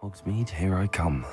Hogsmeade, here I come.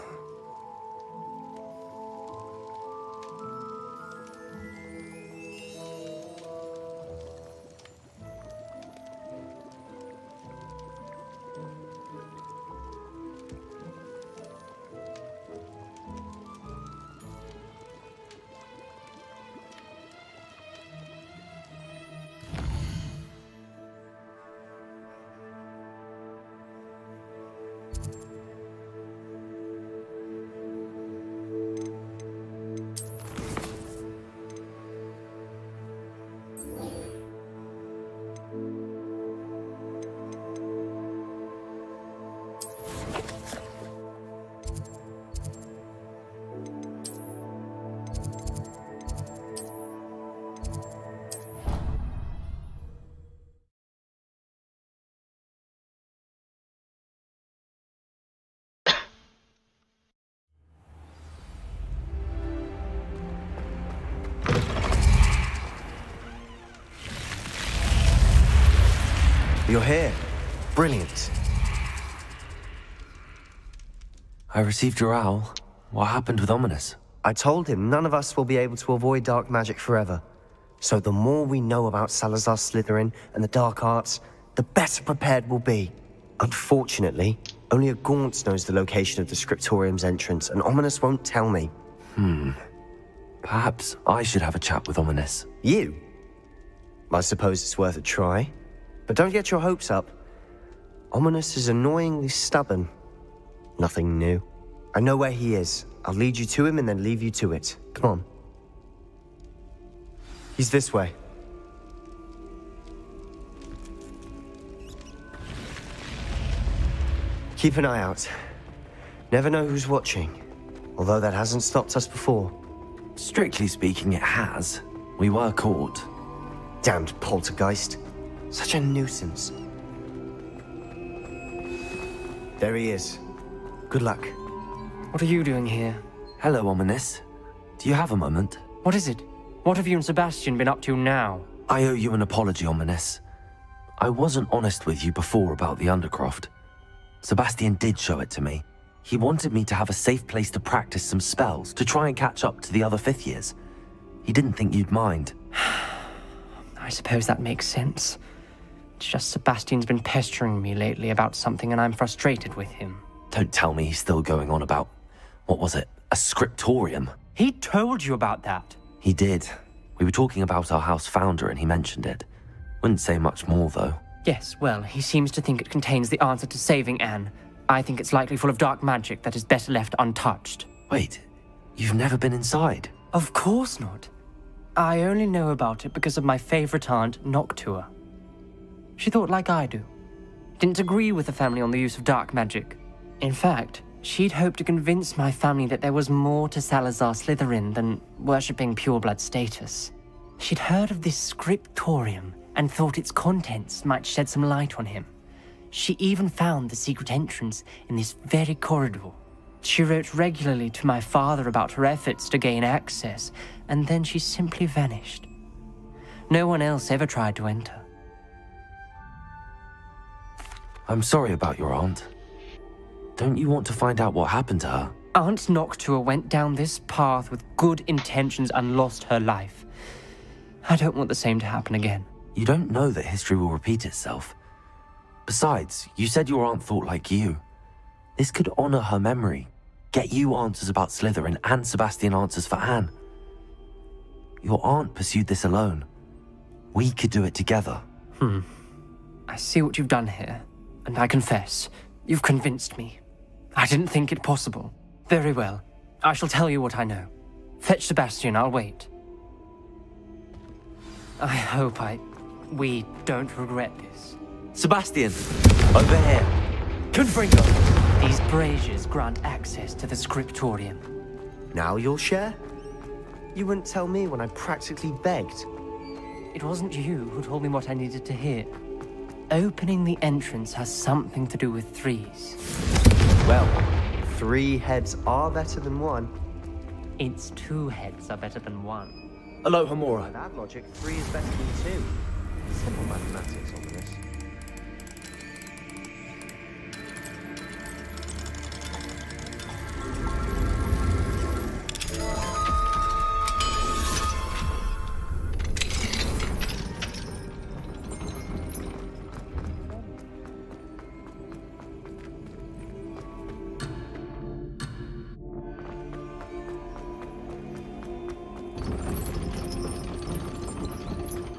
You're here. Brilliant. I received your owl. What happened with Ominous? I told him none of us will be able to avoid dark magic forever. So the more we know about Salazar Slytherin and the dark arts, the better prepared we'll be. Unfortunately, only a Gaunt knows the location of the Scriptorium's entrance, and Ominous won't tell me. Perhaps I should have a chat with Ominous. You? I suppose it's worth a try. But don't get your hopes up. Ominous is annoyingly stubborn. Nothing new. I know where he is. I'll lead you to him and then leave you to it. Come on. He's this way. Keep an eye out. Never know who's watching. Although that hasn't stopped us before. Strictly speaking, it has. We were caught. Damned poltergeist. Such a nuisance. There he is. Good luck. What are you doing here? Hello, Ominous. Do you have a moment? What is it? What have you and Sebastian been up to now? I owe you an apology, Ominous. I wasn't honest with you before about the Undercroft. Sebastian did show it to me. He wanted me to have a safe place to practice some spells, to try and catch up to the other fifth years. He didn't think you'd mind. I suppose that makes sense. It's just Sebastian's been pestering me lately about something and I'm frustrated with him. Don't tell me he's still going on about, what was it, a scriptorium? He told you about that? He did. We were talking about our house founder and he mentioned it. Wouldn't say much more, though. Yes, well, he seems to think it contains the answer to saving Anne. I think it's likely full of dark magic that is better left untouched. Wait, you've never been inside? Of course not. I only know about it because of my favorite aunt, Noctua. She thought like I do. Didn't agree with the family on the use of dark magic. In fact, she'd hoped to convince my family that there was more to Salazar Slytherin than worshipping pureblood status. She'd heard of this scriptorium and thought its contents might shed some light on him. She even found the secret entrance in this very corridor. She wrote regularly to my father about her efforts to gain access, and then she simply vanished. No one else ever tried to enter. I'm sorry about your aunt. Don't you want to find out what happened to her? Aunt Noctua went down this path with good intentions and lost her life. I don't want the same to happen again. You don't know that history will repeat itself. Besides, you said your aunt thought like you. This could honor her memory, get you answers about Slytherin and Sebastian answers for Anne. Your aunt pursued this alone. We could do it together. I see what you've done here, and I confess, you've convinced me. I didn't think it possible. Very well. I shall tell you what I know. Fetch Sebastian, I'll wait. I hope we don't regret this. Sebastian! Over here! Confringo! These braziers grant access to the scriptorium. Now you'll share? You wouldn't tell me when I practically begged. It wasn't you who told me what I needed to hear. Opening the entrance has something to do with threes. Well, 3 heads are better than 1. It's 2 heads are better than 1. Aloha, By Mora. that logic, 3 is better than 2. Simple mathematics on this.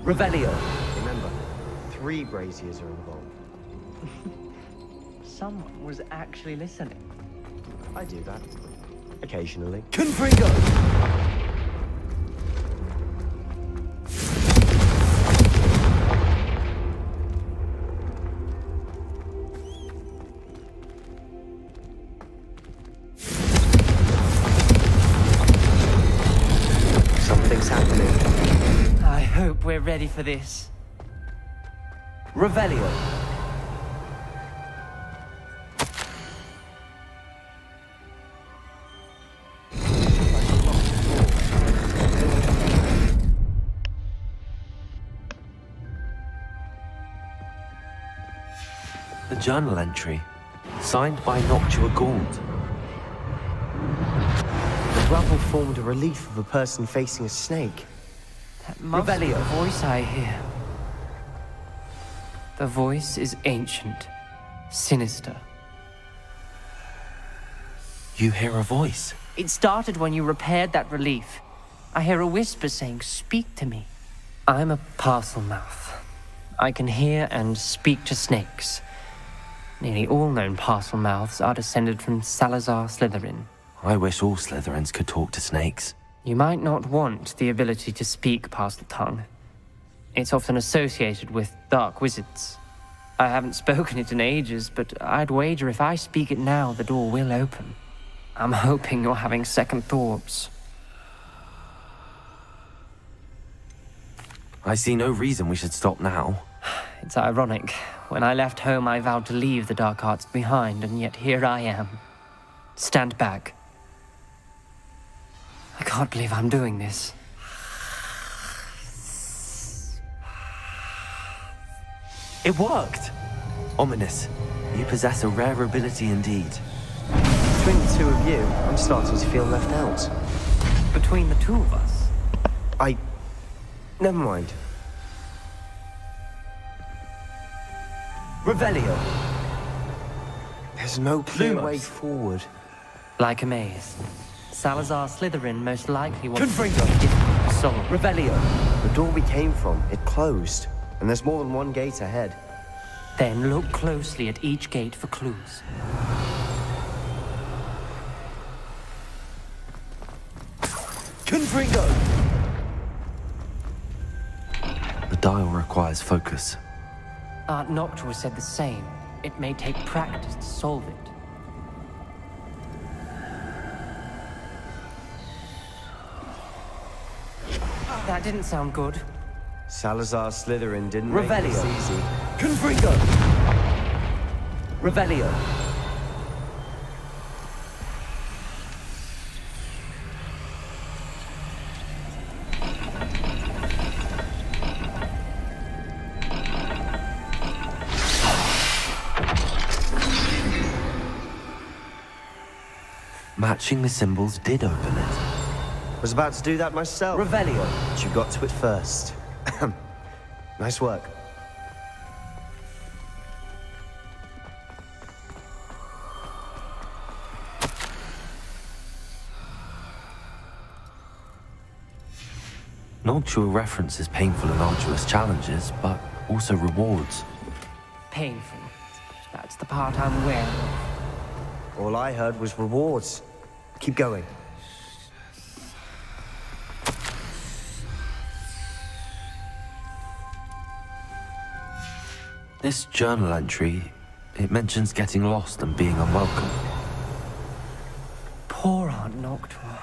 Revelio. Remember, 3 braziers are involved. Someone was actually listening. I do that. Occasionally. Confringo! Something's happening. I hope we're ready for this. Revelio. The journal entry, signed by Noctua Gould. The rubble formed a relief of a person facing a snake. That must be the voice I hear. The voice is ancient, sinister. You hear a voice? It started when you repaired that relief. I hear a whisper saying, "Speak to me." I'm a parcel mouth. I can hear and speak to snakes. Nearly all known parcel mouths are descended from Salazar Slytherin. I wish all Slytherins could talk to snakes. You might not want the ability to speak parcel tongue. It's often associated with dark wizards. I haven't spoken it in ages, but I'd wager if I speak it now, the door will open. I'm hoping you're having second thoughts. I see no reason we should stop now. It's ironic. When I left home, I vowed to leave the dark arts behind, and yet here I am. Stand back. I can't believe I'm doing this. It worked! Ominous. You possess a rare ability indeed. Between the 2 of you, I'm starting to feel left out. Between the 2 of us? Never mind. Revelio. There's no clear Lumos. way forward. Like a maze. Salazar Slytherin most likely wants Confringo. to be difficult to solve. Revelio. The door we came from, it closed. And there's more than one gate ahead. Then look closely at each gate for clues. Confringo. The dial requires focus. Aunt Noctua said the same. It may take practice to solve it. That didn't sound good. Salazar Slytherin didn't make this Revelio. easy. Confringo. Revelio. Matching the symbols did open it. Was about to do that myself. Revelio. But you got to it first. Nice work. Noctua references painful and arduous challenges, but also rewards. Painful. That's the part I'm aware of. All I heard was rewards. Keep going. This journal entry, it mentions getting lost and being unwelcome. Poor Aunt Noctua.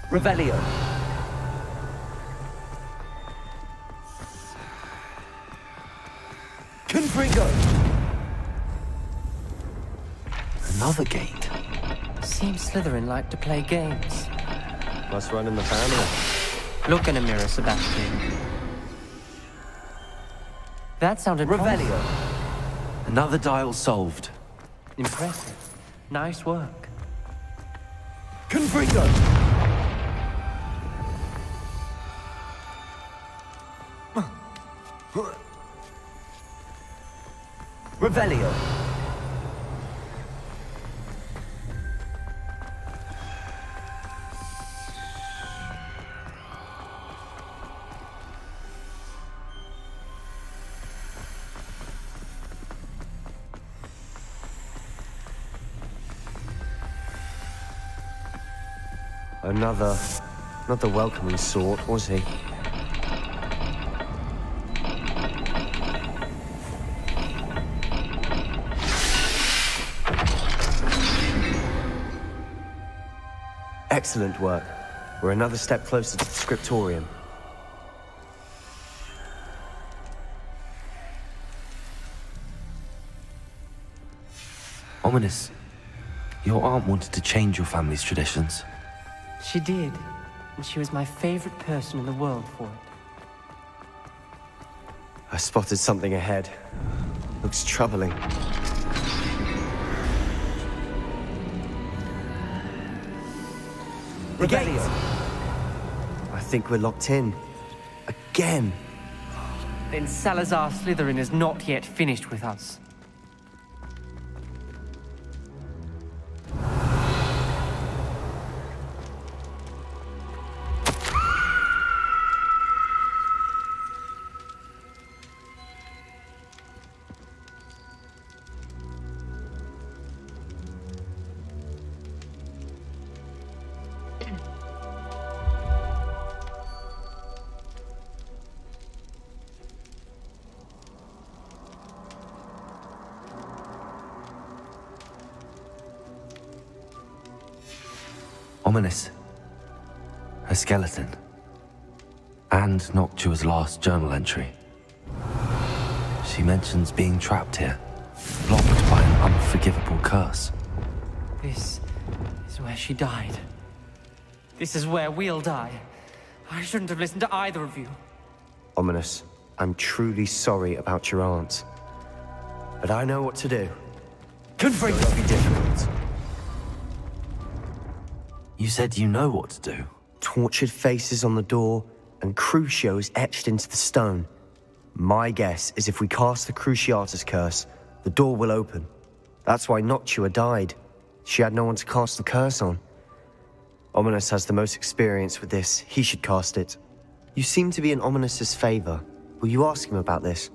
Revelio. Confringo. Another gate. Seems Slytherin like to play games. Must run in the family. Look in a mirror, Sebastian. That sounded promising. Revelio. Another dial solved. Impressive. Nice work. Confringo. Revelio. Another... not the welcoming sort, was he? Excellent work. We're another step closer to the scriptorium. Ominous. Your aunt wanted to change your family's traditions. She did, and she was my favorite person in the world for it. I spotted something ahead. Looks troubling. The gate! I think we're locked in. Again! Then Salazar Slytherin is not yet finished with us. Ominous. A skeleton. And Noctua's last journal entry. She mentions being trapped here, blocked by an unforgivable curse. This is where she died. This is where we'll die. I shouldn't have listened to either of you. Ominous, I'm truly sorry about your aunt. But I know what to do. It's going to be difficult. You said you know what to do. Tortured faces on the door, and Crucios etched into the stone. My guess is if we cast the Cruciatus curse, the door will open. That's why Noctua died. She had no one to cast the curse on. Ominous has the most experience with this. He should cast it. You seem to be in Ominous's favor. Will you ask him about this?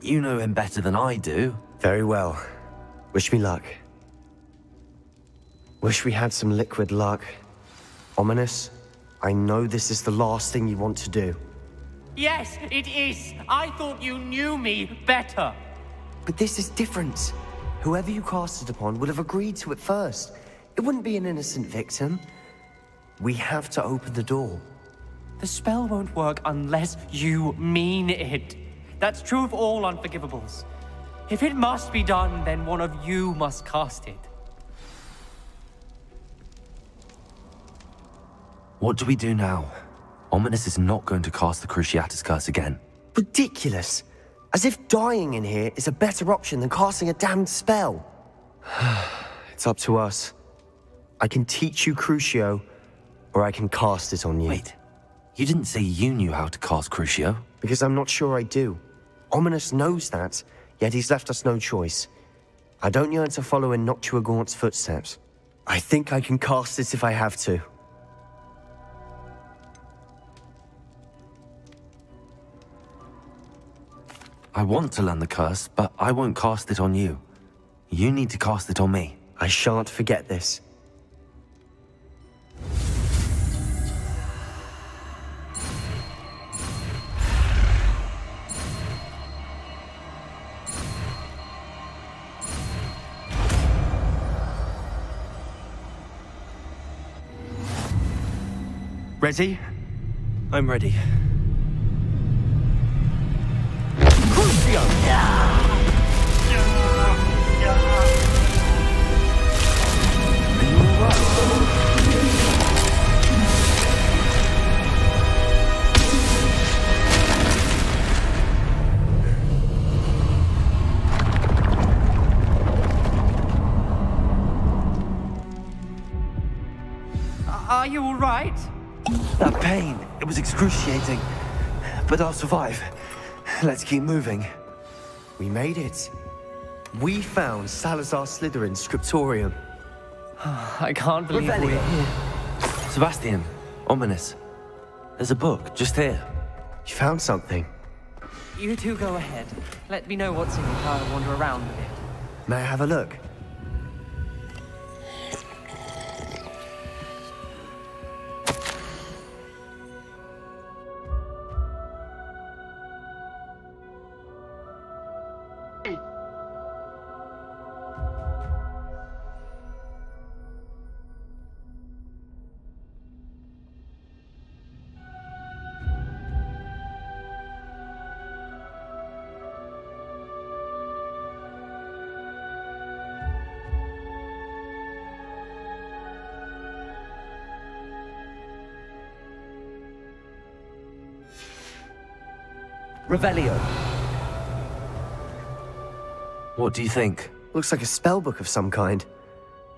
You know him better than I do. Very well. Wish me luck. Wish we had some liquid luck. Ominous, I know this is the last thing you want to do. Yes, it is. I thought you knew me better. But this is different. Whoever you cast it upon would have agreed to it first. It wouldn't be an innocent victim. We have to open the door. The spell won't work unless you mean it. That's true of all unforgivables. If it must be done, then one of you must cast it. What do we do now? Ominous is not going to cast the Cruciatus curse again. Ridiculous. As if dying in here is a better option than casting a damned spell. It's up to us. I can teach you Crucio, or I can cast it on you. Wait, you didn't say you knew how to cast Crucio? Because I'm not sure I do. Ominous knows that, yet he's left us no choice. I don't yearn to follow in Noctua Gaunt's footsteps. I think I can cast it if I have to. I want to learn the curse, but I won't cast it on you. You need to cast it on me. I shan't forget this. Ready? I'm ready. Are you all right? That pain, it was excruciating. But I'll survive. Let's keep moving. We made it. We found Salazar Slytherin's scriptorium. I can't believe we're here. Sebastian, Ominous. There's a book just here. You found something. You two go ahead. Let me know what's in it while I wander around a bit. May I have a look? Revelio. What do you think? Looks like a spellbook of some kind.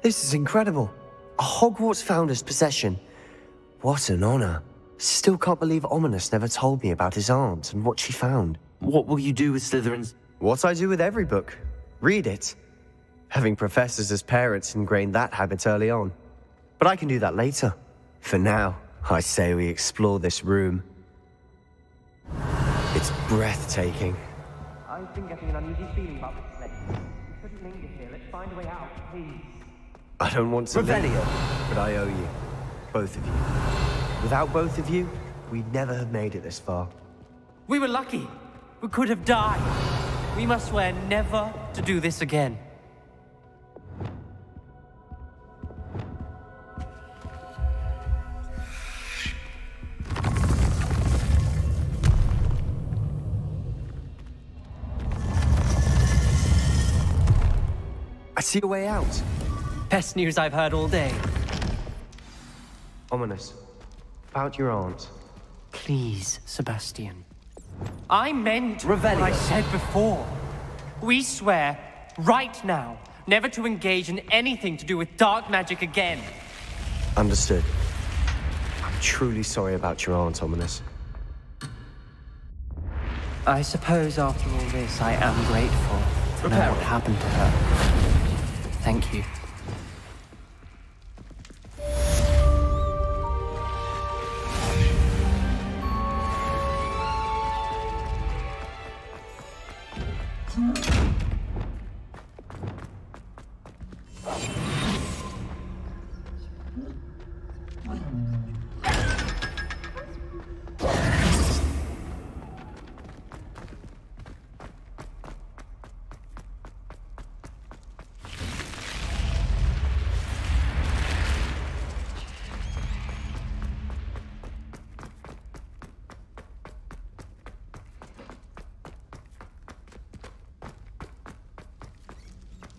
This is incredible. A Hogwarts founder's possession. What an honor. Still can't believe Ominous never told me about his aunt and what she found. What will you do with Slytherin's... What I do with every book. Read it. Having professors as parents ingrained that habit early on. But I can do that later. For now, I say we explore this room. It's breathtaking. I've been getting an uneasy feeling about this place. We shouldn't linger here. Let's find a way out, please. I don't want to Revelio. but I owe you. Both of you. Without both of you, we'd never have made it this far. We were lucky. We could have died. We must swear never to do this again. I see a way out. Best news I've heard all day. Ominous. About your aunt. Please, Sebastian. I meant Revelio. what I said before. We swear, right now, never to engage in anything to do with dark magic again. Understood. I'm truly sorry about your aunt, Ominous. I suppose after all this, I am grateful to know what happened to her. Thank you.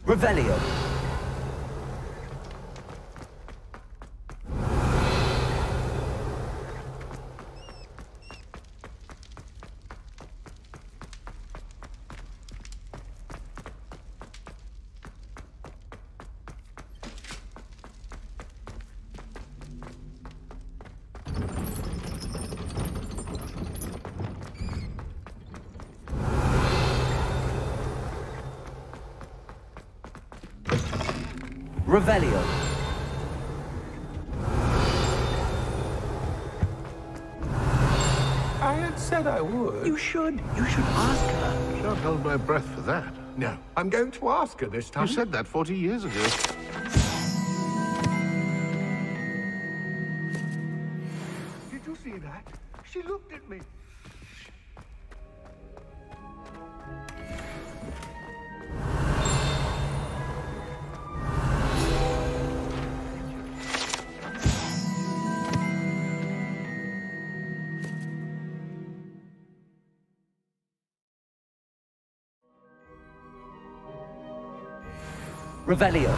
Revelio. Revelio. I had said I would. You should ask her. Shan't hold my breath for that. No, I'm going to ask her this time. You said that 40 years ago. Did you see that? She looked at me. Revelio.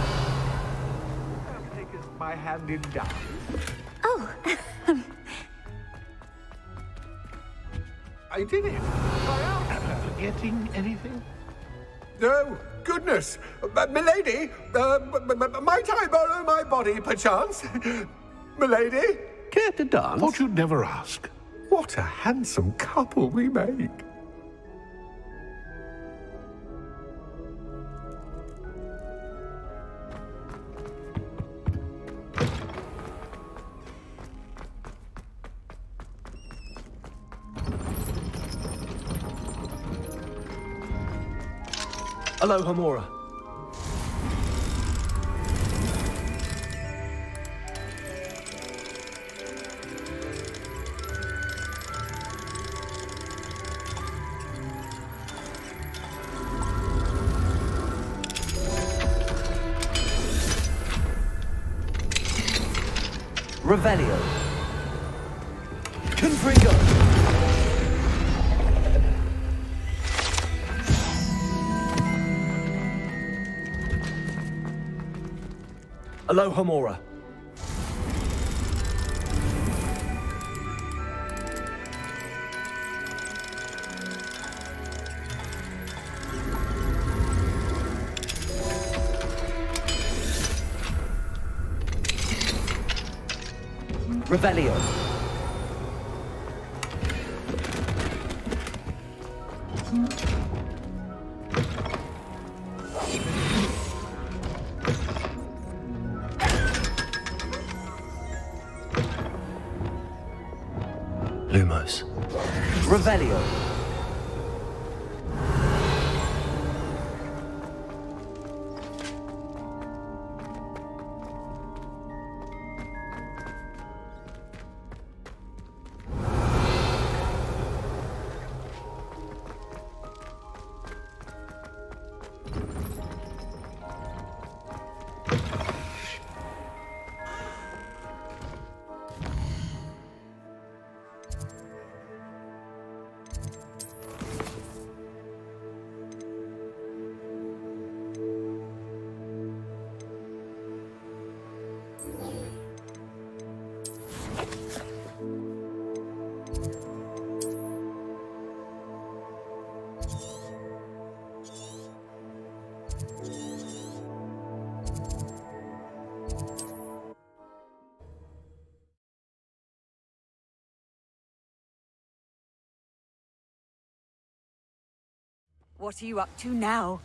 Take my hand in down. Oh, I did it. Forgetting anything? No, goodness. Milady, might I borrow my body, perchance? Milady? Care to dance? Thought you'd never ask. What a handsome couple we make. Hello, Homora. Revelio. Confringo. Hello, Homora. Revelio. Lumos. Revelio. What are you up to now?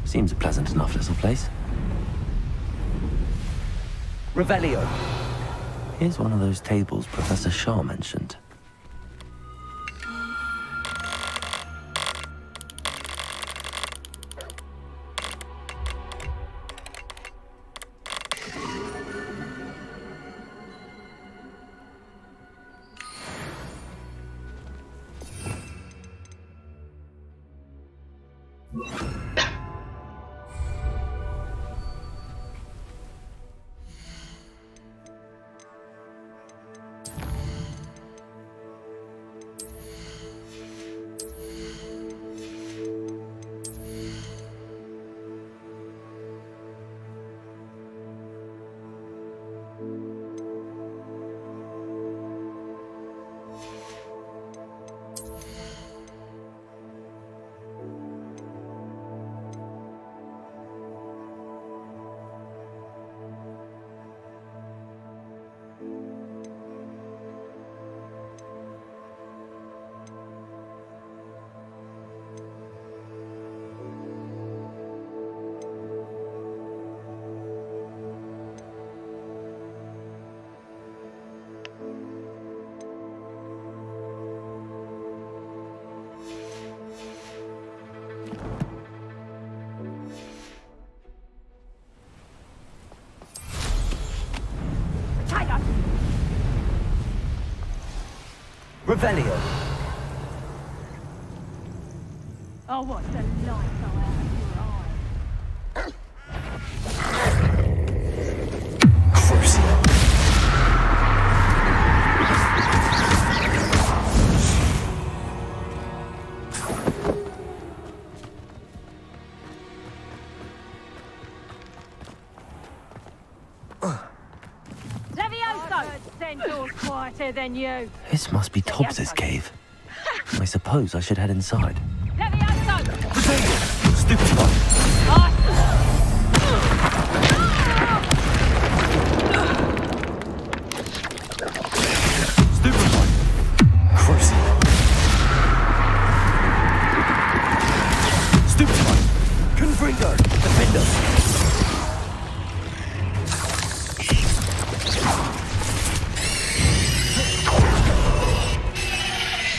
Seems a pleasant enough little place. Revelio. Here's one of those tables Professor Shah mentioned. Revelio. Oh, what the light go out of your eye. Crucio. Levioso! Centaur's quieter than you. This must be Tobbs's cave. I suppose I should head inside. Levioso! Stupid one! Stupid one! Crucio. Stupid one! Confringo. Defender.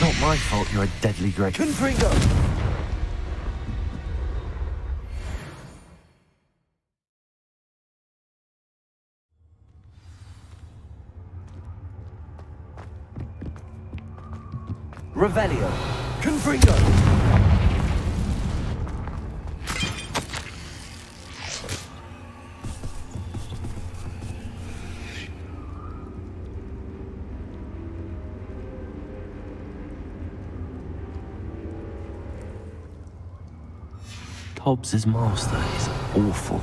Not my fault you're a deadly great. Confringo. Revelio. Confringo. Tobbs's master is awful.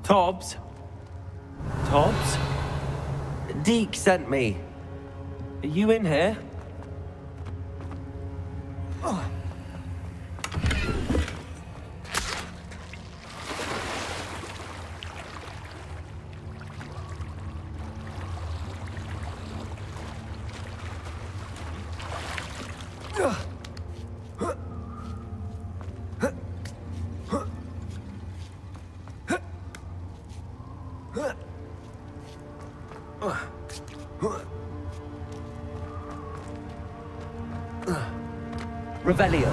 Tobbs? Tobbs? Deke sent me. Are you in here? Revelio.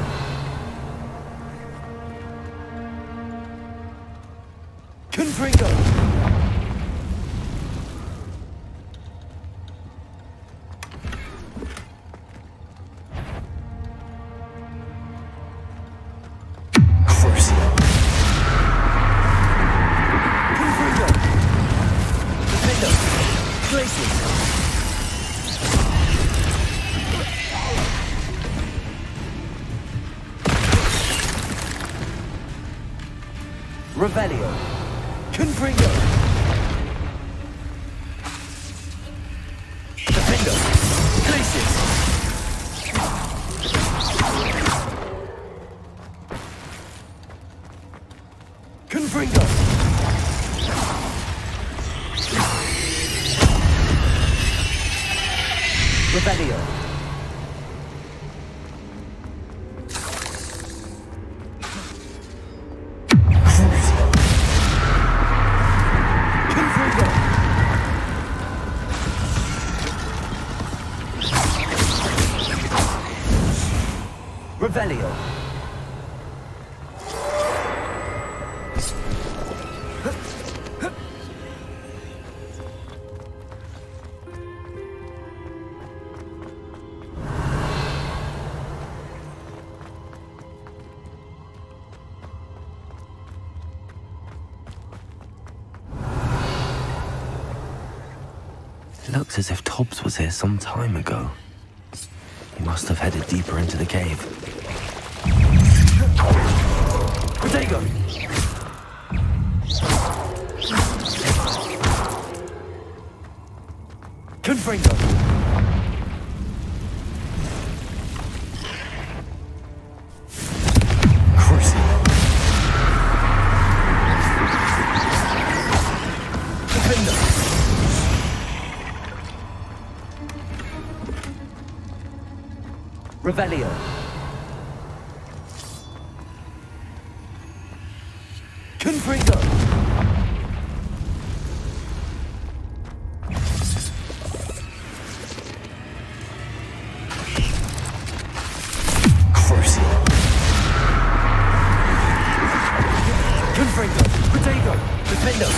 Confringo. Revelio. Confringo. Defendo. Glacius. Confringo. Revelio. Revelio. It looks as if Tobbs was here some time ago. He must have headed deeper into the cave. Protego! Confringo! Cruci! Defender! Revelio! Confringo! Cruci! Confringo! Protego! Defendo!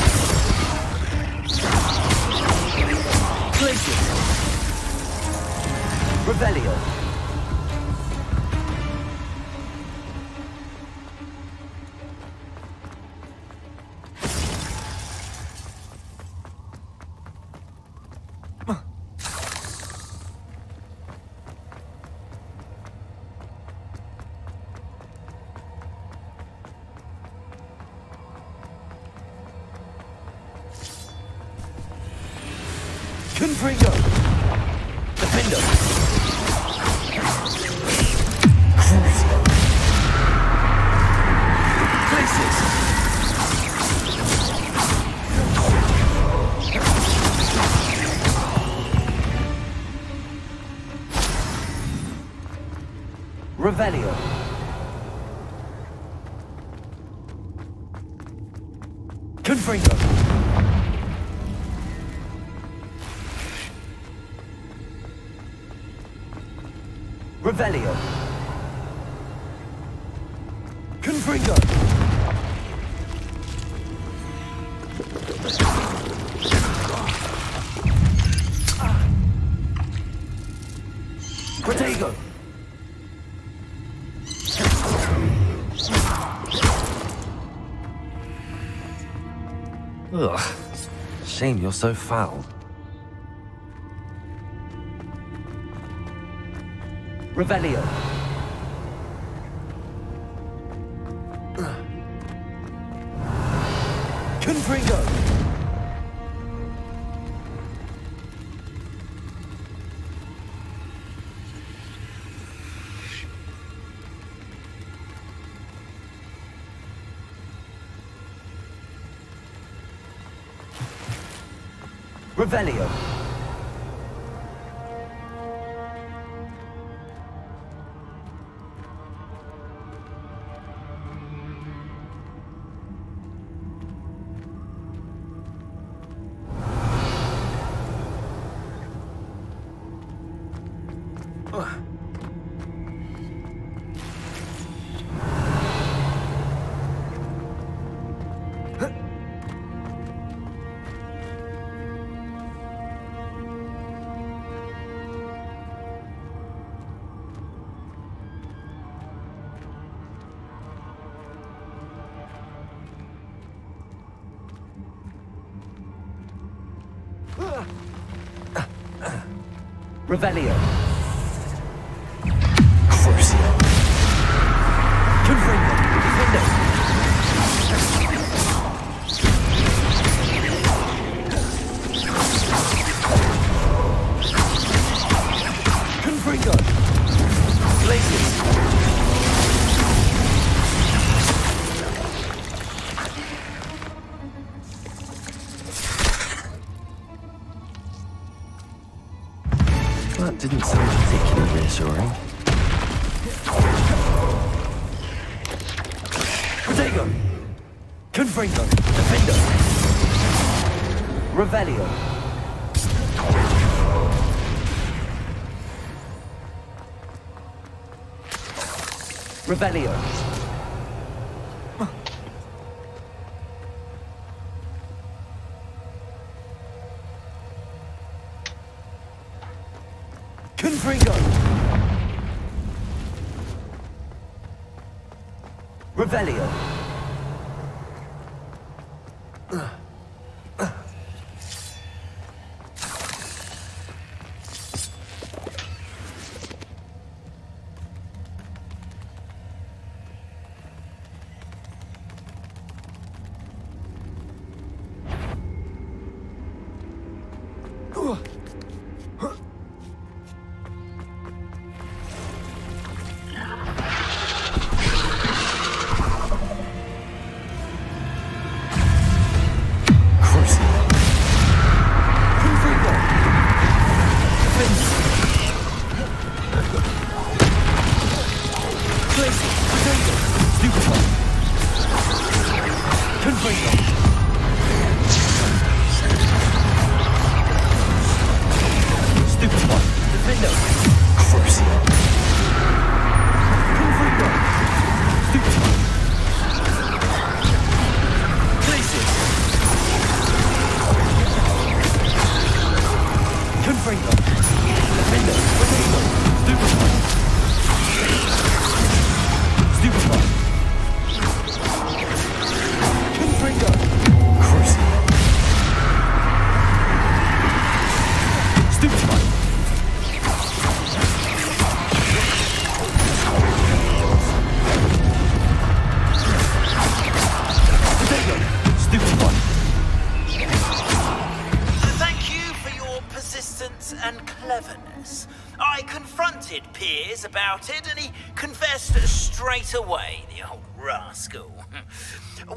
Glacius! Revelio! Confringo! Defendo! Cruci! Glacius! Revelio! Confringo! Revelio! Confringo! Protego! Ugh. Shame you're so foul. Revelio! Confringo! Revelio! Revelio. Crucio. Confringo. Defendo. Confringo. Glacius. That didn't sound particularly reassuring. Protego. Confringo. Defendo. Revelio. Revelio. Confringo. Revelio. About it, and he confessed straight away, the old rascal.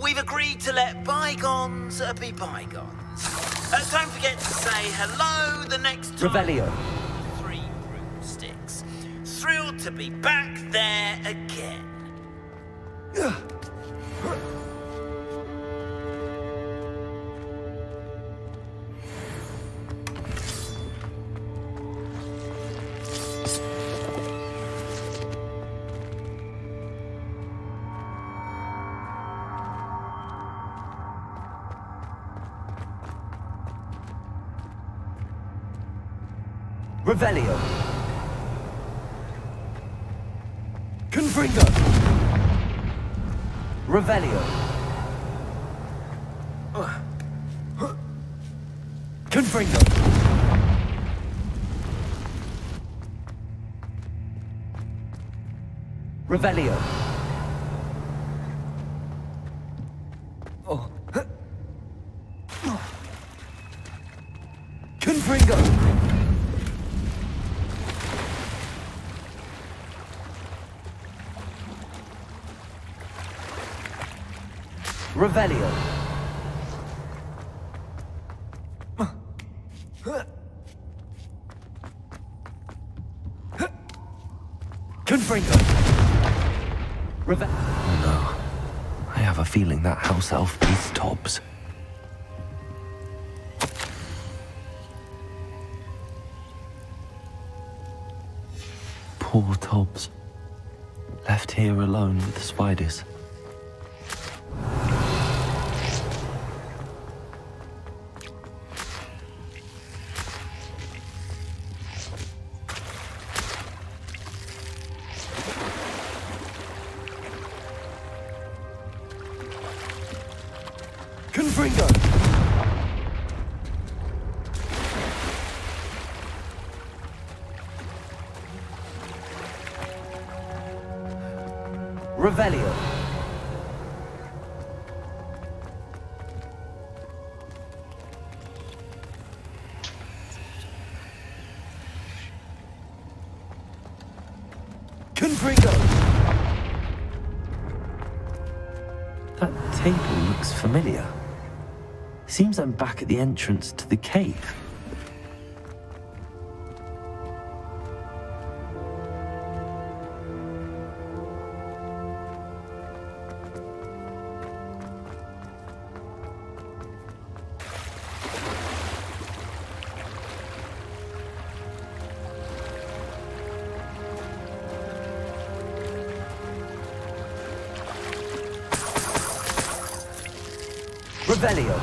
We've agreed to let bygones be bygones. Don't forget to say hello the next time. Revelio. 3 broomsticks. Thrilled to be back there again. Revelio. Confringo. Revelio. Confringo. Revelio. Oh. Confringo. Revelio. Confringo. Oh no. I have a feeling that house elf is Tobbs. Poor Tobbs. Left here alone with the spiders. Confringo. Revelio. Confringo. That table looks familiar. Seems I'm back at the entrance to the cave. Revelio.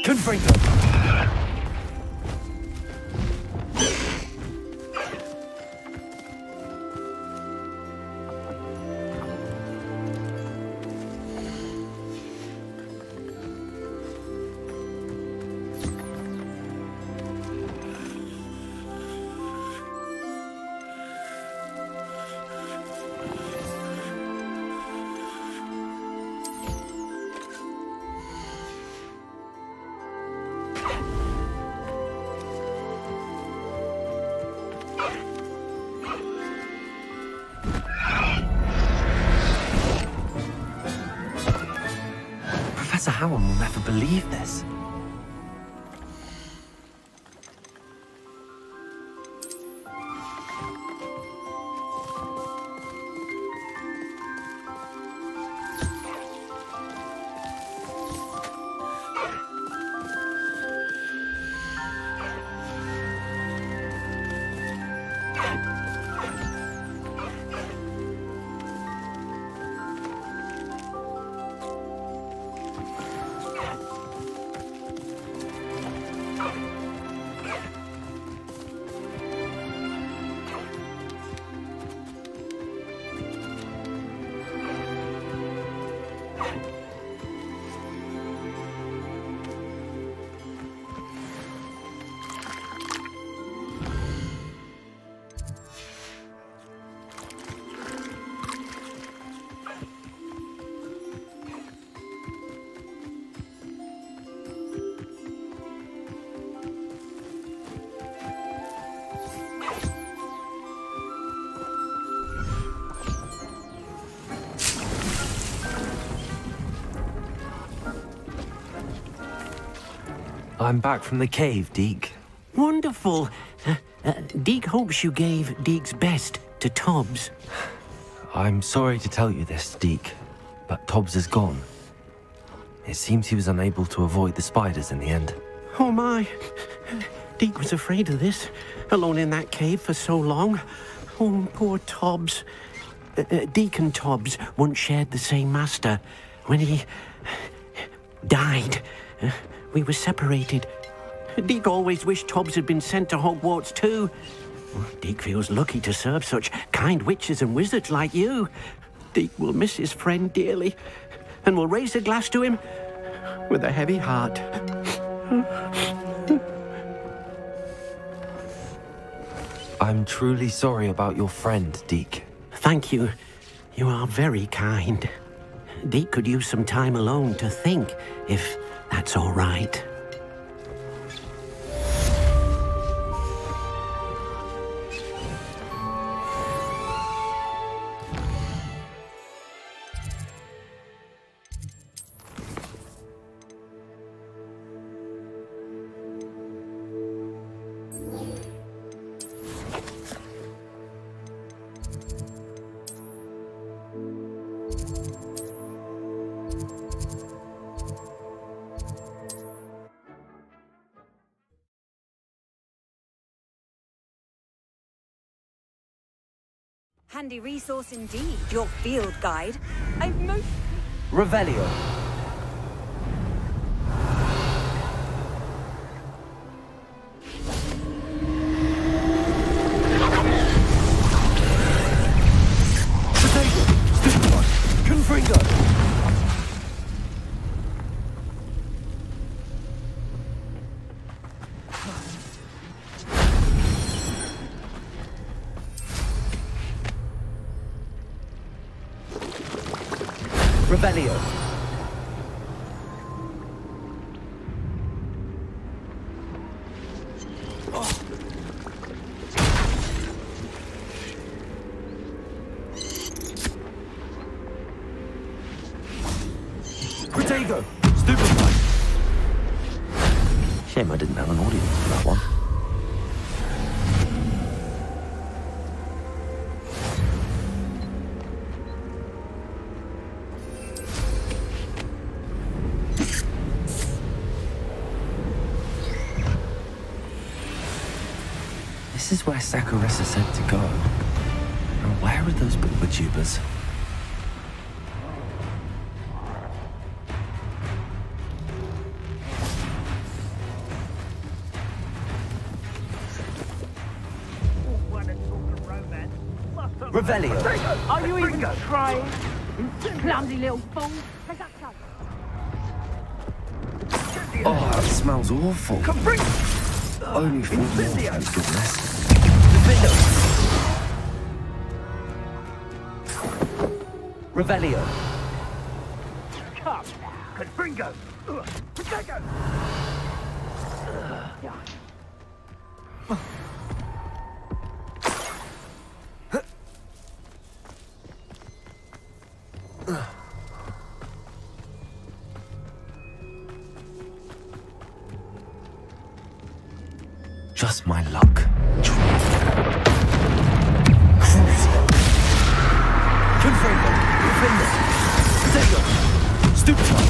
Confringo. Professor Howard will never believe this. I'm back from the cave, Deke. Wonderful. Deke hopes you gave Deke's best to Tobbs. I'm sorry to tell you this, Deke, but Tobbs is gone. It seems he was unable to avoid the spiders in the end. Oh, my. Deke was afraid of this, alone in that cave for so long. Oh, poor Tobbs. Deke and Tobbs once shared the same master. When he died, we were separated. Deke always wished Tobbs had been sent to Hogwarts too. Deke feels lucky to serve such kind witches and wizards like you. Deke will miss his friend dearly, and will raise a glass to him with a heavy heart. I'm truly sorry about your friend, Deke. Thank you. You are very kind. Deke could use some time alone to think, if that's all right. Handy resource indeed, your field guide. I've most... Revelio. Revelio. Protego! Stupefy! Shame I didn't have an audience for that one. This is where Saccharissa said to go. And where are those booktubers? Revelio. Are you even trying? Clumsy little fool. Oh, that smells awful. Only 4 more, thank goodness. Revelio. Come, Confringo. Protego. Just my luck. Confringo. Confringo. Protego. Stupefy.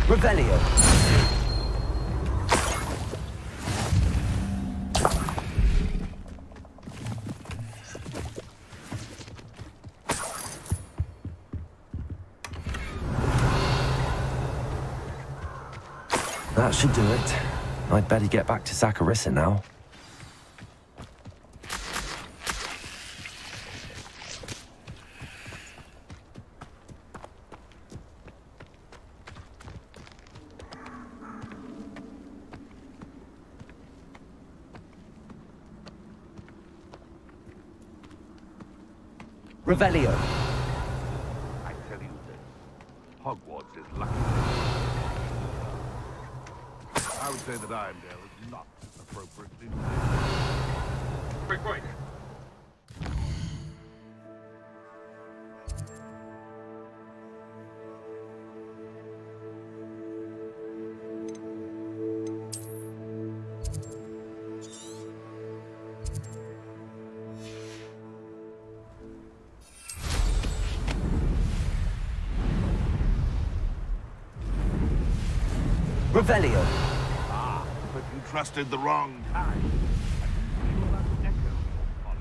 Revelio. That should do it. I'd better get back to Saccharissa now. Revelio. I tell you this, Hogwarts is lucky. I would say that Irondale is not appropriately named. Quick, quick. Revelio. Ah, but you trusted the wrong time. You will have to echo your policy.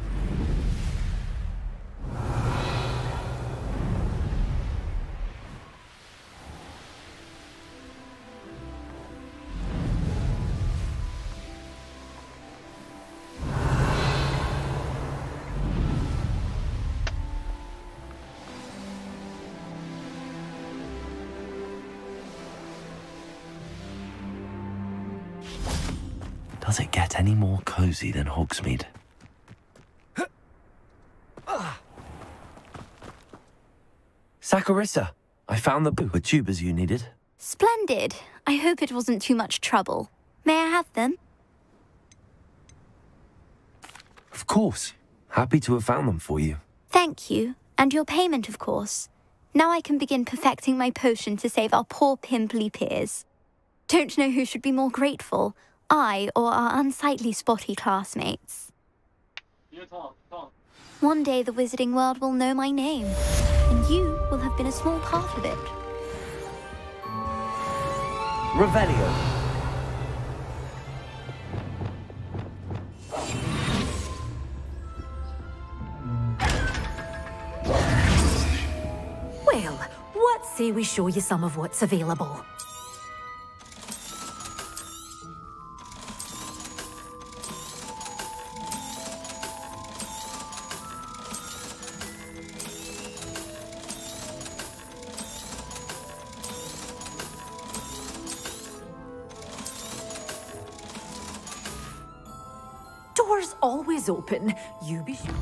Does it get any more cozy than Hogsmeade? Saccharissa, I found the booper tubers you needed. Splendid. I hope it wasn't too much trouble. May I have them? Of course. Happy to have found them for you. Thank you. And your payment, of course. Now I can begin perfecting my potion to save our poor pimply peers. Don't know who should be more grateful, I or our unsightly spotty classmates. One day the wizarding world will know my name, and you will have been a small part of it. Revelio. Well, what say we show you some of what's available? Doors always open. You be sure.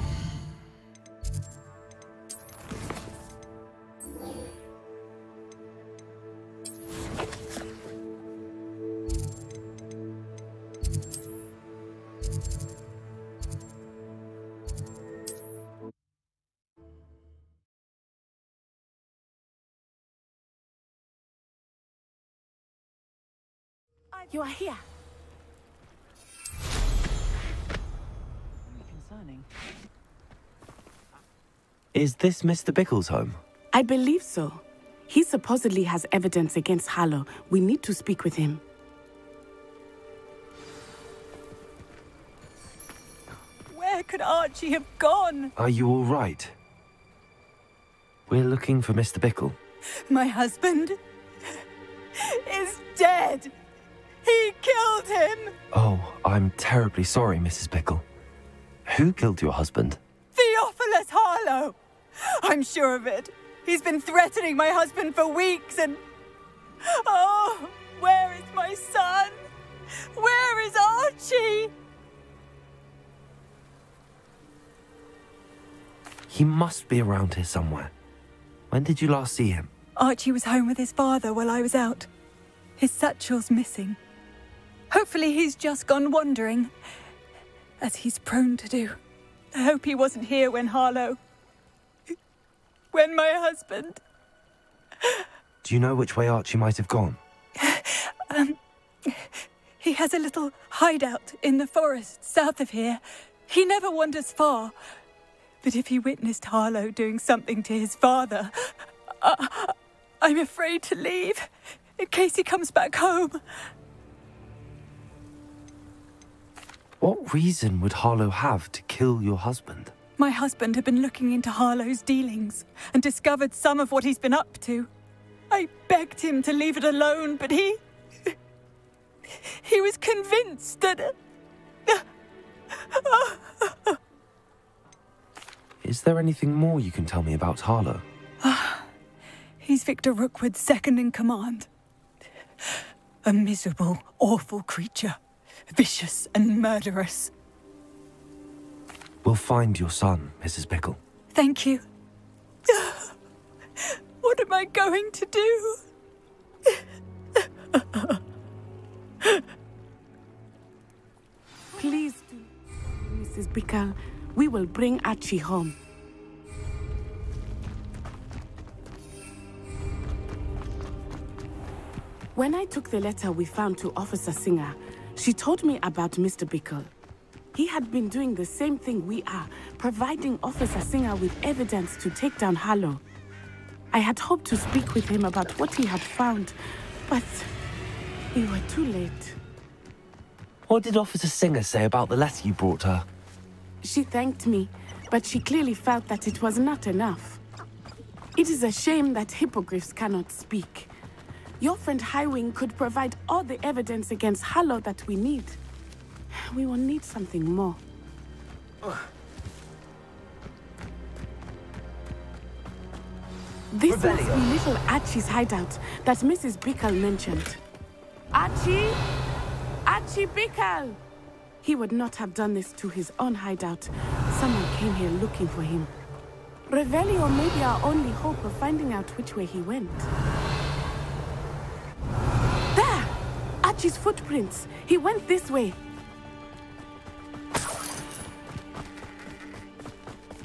You are here. Concerning. Is this Mr. Bickle's home? I believe so. He supposedly has evidence against Harlow. We need to speak with him. Where could Archie have gone? Are you all right? We're looking for Mr. Bickle. My husband is dead. He killed him. Oh, I'm terribly sorry, Mrs. Bickle. Who killed your husband? Theophilus Harlow. I'm sure of it. He's been threatening my husband for weeks and... Oh, where is my son? Where is Archie? He must be around here somewhere. When did you last see him? Archie was home with his father while I was out. His satchel's missing. Hopefully he's just gone wandering, as he's prone to do. I hope he wasn't here when Harlow... when my husband... Do you know which way Archie might have gone? He has a little hideout in the forest south of here. He never wanders far. But if he witnessed Harlow doing something to his father, I'm afraid to leave, in case he comes back home. What reason would Harlow have to kill your husband? My husband had been looking into Harlow's dealings and discovered some of what he's been up to. I begged him to leave it alone, but he was convinced that... Is there anything more you can tell me about Harlow? He's Victor Rookwood's second in command. A miserable, awful creature. Vicious and murderous. We'll find your son, Mrs. Bickle. Thank you. I going to do? Please do, Mrs. Bickle. We will bring Archie home. When I took the letter we found to Officer Singer, she told me about Mr. Bickle. He had been doing the same thing we are, providing Officer Singer with evidence to take down Harlow. I had hoped to speak with him about what he had found, but we were too late. What did Officer Singer say about the letter you brought her? She thanked me, but she clearly felt that it was not enough. It is a shame that hippogriffs cannot speak. Your friend Highwing could provide all the evidence against Harlow that we need. We will need something more. This must be little Archie's hideout that Mrs. Bickle mentioned. Archie? Archie Bickle! He would not have done this to his own hideout. Someone came here looking for him. Revelio may be our only hope of finding out which way he went. There! Archie's footprints. He went this way.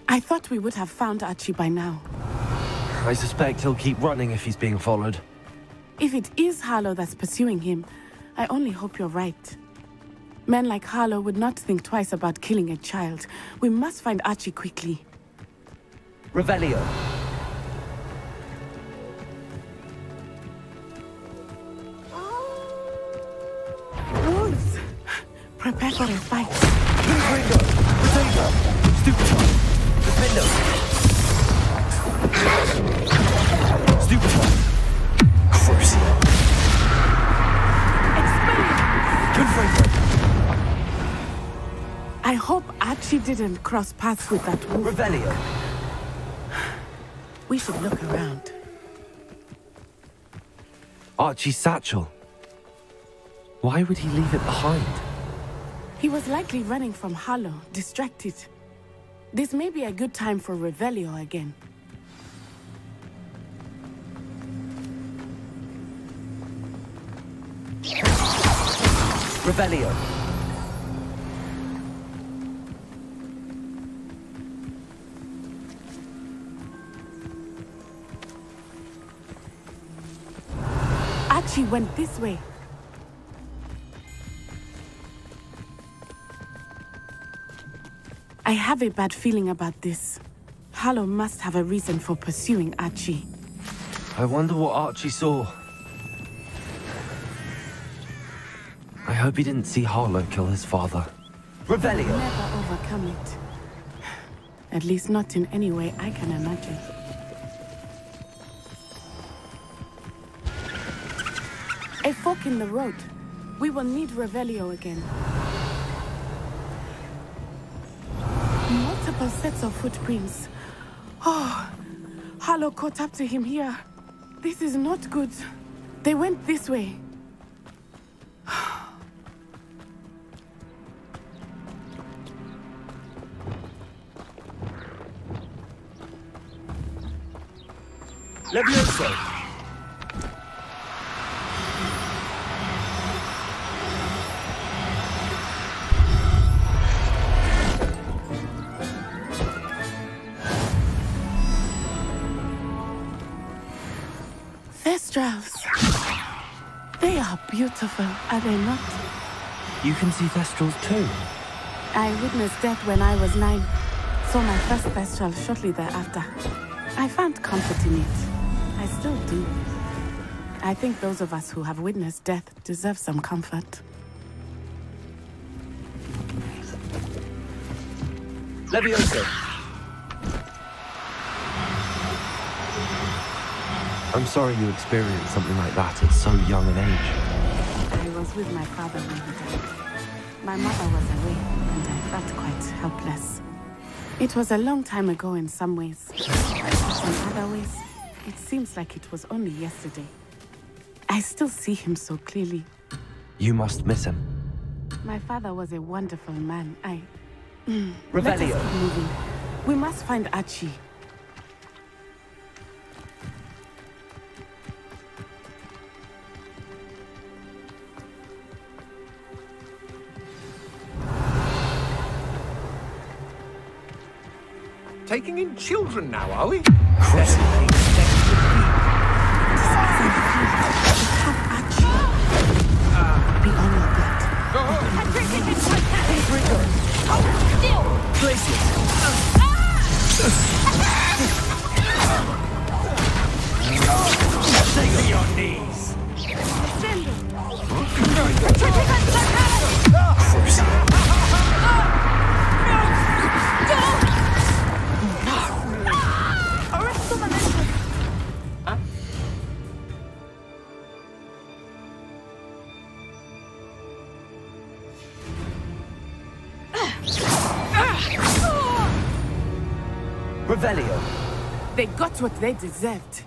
I thought we would have found Archie by now. I suspect he'll keep running if he's being followed. If it is Harlow that's pursuing him, I only hope you're right. Men like Harlow would not think twice about killing a child. We must find Archie quickly. Revelio. Wolves! Prepare for a fight. Ringo! Potato! Stupid! Defender! Stupid! Crucial! Confringo! I hope Archie didn't cross paths with that wolf. Revelio! We should look around. Archie's satchel. Why would he leave it behind? He was likely running from Harlow, distracted. This may be a good time for Revelio again. Revelio. Archie went this way. I have a bad feeling about this. Harlow must have a reason for pursuing Archie. I wonder what Archie saw. I hope he didn't see Harlow kill his father. Revelio! Never overcome it. At least not in any way I can imagine. A fork in the road. We will need Revelio again. Multiple sets of footprints. Oh, Harlow caught up to him here. This is not good. They went this way. Levioso! Thestrals. They are beautiful, are they not? You can see Thestrals too. I witnessed death when I was 9. Saw my first Thestral shortly thereafter. I found comfort in it. I still do. I think those of us who have witnessed death deserve some comfort. Levioso! I'm sorry you experienced something like that at so young an age. I was with my father when he died. My mother was away, and I felt quite helpless. It was a long time ago in some ways. In other ways, it seems like it was only yesterday. I still see him so clearly. You must miss him. My father was a wonderful man. Revelio. Let us keep moving. We must find Archie. taking in children now, are we? Be on your guard. Stay on your knees. Revelio. They got what they deserved.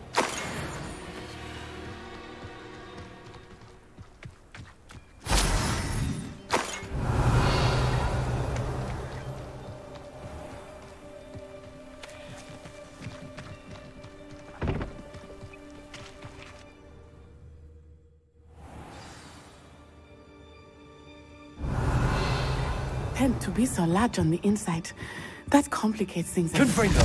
Tend to be so large on the inside. That complicates things. Confringo.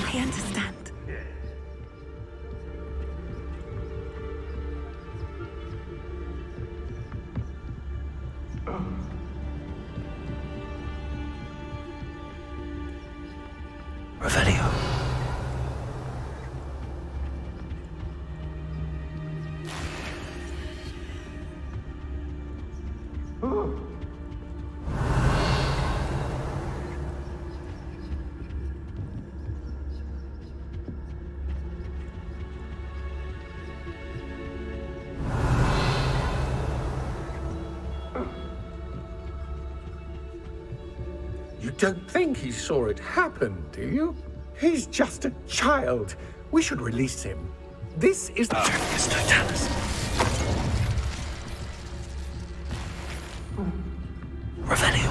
I understand. Revelio. You don't think he saw it happen, do you? He's just a child. We should release him. This is the Terminus Totalis. Revelio.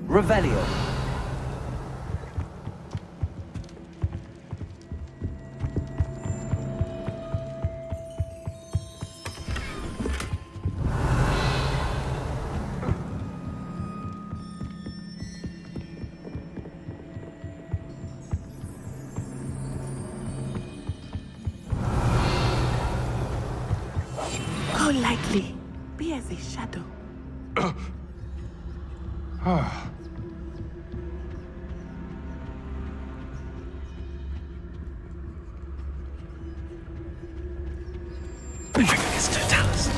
Revelio. Go lightly. Be as a shadow. Terminus Totalis.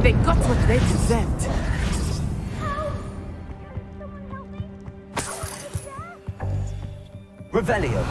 They got what they deserved. Revelio.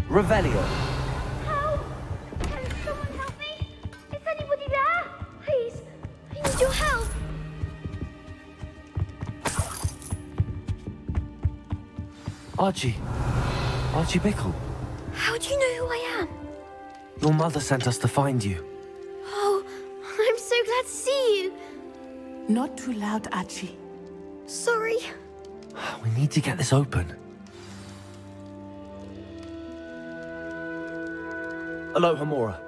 Revelio. Help! Can someone help me? Is anybody there? Please, I need your help. Archie. Archie Bickle. How do you know who I am? Your mother sent us to find you. Oh, I'm so glad to see you. Not too loud, Archie. Sorry. We need to get this open. Aloha, Mora.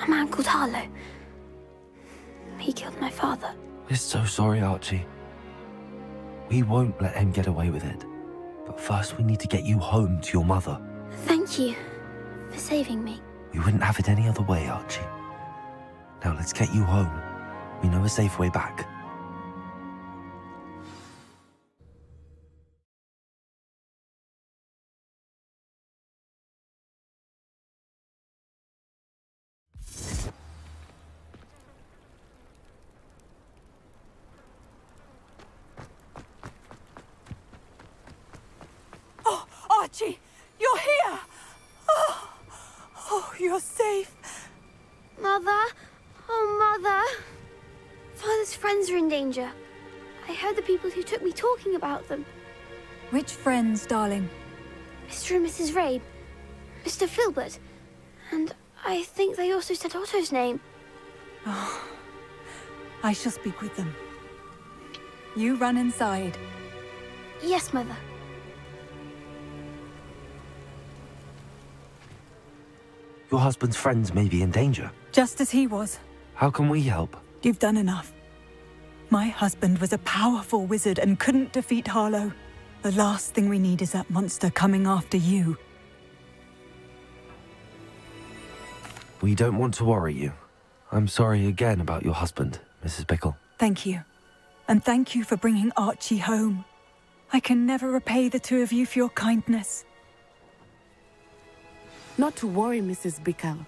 A man called Harlow. He killed my father. We're so sorry, Archie. We won't let him get away with it. But first we need to get you home to your mother. Thank you for saving me. We wouldn't have it any other way, Archie. Now let's get you home. We know a safe way back. Oh, Archie, you're here! Oh, you're safe. Mother? Oh, Mother. Father's friends are in danger. I heard the people who took me talking about them. Which friends, darling? Mr. and Mrs. Rabe, Mr. Filbert, and I think they also said Otto's name. Oh, I shall speak with them. You run inside. Yes, Mother. Your husband's friends may be in danger. Just as he was. How can we help? You've done enough. My husband was a powerful wizard and couldn't defeat Harlow. The last thing we need is that monster coming after you. We don't want to worry you. I'm sorry again about your husband, Mrs. Bickle. Thank you. And thank you for bringing Archie home. I can never repay the two of you for your kindness. Not to worry, Mrs. Bickle.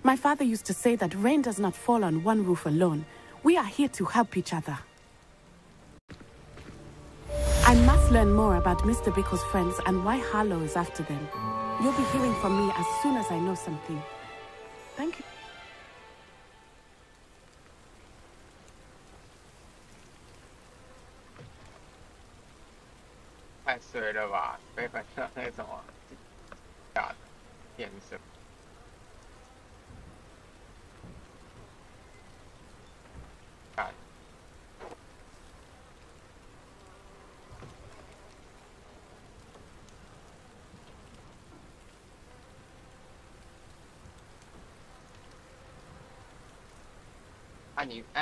My father used to say that rain does not fall on one roof alone. We are here to help each other. I must learn more about Mr. Bickle's friends and why Harlow is after them. You'll be hearing from me as soon as I know something. Thank you. 太衰了吧，被分到那种假的颜色。看。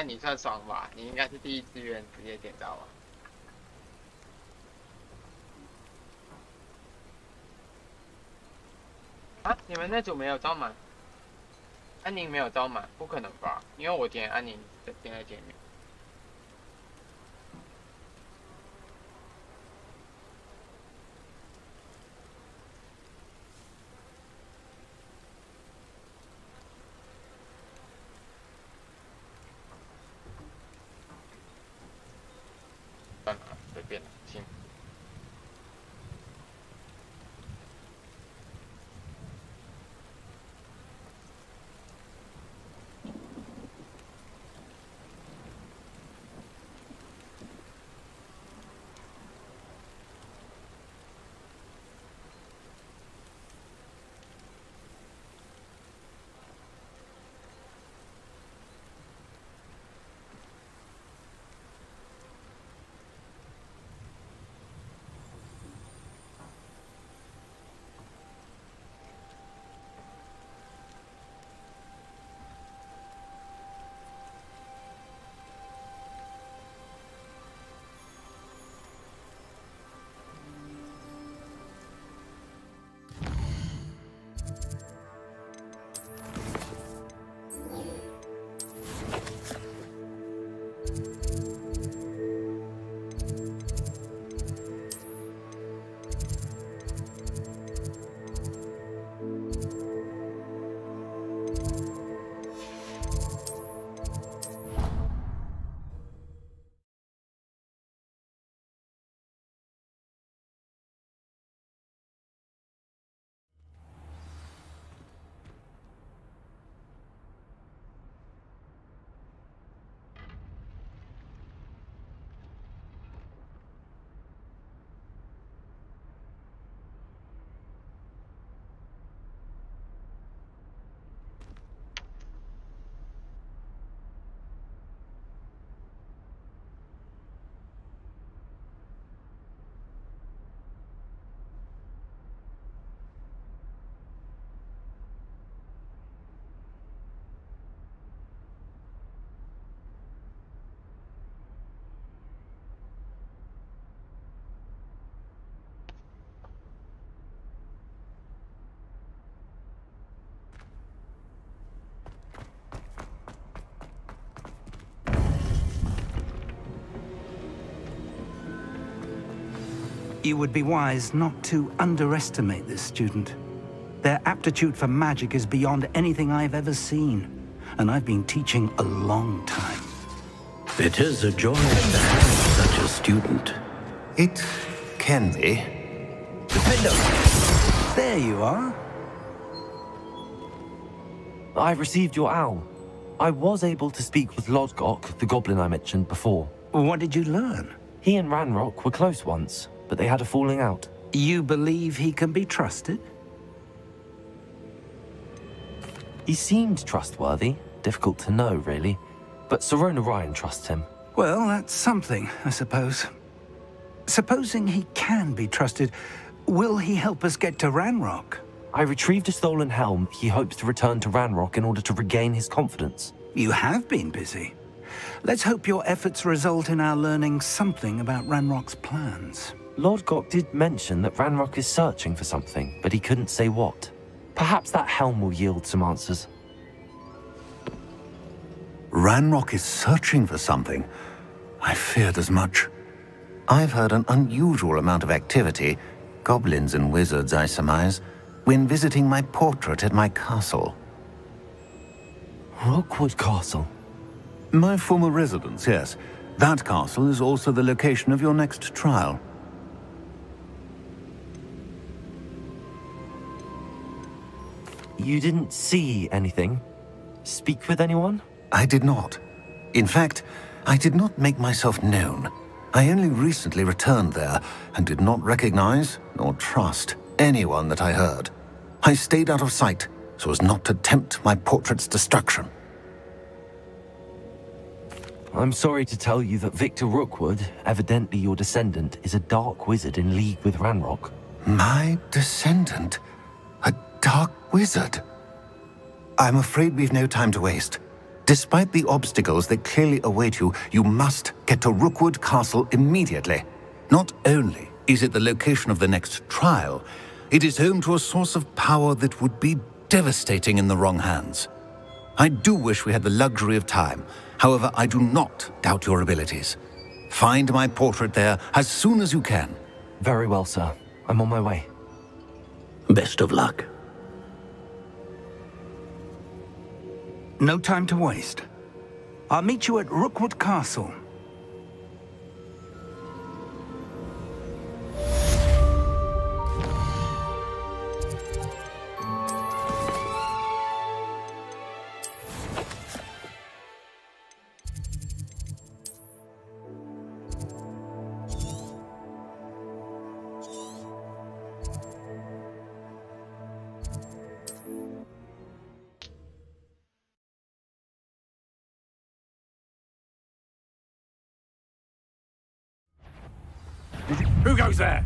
你算爽吧？你应该是第一志愿直接点到吧？啊，你们那组没有招满？安宁没有招满，不可能吧？因为我填安宁填在前面。算了，随便了，行。You would be wise not to underestimate this student. Their aptitude for magic is beyond anything I've ever seen, and I've been teaching a long time. It is a joy to have such a student. It can be. Defender! There you are. I received your owl. I was able to speak with Lodgok, the goblin I mentioned before. What did you learn? He and Ranrock were close once, but they had a falling out. You believe he can be trusted? He seemed trustworthy. Difficult to know, really. But Sirona Ryan trusts him. Well, that's something, I suppose. Supposing he can be trusted, will he help us get to Ranrock? I retrieved a stolen helm. He hopes to return to Ranrock in order to regain his confidence. You have been busy. Let's hope your efforts result in our learning something about Ranrock's plans. Lodgok did mention that Ranrock is searching for something, but he couldn't say what. Perhaps that helm will yield some answers. Ranrock is searching for something. I feared as much. I've heard an unusual amount of activity, goblins and wizards, I surmise, when visiting my portrait at my castle. Rookwood Castle? My former residence, yes. That castle is also the location of your next trial. You didn't see anything? Speak with anyone? I did not. In fact, I did not make myself known. I only recently returned there and did not recognize nor trust anyone that I heard. I stayed out of sight so as not to tempt my portrait's destruction. I'm sorry to tell you that Victor Rookwood, evidently your descendant, is a dark wizard in league with Ranrock. My descendant? A dark wizard? I'm afraid we've no time to waste. Despite the obstacles that clearly await you, you must get to Rookwood Castle immediately. Not only is it the location of the next trial, it is home to a source of power that would be devastating in the wrong hands. I do wish we had the luxury of time. However, I do not doubt your abilities. Find my portrait there as soon as you can. Very well, sir. I'm on my way. Best of luck. No time to waste. I'll meet you at Rookwood Castle. Who goes there?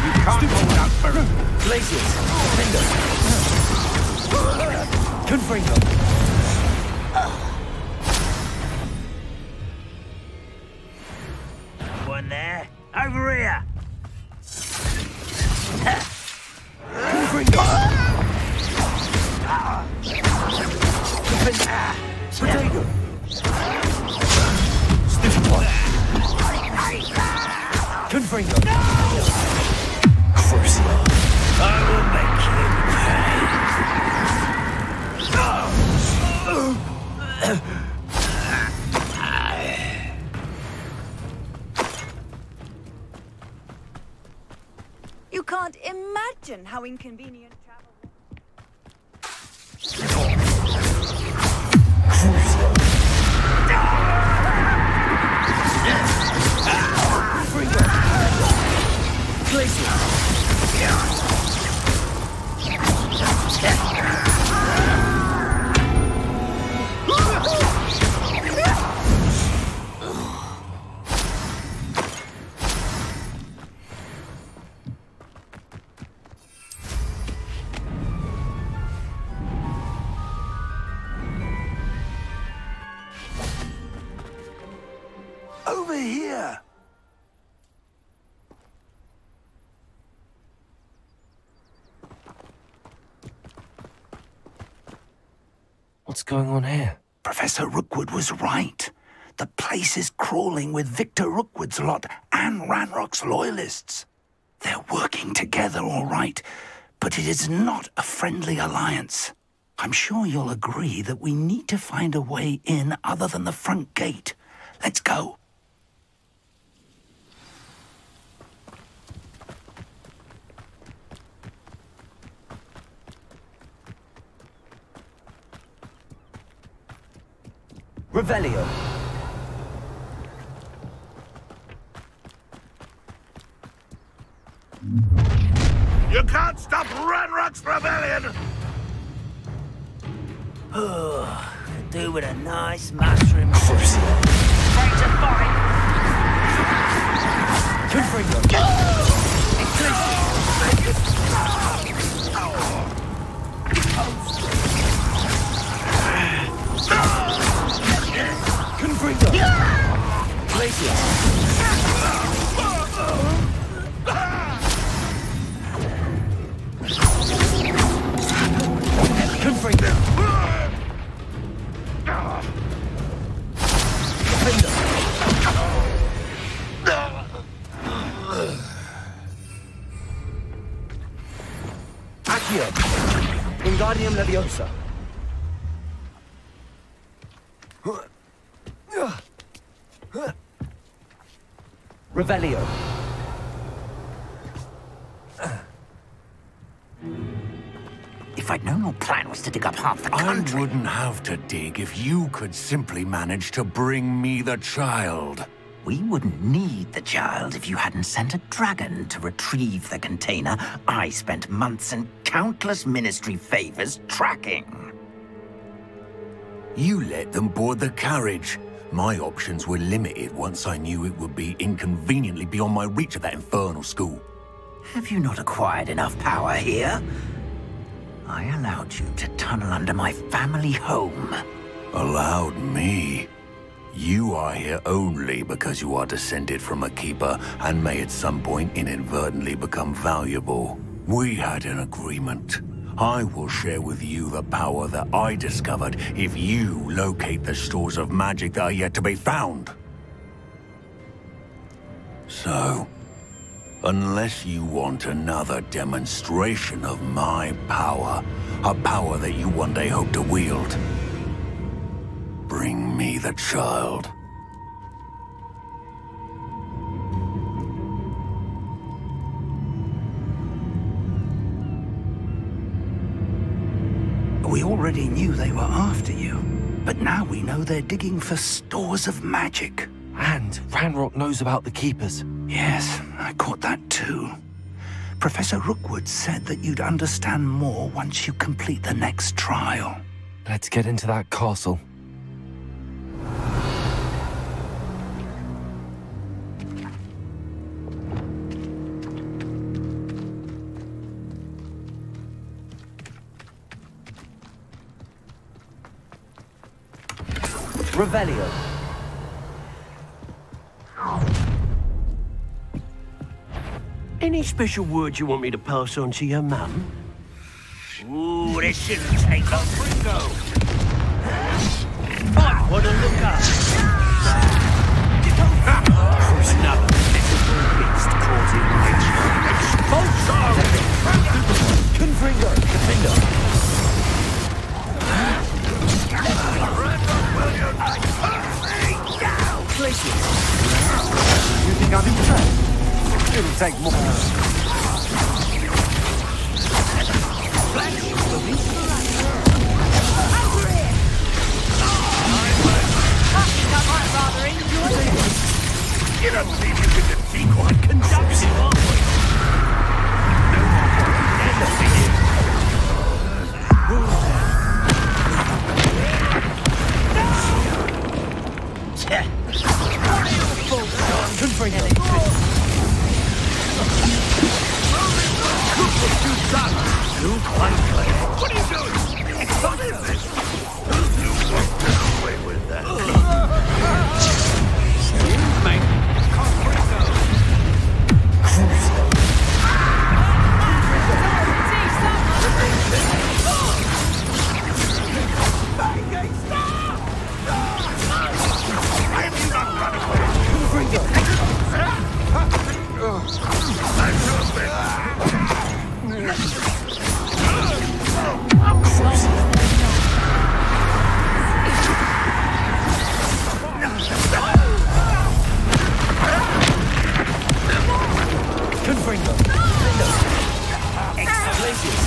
You can't hold out for Glaciers! Confringo! One there. Over here. Confringo! Potato! Stiff one! Confringo! Crucial! I will make you pay. You can't imagine how inconvenient travel Over here! What's going on here? Professor Rookwood was right. The place is crawling with Victor Rookwood's lot and Ranrock's loyalists. They're working together, all right, but it is not a friendly alliance. I'm sure you'll agree that we need to find a way in other than the front gate. Let's go. Revelio. You can't stop Ranrock's rebellion! Oh, could do with a nice mushroom. Ready to fight! Accio. Wingardium Leviosa. Revelio. If I'd known your plan was to dig up half the country... I wouldn't have to dig if you could simply manage to bring me the child. We wouldn't need the child if you hadn't sent a dragon to retrieve the container I spent months and countless ministry favors tracking. You let them board the carriage. My options were limited once I knew it would be inconveniently beyond my reach at that infernal school. Have you not acquired enough power here? I allowed you to tunnel under my family home. Allowed me? You are here only because you are descended from a keeper and may at some point inadvertently become valuable. We had an agreement. I will share with you the power that I discovered if you locate the stores of magic that are yet to be found. So, unless you want another demonstration of my power, a power that you one day hope to wield, bring me the child. We already knew they were after you, but now we know they're digging for stores of magic. And Ranrock knows about the Keepers. Yes, I caught that too. Professor Rookwood said that you'd understand more once you complete the next trial. Let's get into that castle. Revelio. Any special words you want me to pass on to your mum? Ooh, this shouldn't take long. Bingo! Oh, what a looker! Who's another little beast caught in rich? Confringo. Defender. You think I'm impressed? It'll take more. You don't think you can defeat quite conducted, are we? No more defeated. What are you doing? What is this? You won't get away with that. Confringo! Explosives!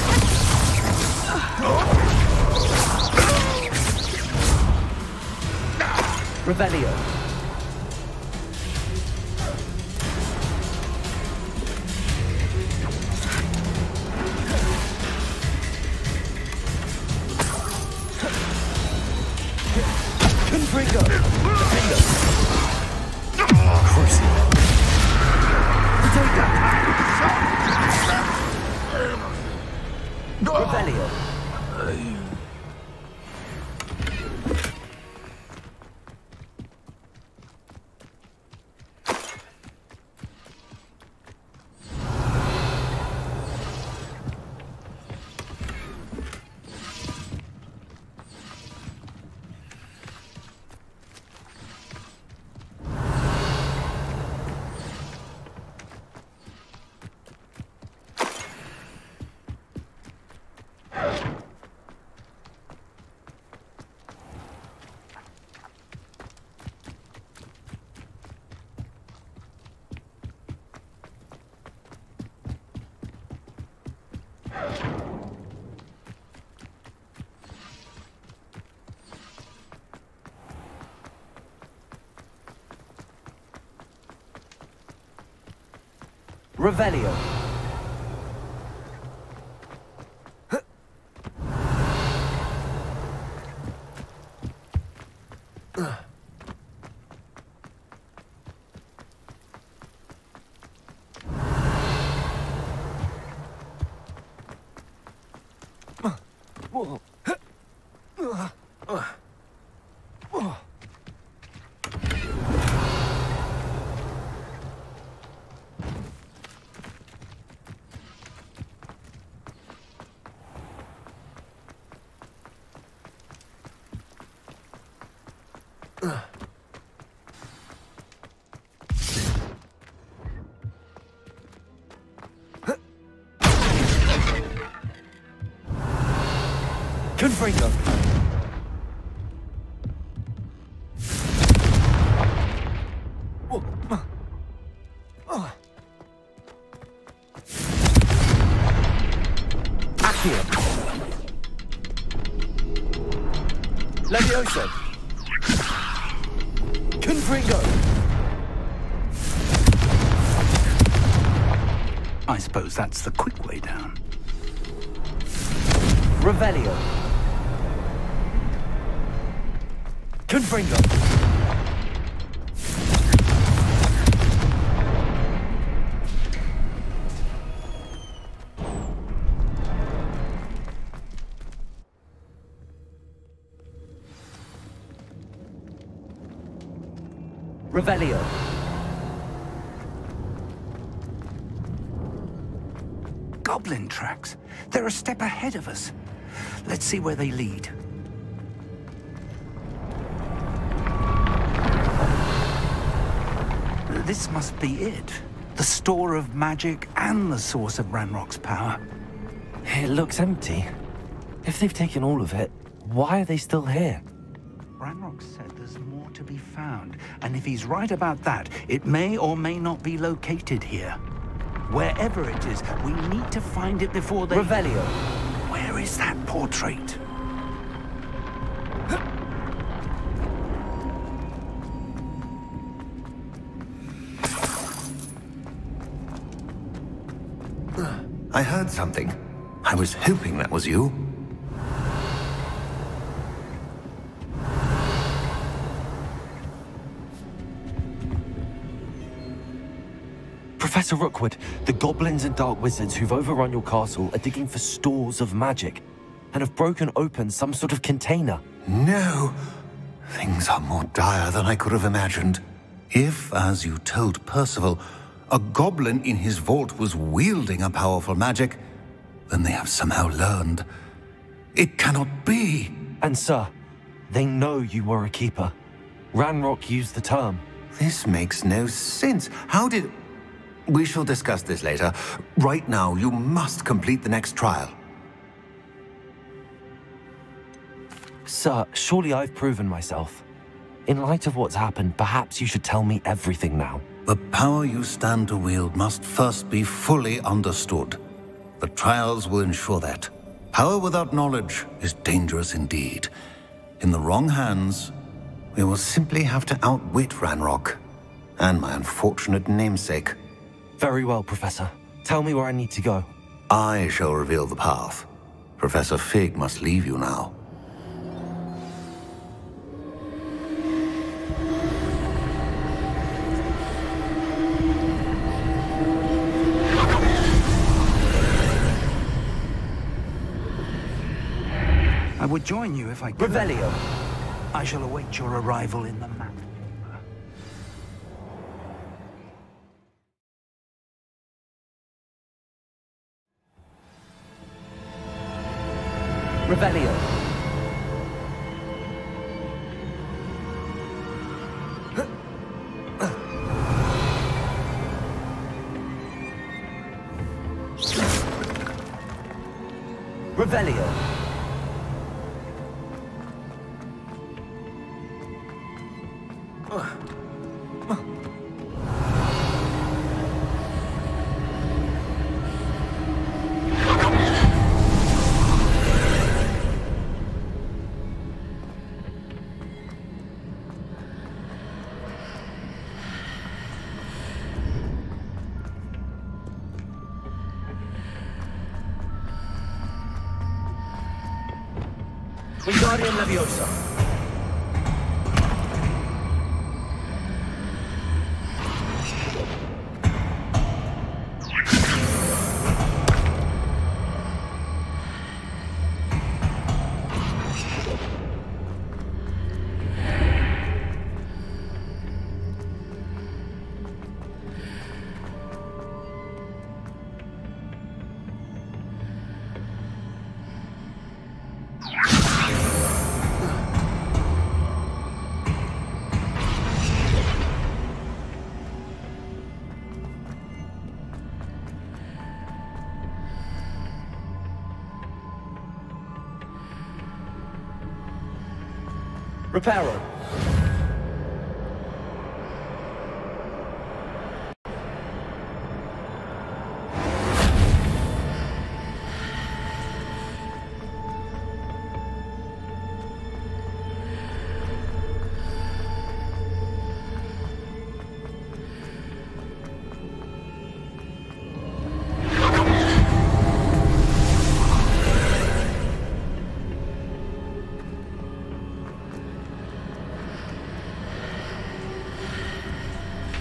Revelio! Confringo! Defendo! Crucible! Revelio! Revelio. Confringo. Accio. Levioso. Confringo. I suppose that's the quick way down. Revelio. Confringo. Revelio. Goblin tracks. They're a step ahead of us. Let's see where they lead. This must be it. The store of magic and the source of Ranrock's power. It looks empty. If they've taken all of it, why are they still here? Ranrock said there's more to be found, and if he's right about that, it may or may not be located here. Wherever it is, we need to find it before they... Revelio. Where is that portrait? I heard something. I was hoping that was you. Professor Rookwood, the goblins and dark wizards who've overrun your castle are digging for stores of magic and have broken open some sort of container. No! Things are more dire than I could have imagined. If, as you told Percival, a goblin in his vault was wielding a powerful magic, then they have somehow learned. It cannot be! And sir, they know you were a keeper. Ranrock used the term. This makes no sense. How did... We shall discuss this later. Right now, you must complete the next trial. Sir, surely I've proven myself. In light of what's happened, perhaps you should tell me everything now. The power you stand to wield must first be fully understood. The trials will ensure that. Power without knowledge is dangerous indeed. In the wrong hands, we will simply have to outwit Ranrock and my unfortunate namesake. Very well, Professor. Tell me where I need to go. I shall reveal the path. Professor Fig must leave you now. I would join you if I could. Revelio. I shall await your arrival in the map. Revelio. Revelio. Wingardium Leviosa. Reparo.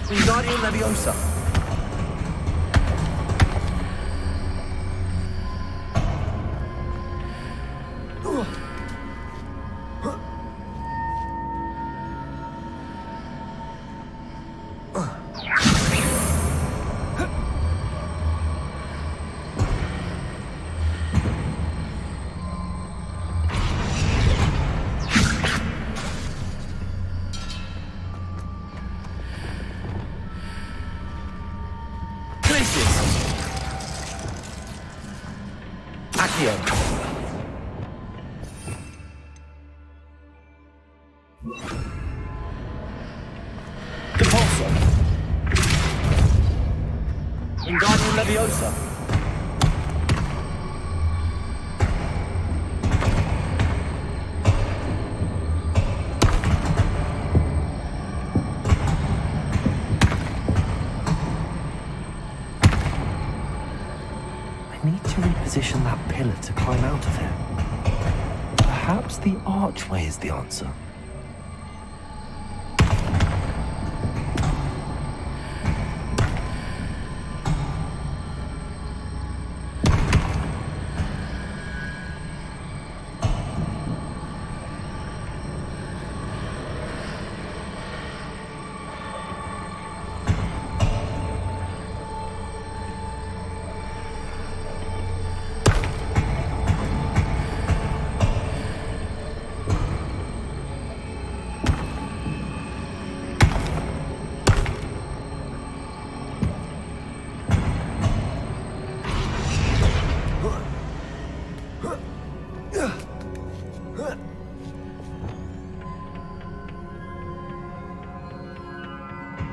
Wingardium Leviosa. Wingardium Leviosa. I need to reposition that pillar to climb out of it. Perhaps the archway is the answer.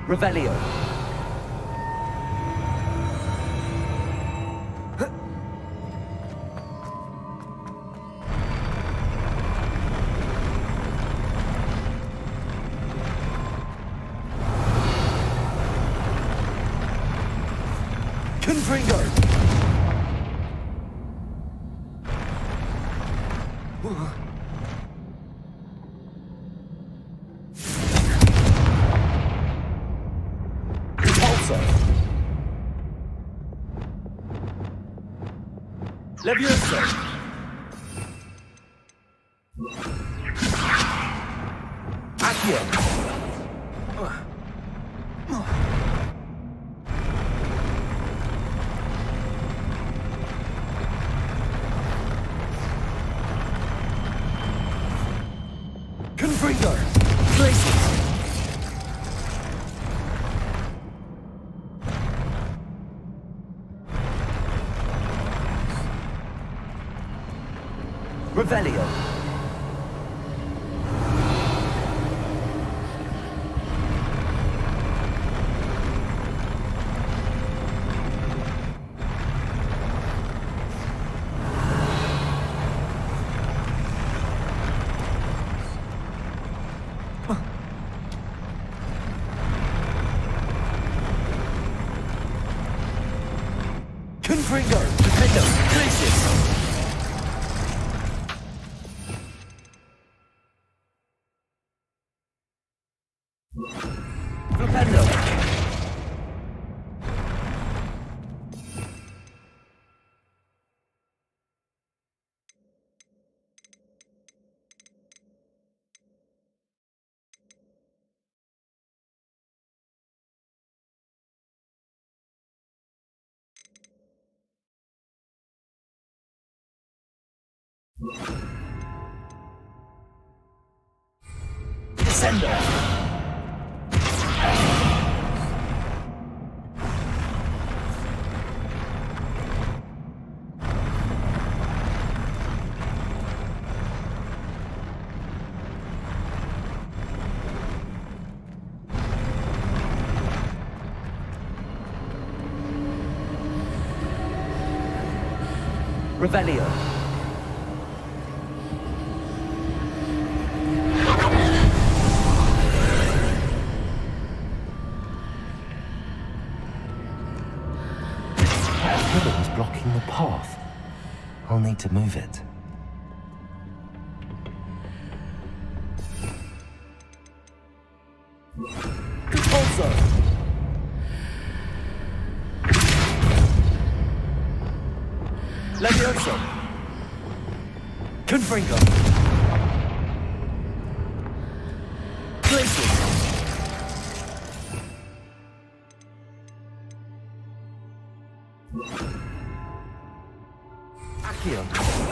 Revelio. Confringo! Repulsor! Levioso! Accio! Confringo! Glacius! Revelio! Confringo! Defendo! Glacius! Flipendo! Descendo! Revelio. Ribbon's blocking the path. I'll need to move it. Repulsor! Levioso! Confringo! Glacius! Accio!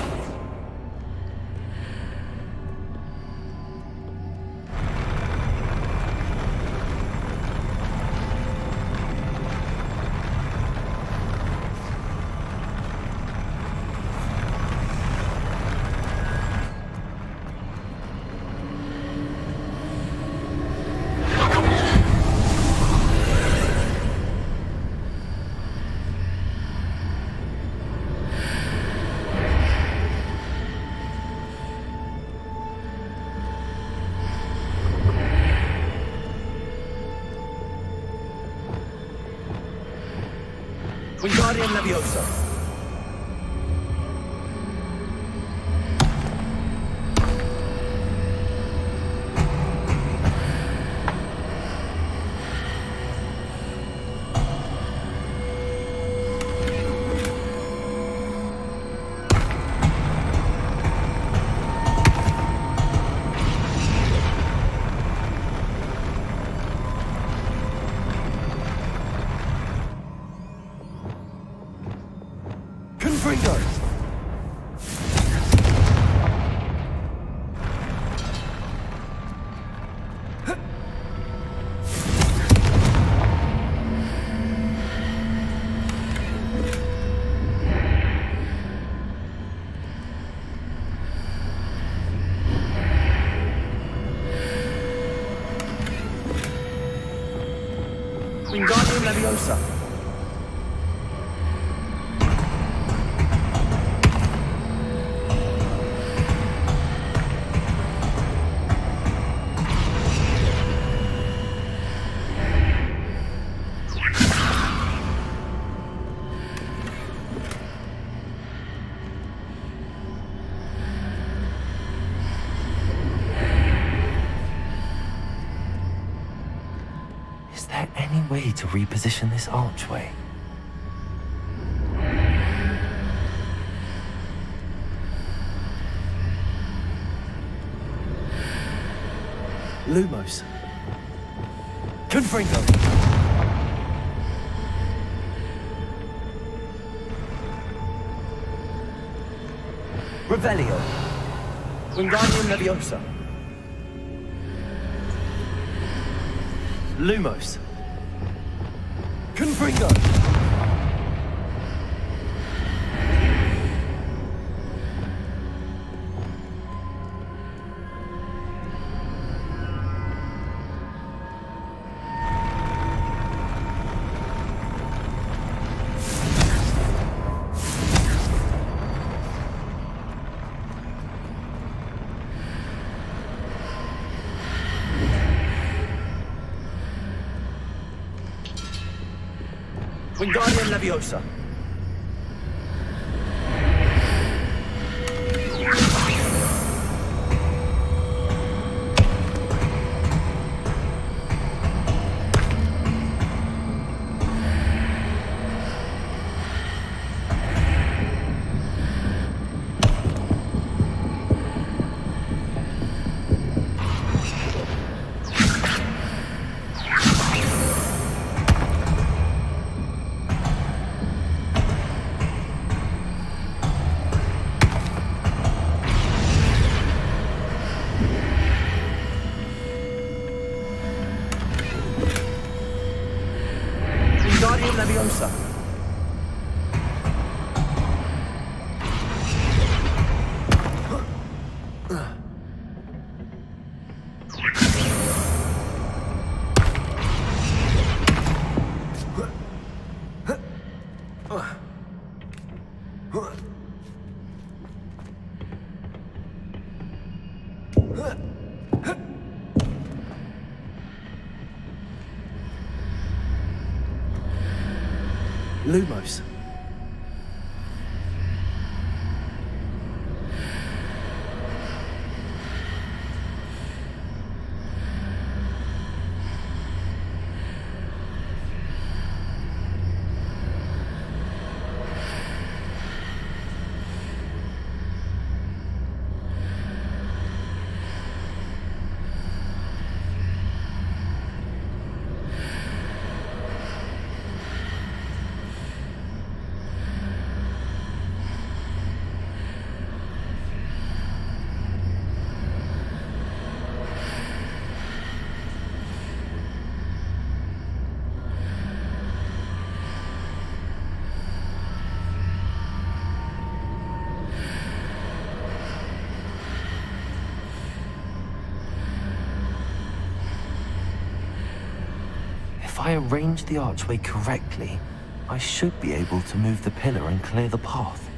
Wingardium Levioso! Confringo! Wingardium Leviosa! to reposition this archway? Lumos. Confringo. Revelio. Wingardium Leviosa. Lumos. Confringo. Wingardium Leviosa. Wingardium Leviosa. Lumos. If I arrange the archway correctly, I should be able to move the pillar and clear the path.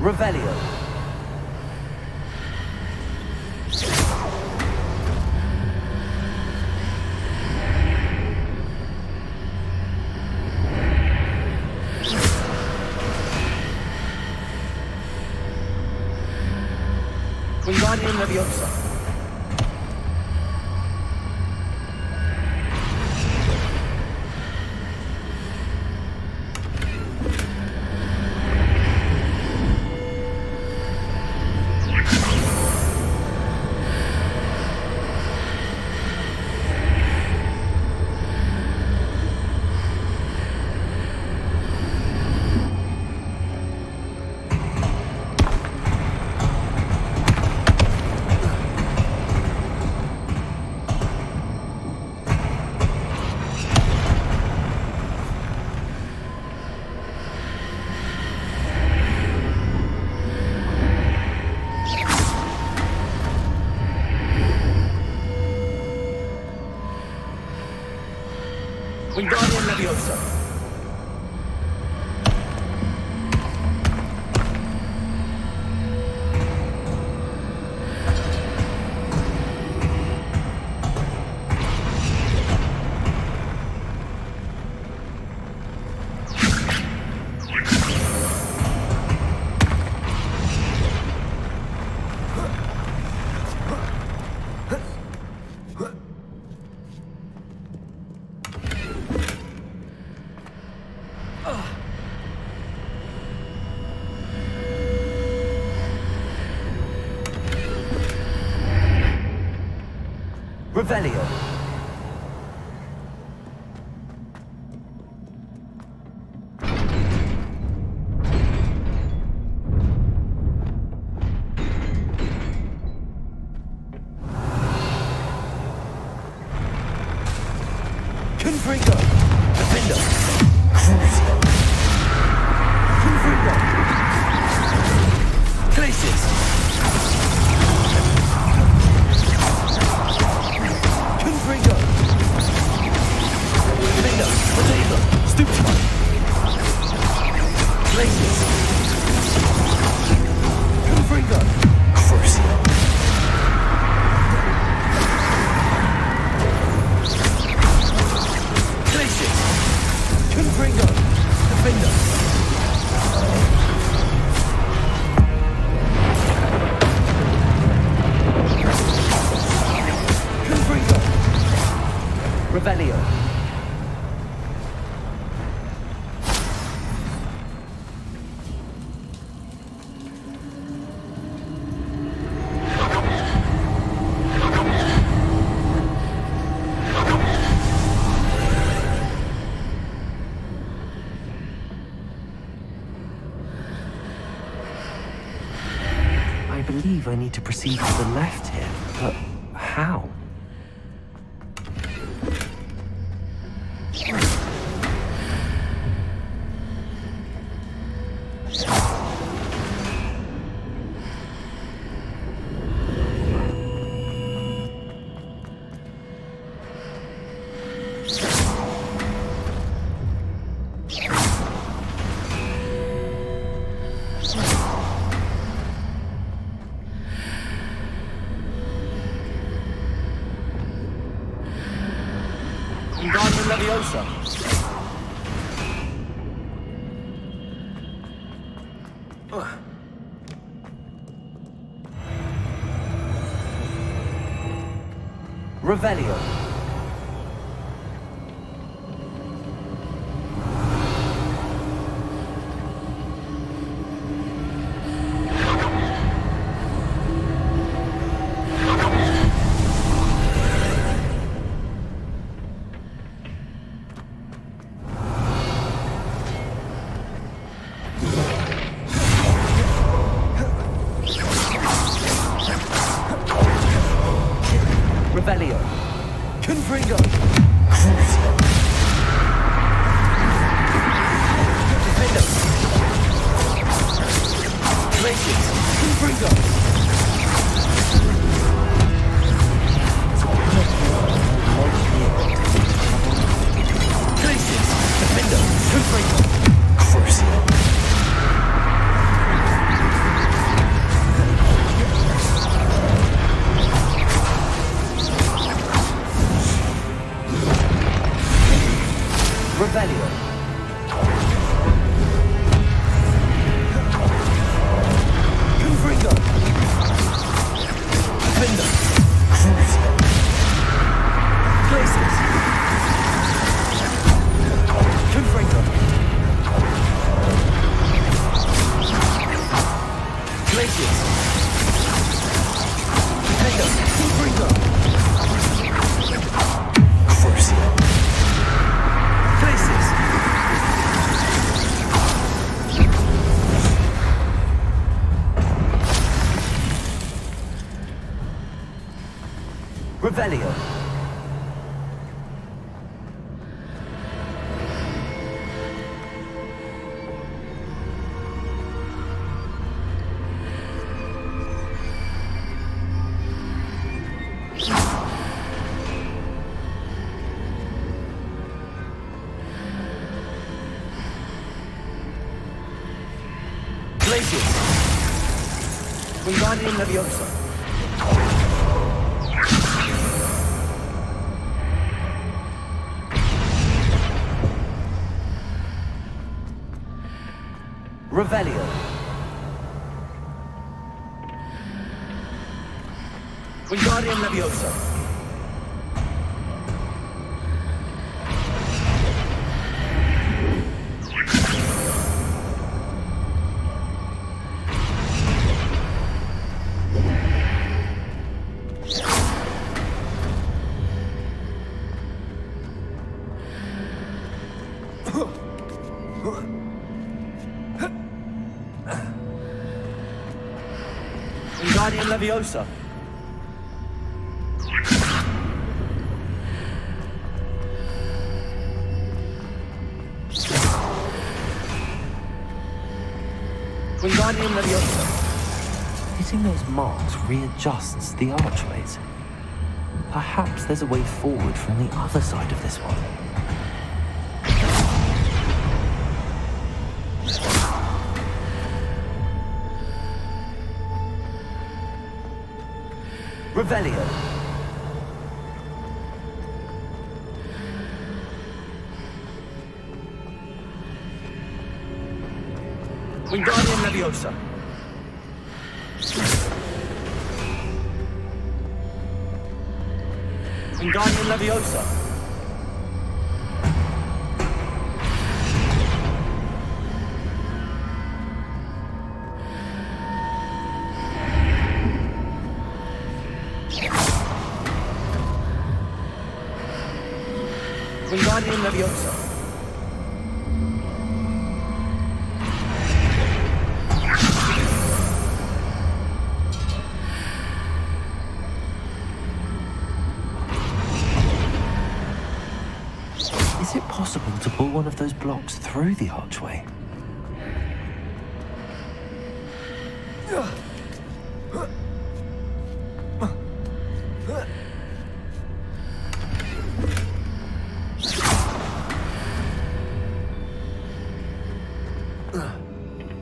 Revelio. Wingardium Leviosa. Wingardium Leviosa. Revelio. Confringo. Defender. Crucio. Confringo. Glacius. Confringo. Defender. Potato. Stupefy. Glacius. Confringo. Crucio. Confringo. Defender. Confringo. Revelio. I believe I need to proceed to the left here, but how? Wingardium Leviosa. Revelio. Revelio. Confringo. Crucio. Defender. Glacius. Confringo. Glacius. Defender. Confringo. Crucio. Revelio. Confringo. Defender. Crucio. Glacius. Confringo. Glacius. Defender. Confringo. Crucio. Glacius. Revelio. Glacius. Wingardium Leviosa. Revelio. Wingardium Leviosa. Wingardium Leviosa. Wingardium Leviosa. Hitting those marks readjusts the archways. Perhaps there's a way forward from the other side of this one. Revelio. Wingardium Leviosa. Wingardium Leviosa. Wingardium Leviosa. Is it possible to pull one of those blocks through the archway?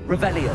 Revelio.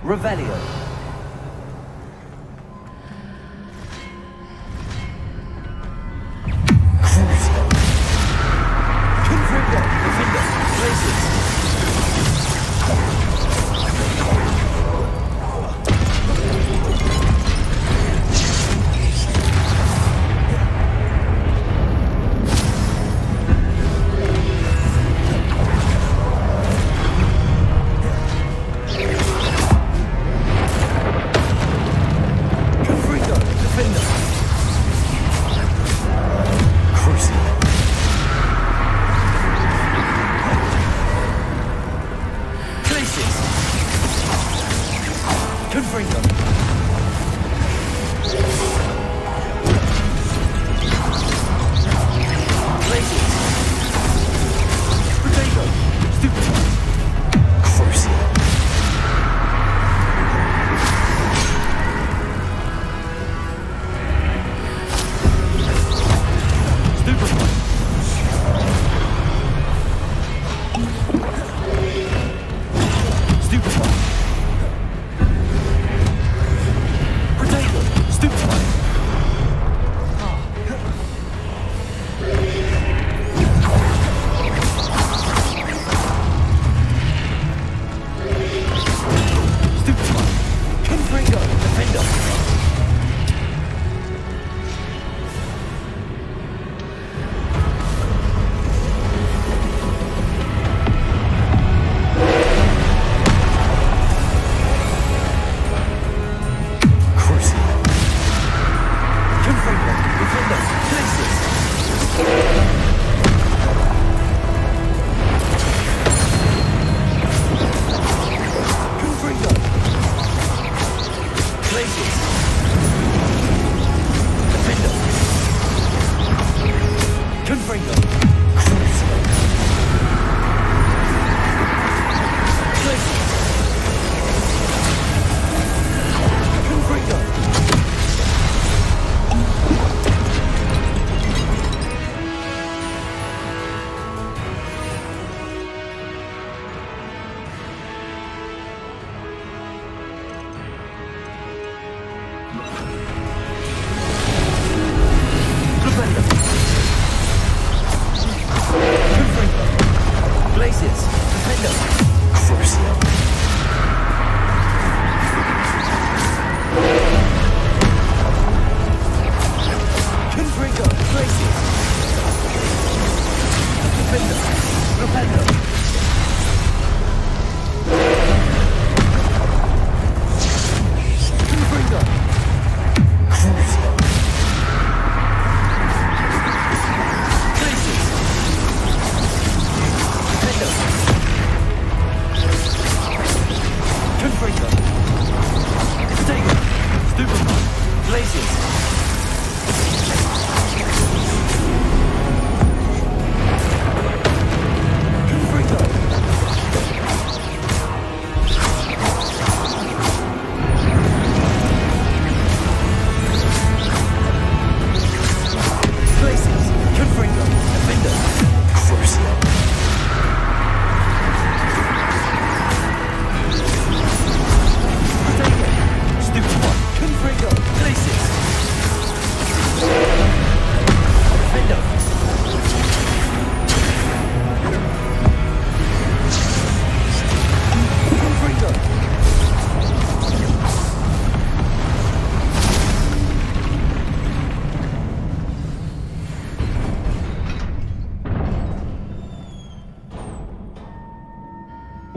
Revelio.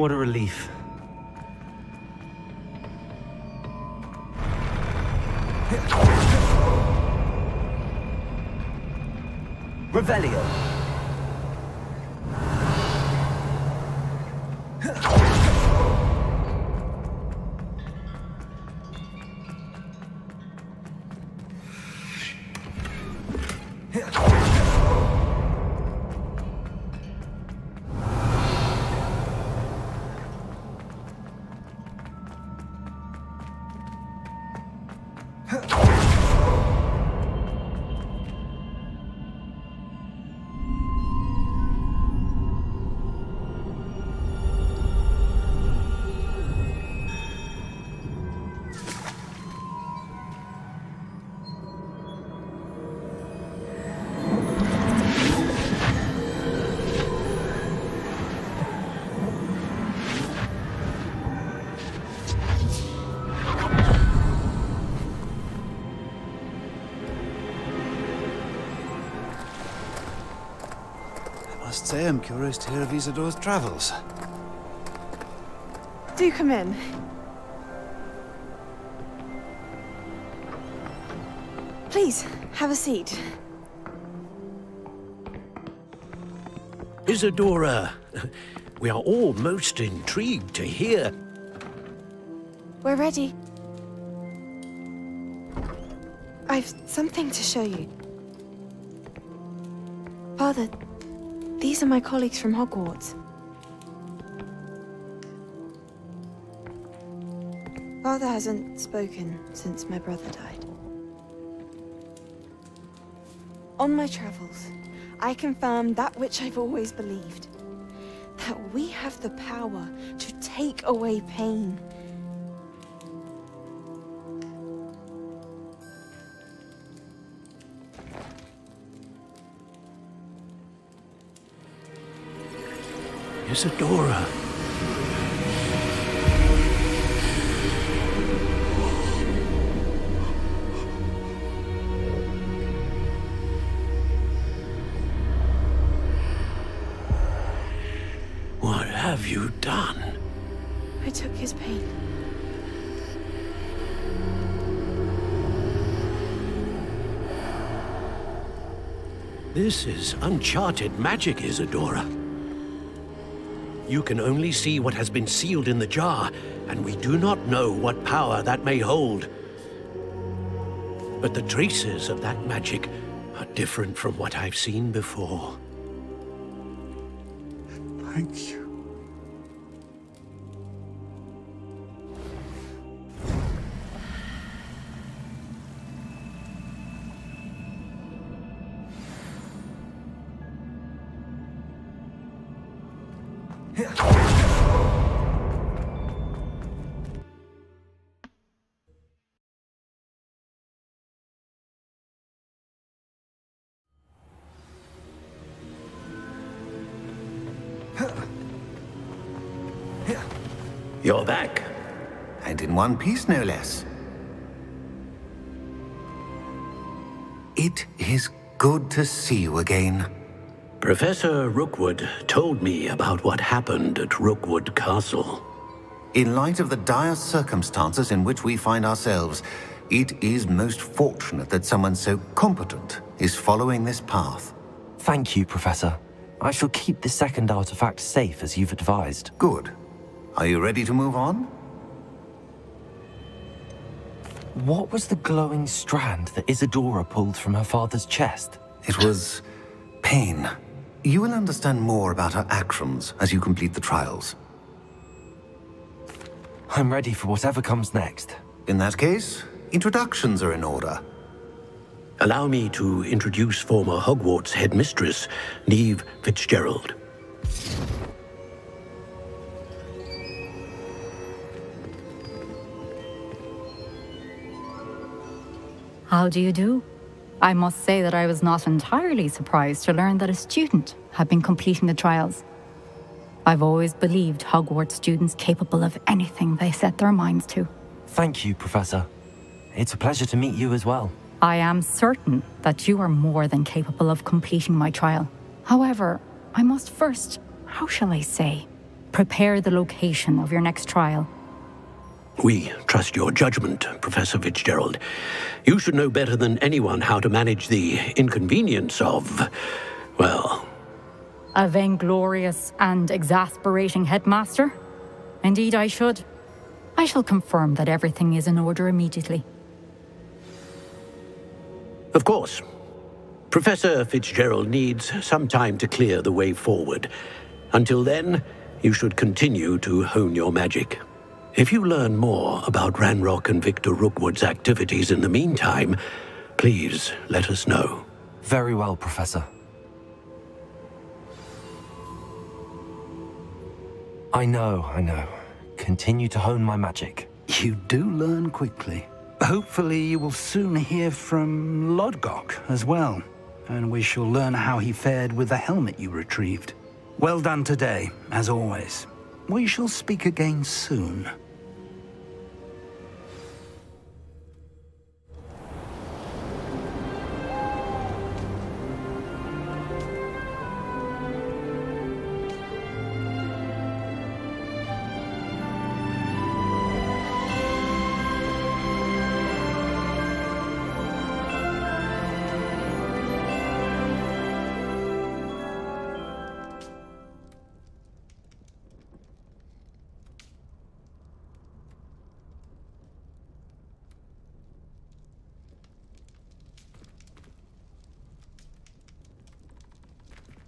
What a relief. Revelio. say I'm curious to hear of Isadora's travels. Do come in. Please, have a seat. Isadora, we are all most intrigued to hear. We're ready. I've something to show you. Father, these are my colleagues from Hogwarts. Father hasn't spoken since my brother died. On my travels, I confirmed that which I've always believed. That we have the power to take away pain. Isadora. What have you done? I took his pain. This is uncharted magic, Isadora. You can only see what has been sealed in the jar, and we do not know what power that may hold. But the traces of that magic are different from what I've seen before. Thank you. You're back. And in one piece, no less. It is good to see you again. Professor Rookwood told me about what happened at Rookwood Castle. In light of the dire circumstances in which we find ourselves, it is most fortunate that someone so competent is following this path. Thank you, Professor. I shall keep the second artifact safe as you've advised. Good. Are you ready to move on? What was the glowing strand that Isadora pulled from her father's chest? It was pain. You will understand more about her actions as you complete the trials. I'm ready for whatever comes next. In that case, introductions are in order. Allow me to introduce former Hogwarts headmistress, Neve Fitzgerald. How do you do? I must say that I was not entirely surprised to learn that a student had been completing the trials. I've always believed Hogwarts students capable of anything they set their minds to. Thank you, Professor. It's a pleasure to meet you as well. I am certain that you are more than capable of completing my trial. However, I must first, how shall I say, prepare the location of your next trial. We trust your judgment, Professor Fitzgerald. You should know better than anyone how to manage the inconvenience of, well... A vainglorious and exasperating headmaster? Indeed I should. I shall confirm that everything is in order immediately. Of course. Professor Fitzgerald needs some time to clear the way forward. Until then, you should continue to hone your magic. If you learn more about Ranrock and Victor Rookwood's activities in the meantime, please let us know. Very well, Professor. I know. Continue to hone my magic. You do learn quickly. Hopefully you will soon hear from Lodgok as well, and we shall learn how he fared with the helmet you retrieved. Well done today, as always. We shall speak again soon.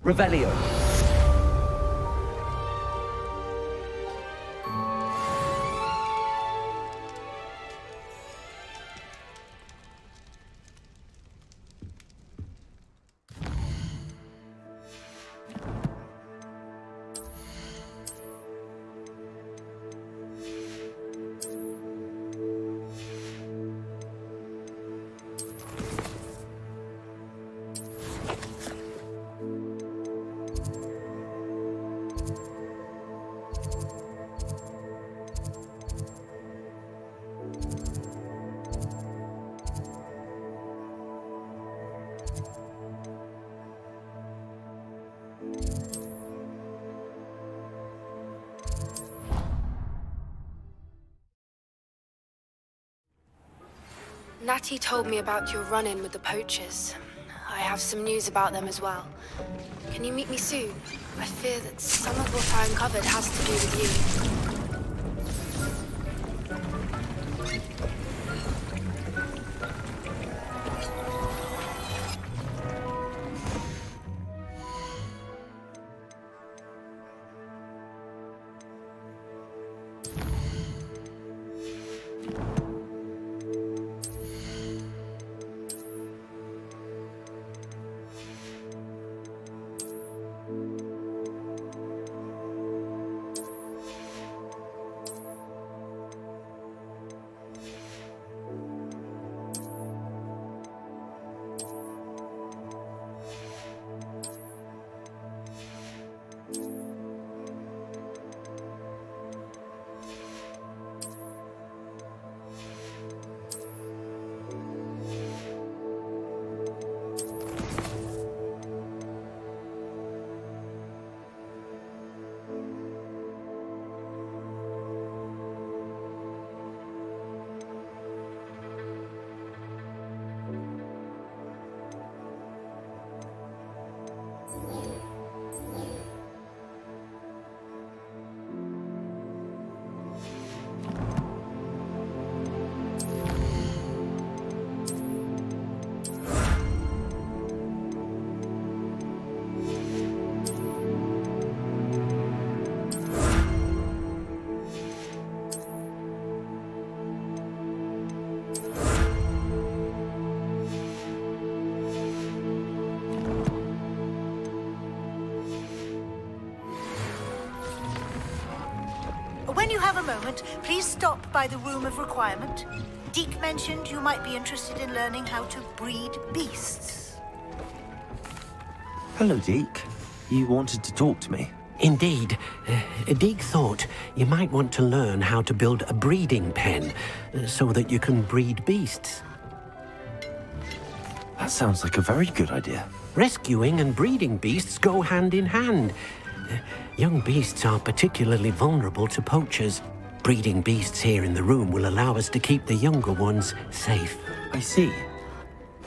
Revelio. Natty told me about your run-in with the poachers. I have some news about them as well. Can you meet me soon? I fear that some of what I uncovered has to do with you. When you have a moment, please stop by the Room of Requirement. Deke mentioned you might be interested in learning how to breed beasts. Hello, Deke. You wanted to talk to me? Indeed. Deke thought you might want to learn how to build a breeding pen so that you can breed beasts. That sounds like a very good idea. Rescuing and breeding beasts go hand in hand. Young beasts are particularly vulnerable to poachers. Breeding beasts here in the room will allow us to keep the younger ones safe. I see.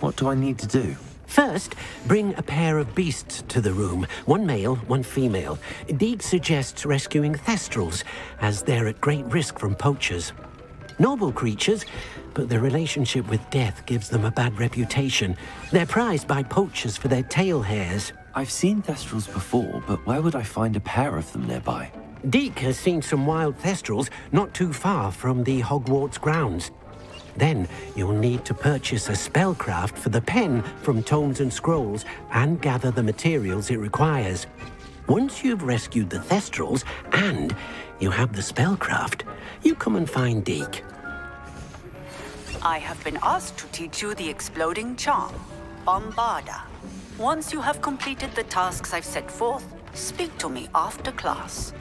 What do I need to do? First, bring a pair of beasts to the room. One male, one female. Deke suggests rescuing thestrals, as they're at great risk from poachers. Noble creatures, but their relationship with death gives them a bad reputation. They're prized by poachers for their tail hairs. I've seen thestrals before, but where would I find a pair of them nearby? Deke has seen some wild thestrals not too far from the Hogwarts grounds. Then you'll need to purchase a spellcraft for the pen from Tomes and Scrolls and gather the materials it requires. Once you've rescued the thestrals and you have the spellcraft, you come and find Deke. I have been asked to teach you the exploding charm, Bombarda. Once you have completed the tasks I've set forth, speak to me after class.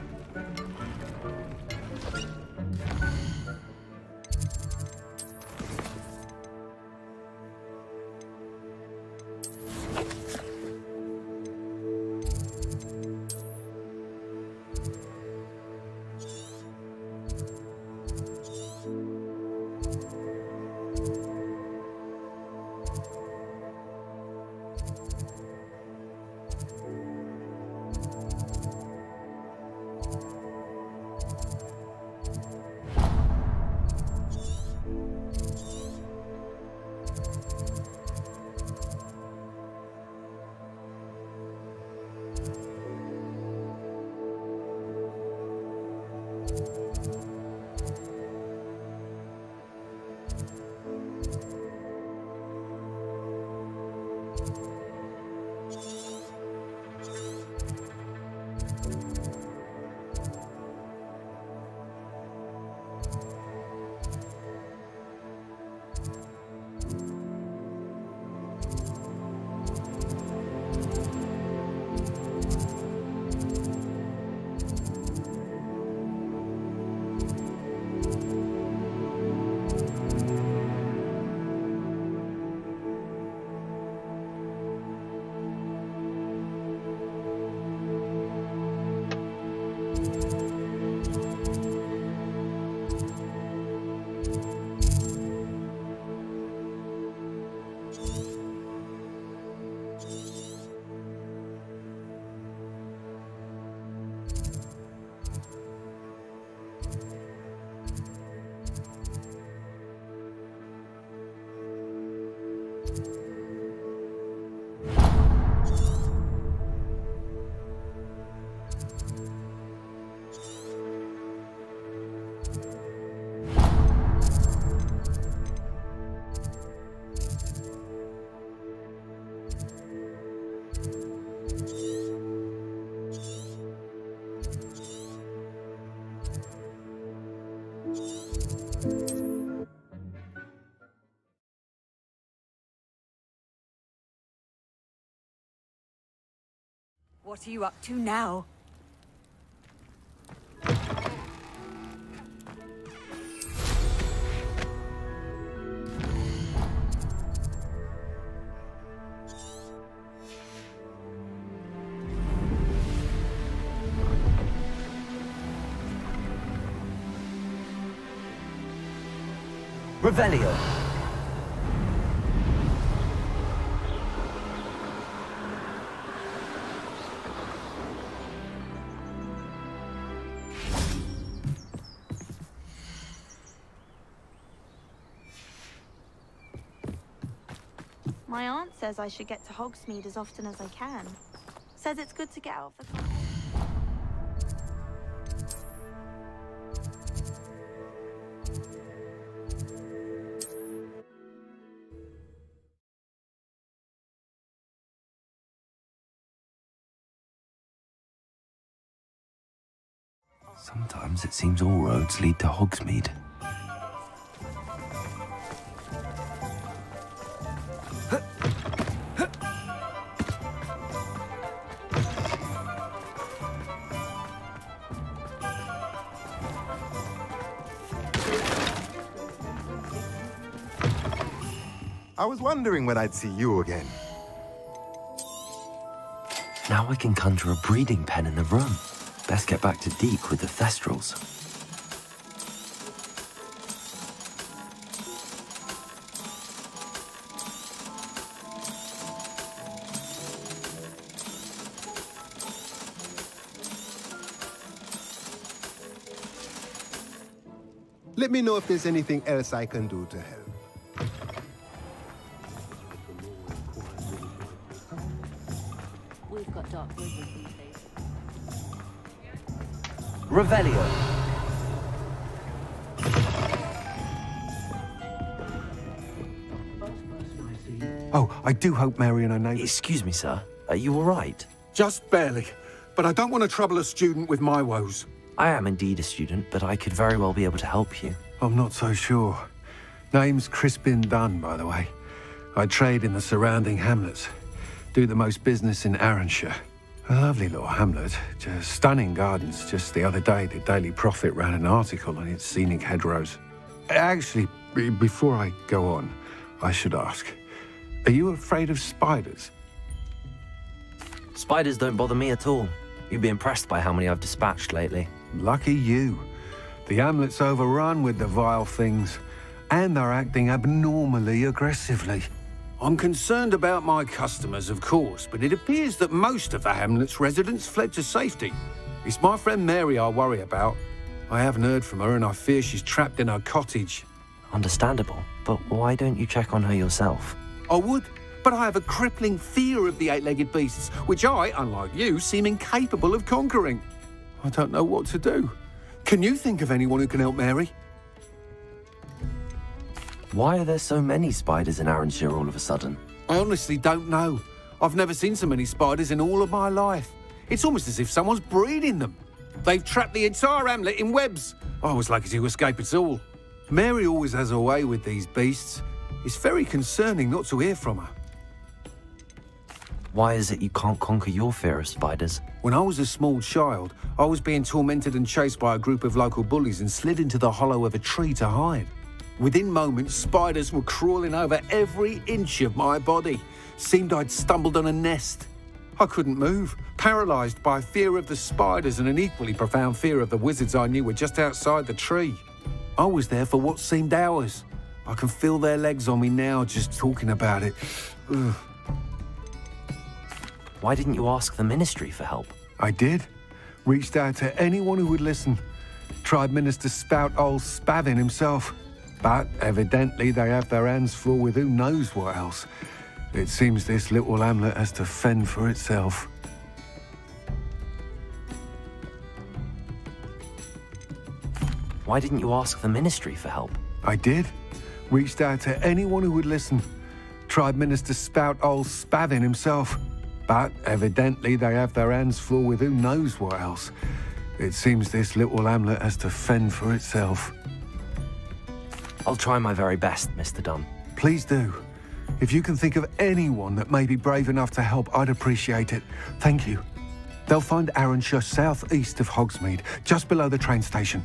What are you up to now? Revelio. My aunt says I should get to Hogsmeade as often as I can. Says it's good to get out of the... Sometimes it seems all roads lead to Hogsmeade. I was wondering when I'd see you again. Now I can conjure a breeding pen in the room. Best get back to Deke with the Thestrals. Let me know if there's anything else I can do to help. We've got dark wizards these days. Revelio. Oh, I do hope Mary and her neighbours... Excuse me, sir. Are you all right? Just barely. But I don't want to trouble a student with my woes. I am indeed a student, but I could very well be able to help you. I'm not so sure. Name's Crispin Dunn, by the way. I trade in the surrounding hamlets. Do the most business in Arranshire. A lovely little hamlet. Just stunning gardens. Just the other day, the Daily Prophet ran an article on its scenic hedgerows. Actually, before I go on, I should ask, are you afraid of spiders? Spiders don't bother me at all. You'd be impressed by how many I've dispatched lately. Lucky you. The hamlet's overrun with the vile things, and they're acting abnormally aggressively. I'm concerned about my customers, of course, but it appears that most of the hamlet's residents fled to safety. It's my friend Mary I worry about. I haven't heard from her, and I fear she's trapped in her cottage. Understandable, but why don't you check on her yourself? I would, but I have a crippling fear of the eight-legged beasts, which I, unlike you, seem incapable of conquering. I don't know what to do. Can you think of anyone who can help Mary? Why are there so many spiders in Arranshire all of a sudden? I honestly don't know. I've never seen so many spiders in all of my life. It's almost as if someone's breeding them. They've trapped the entire hamlet in webs. I was lucky to escape it all. Mary always has a way with these beasts. It's very concerning not to hear from her. Why is it you can't conquer your fear of spiders? When I was a small child, I was being tormented and chased by a group of local bullies and slid into the hollow of a tree to hide. Within moments, spiders were crawling over every inch of my body. Seemed I'd stumbled on a nest. I couldn't move, paralysed by fear of the spiders and an equally profound fear of the wizards I knew were just outside the tree. I was there for what seemed hours. I can feel their legs on me now just talking about it. Ugh. Why didn't you ask the Ministry for help? I did. Reached out to anyone who would listen. Tried Minister Spout old Spavin himself. But evidently they have their hands full with who knows what else. It seems this little hamlet has to fend for itself. Why didn't you ask the Ministry for help? I did. Reached out to anyone who would listen. Tried Minister Spout old Spavin himself. But evidently they have their hands full with who knows what else. It seems this little hamlet has to fend for itself. I'll try my very best, Mr. Dunn. Please do. If you can think of anyone that may be brave enough to help, I'd appreciate it. Thank you. They'll find Arrowshire southeast of Hogsmeade, just below the train station.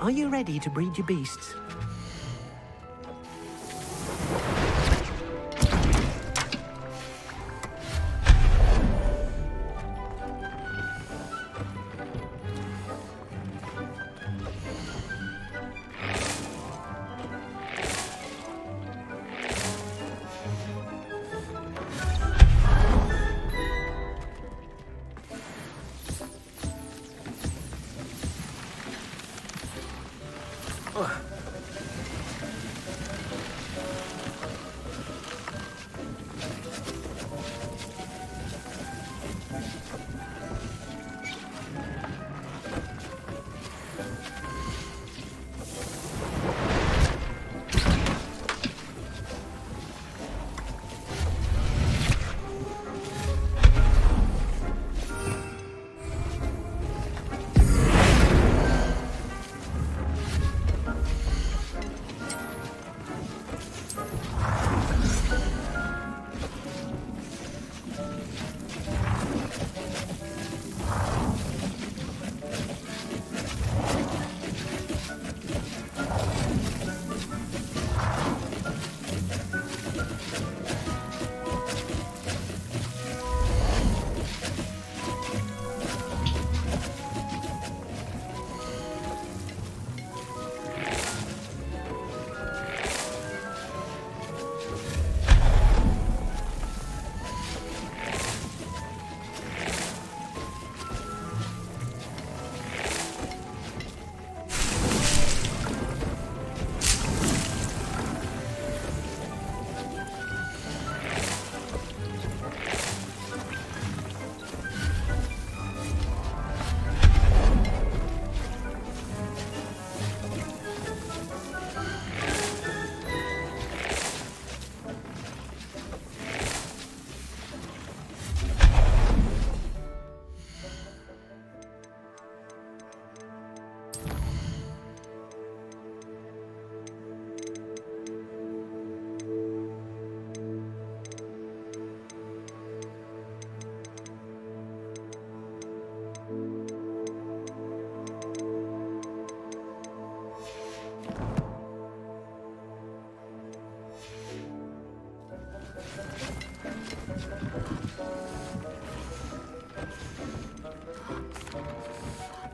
Are you ready to breed your beasts?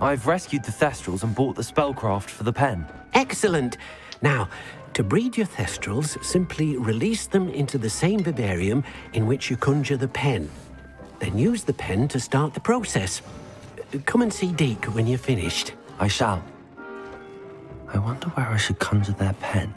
I've rescued the Thestrals and bought the spellcraft for the pen. Excellent. Now, to breed your Thestrals, simply release them into the same vivarium in which you conjure the pen. Then use the pen to start the process. Come and see Deke when you're finished. I shall. I wonder where I should conjure their pen.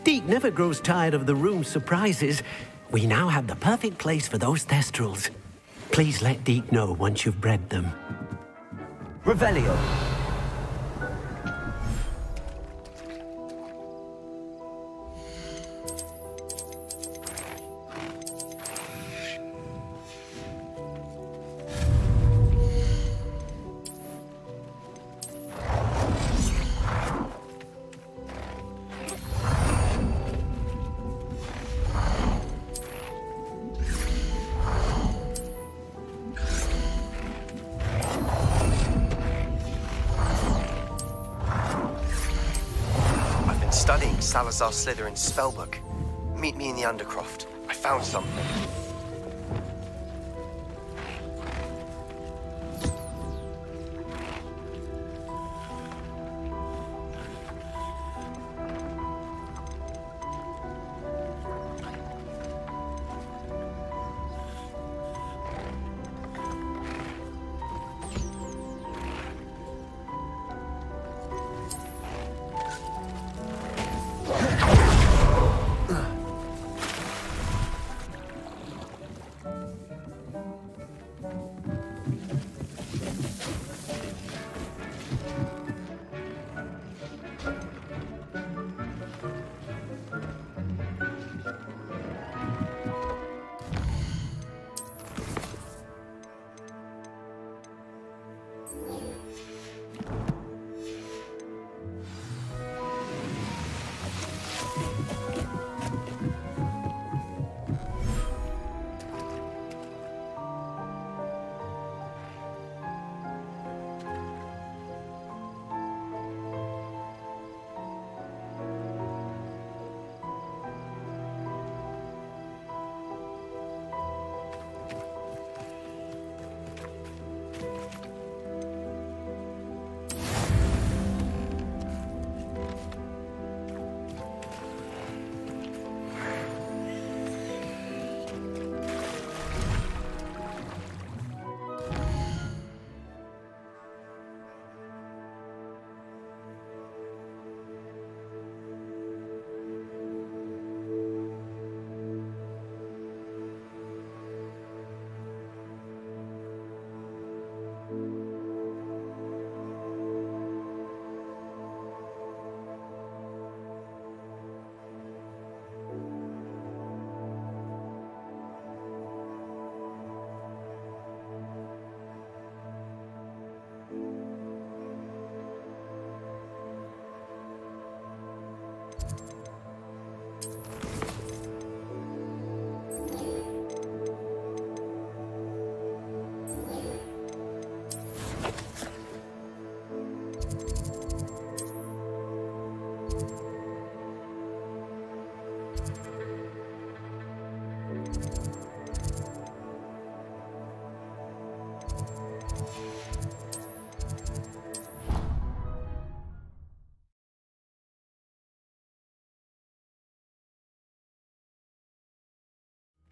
Deke never grows tired of the room's surprises. We now have the perfect place for those Thestrals. Please let Deke know once you've bred them. Revelio. Studying Salazar Slytherin's spellbook. Meet me in the Undercroft. I found something.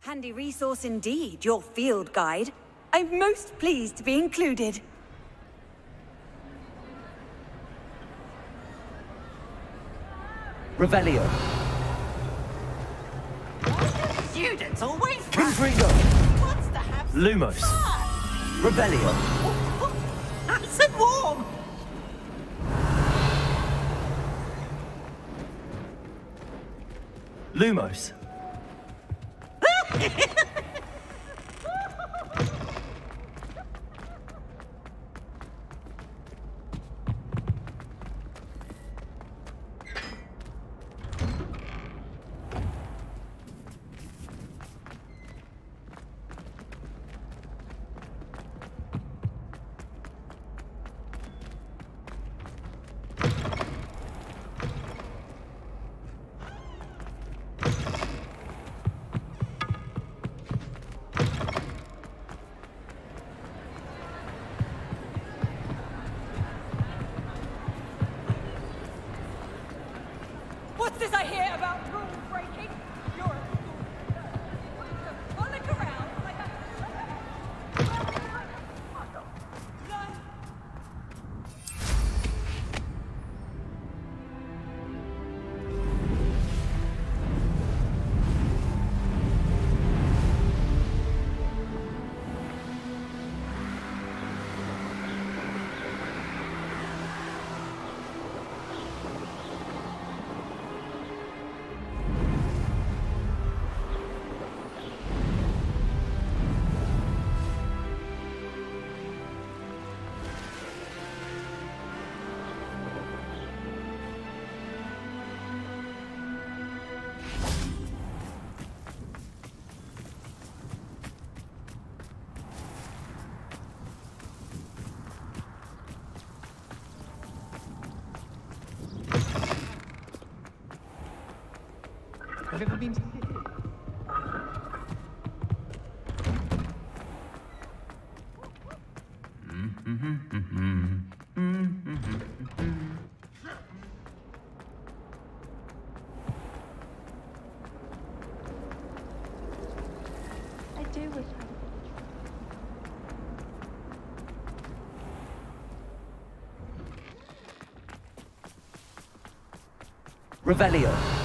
Handy resource indeed, your field guide. I'm most pleased to be included. Revelio. Students always Confringo. wants to have Lumos. Revelio. nice and warm. Lumos. What's this I hear about rule breaking? You're a fool. Look around like a... I've never been to I do wish I Revelio.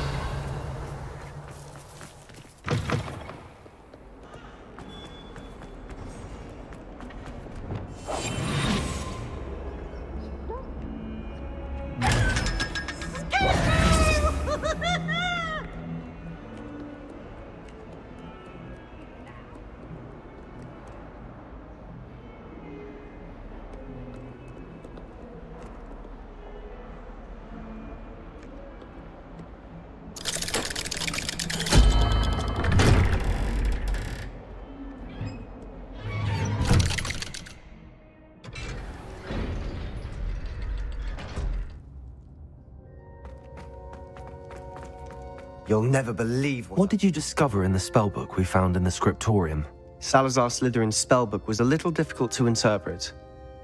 You'll never believe What did you discover in the spellbook we found in the scriptorium? Salazar Slytherin's spellbook was a little difficult to interpret,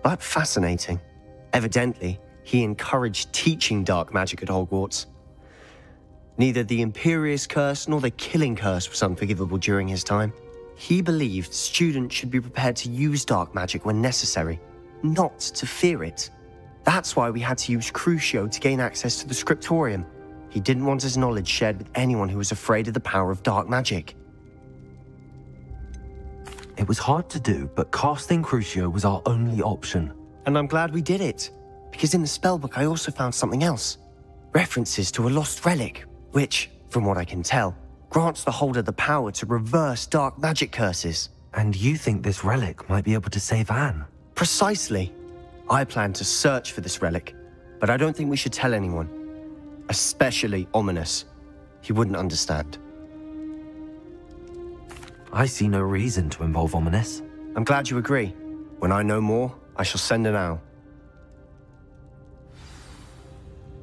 but fascinating. Evidently, he encouraged teaching dark magic at Hogwarts. Neither the Imperious Curse nor the Killing Curse was unforgivable during his time. He believed students should be prepared to use dark magic when necessary, not to fear it. That's why we had to use Crucio to gain access to the scriptorium. He didn't want his knowledge shared with anyone who was afraid of the power of dark magic. It was hard to do, but casting Crucio was our only option. And I'm glad we did it, because in the spellbook I also found something else. References to a lost relic, which, from what I can tell, grants the holder the power to reverse dark magic curses. And you think this relic might be able to save Anne? Precisely. I plan to search for this relic, but I don't think we should tell anyone. Especially Ominous. He wouldn't understand. I see no reason to involve Ominous. I'm glad you agree. When I know more, I shall send an owl.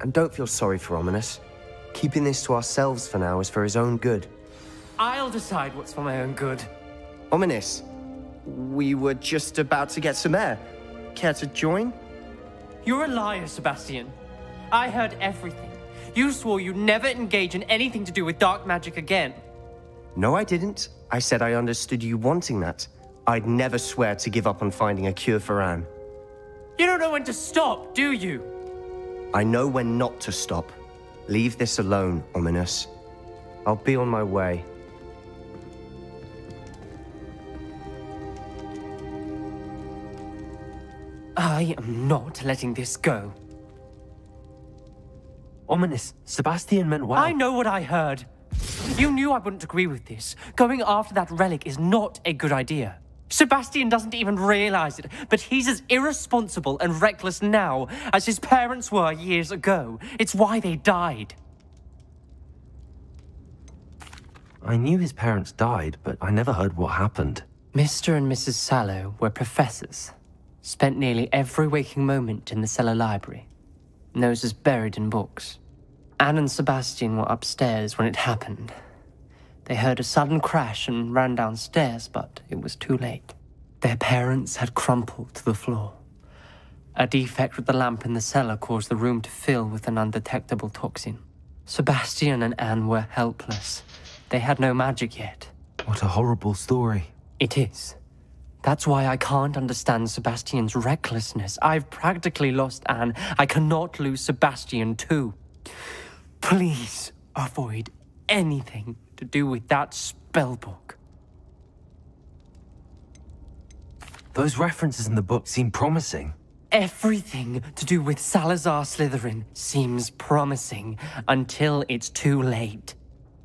And don't feel sorry for Ominous. Keeping this to ourselves for now is for his own good. I'll decide what's for my own good. Ominous, we were just about to get some air. Care to join? You're a liar, Sebastian. I heard everything. You swore you'd never engage in anything to do with dark magic again. No, I didn't. I said I understood you wanting that. I'd never swear to give up on finding a cure for Anne. You don't know when to stop, do you? I know when not to stop. Leave this alone, Ominous. I'll be on my way. I am not letting this go. Ominous, Sebastian meant well. I know what I heard. You knew I wouldn't agree with this. Going after that relic is not a good idea. Sebastian doesn't even realize it, but he's as irresponsible and reckless now as his parents were years ago. It's why they died. I knew his parents died, but I never heard what happened. Mr. and Mrs. Sallow were professors. Spent nearly every waking moment in the cellar library. Noses buried in books. Anne and Sebastian were upstairs when it happened. They heard a sudden crash and ran downstairs, but it was too late. Their parents had crumpled to the floor. A defect with the lamp in the cellar caused the room to fill with an undetectable toxin. Sebastian and Anne were helpless. They had no magic yet. What a horrible story. It is. That's why I can't understand Sebastian's recklessness. I've practically lost Anne. I cannot lose Sebastian too. Please avoid anything to do with that spellbook. Those references in the book seem promising. Everything to do with Salazar Slytherin seems promising until it's too late.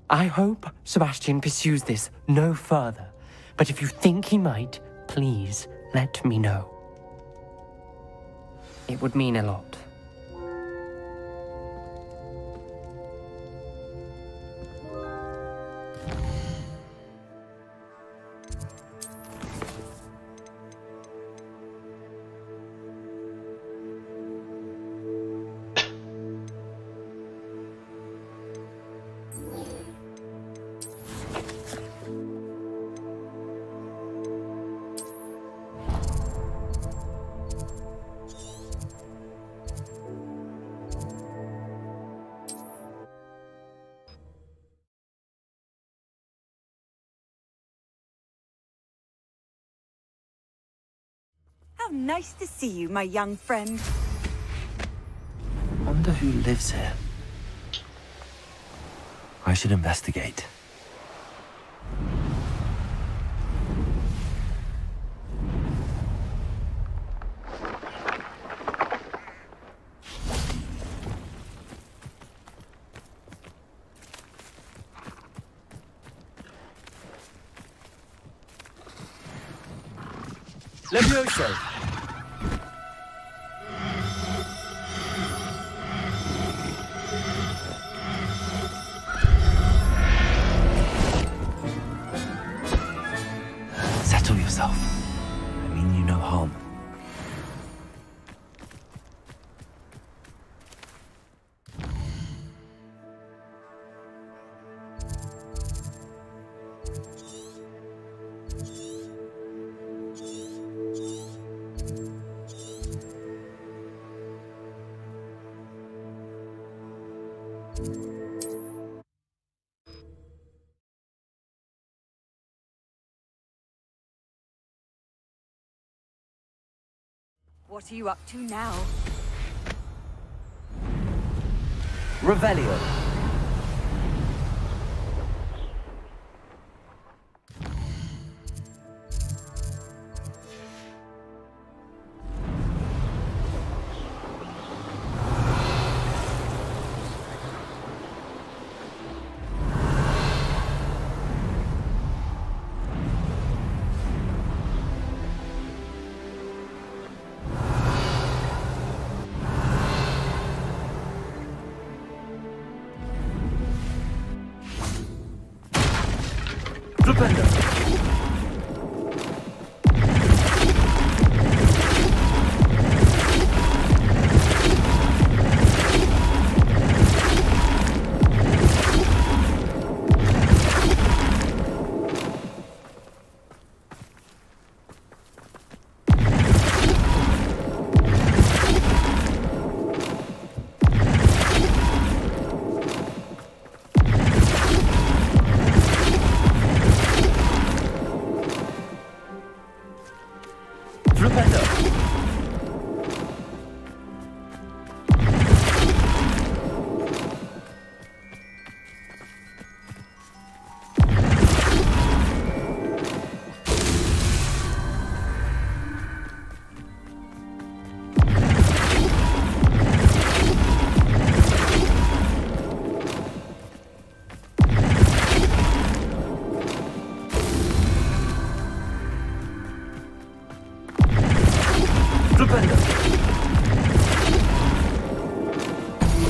I hope Sebastian pursues this no further, but if you think he might, please let me know. It would mean a lot. How nice to see you, my young friend. Wonder who lives here. I should investigate. Levioso! Settle yourself. I mean you no harm. What are you up to now? Revelio.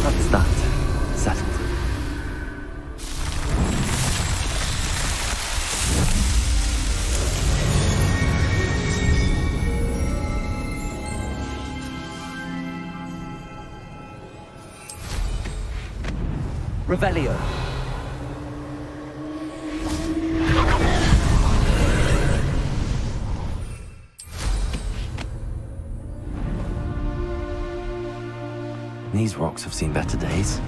That's that. Settled. Revelio. These rocks have seen better days.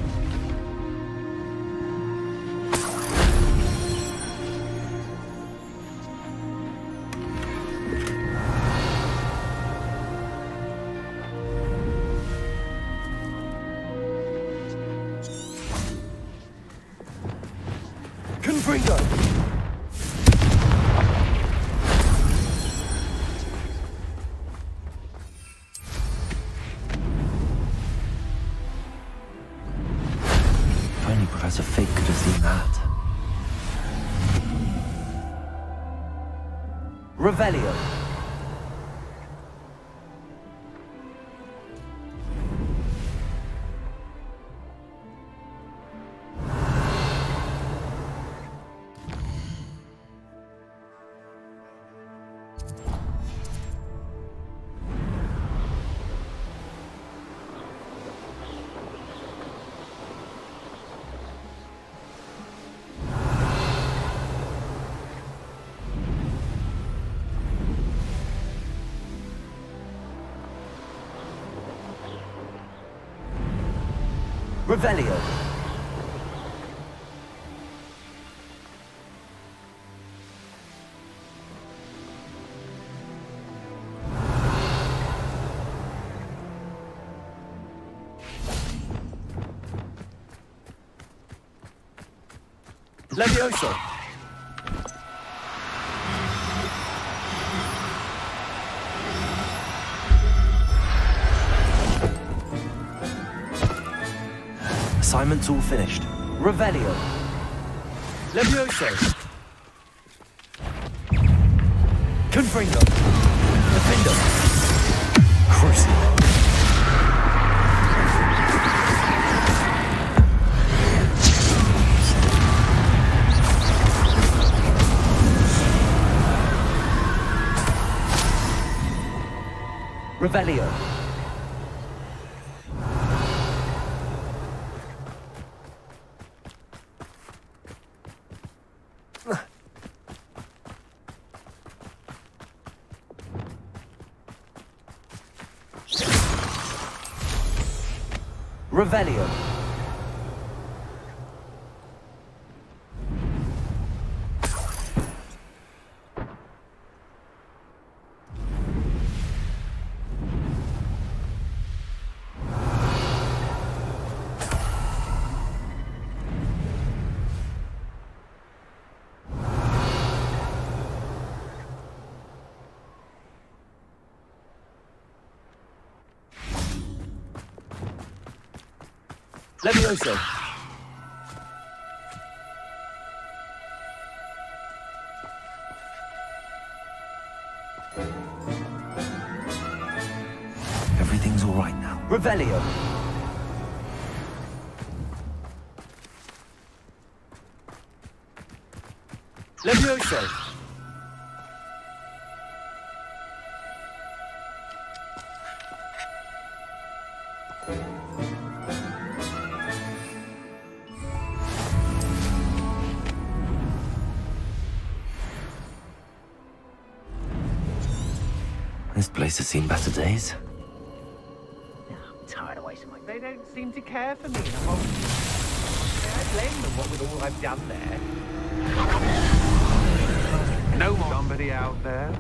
Confringo. Professor Fig could have seen that. Revelio. Revelio. Levioso! Assignment's all finished. Revelio. Levioso. Confringo. Defendo. Crucible. Revelio. Revelio. Levioso. Everything's all right now. Revelio. Levioso. This place has seen better days. I'm tired of wasting my... They don't seem to care for me. I blame them, what with all I've done there. No more. Somebody out there?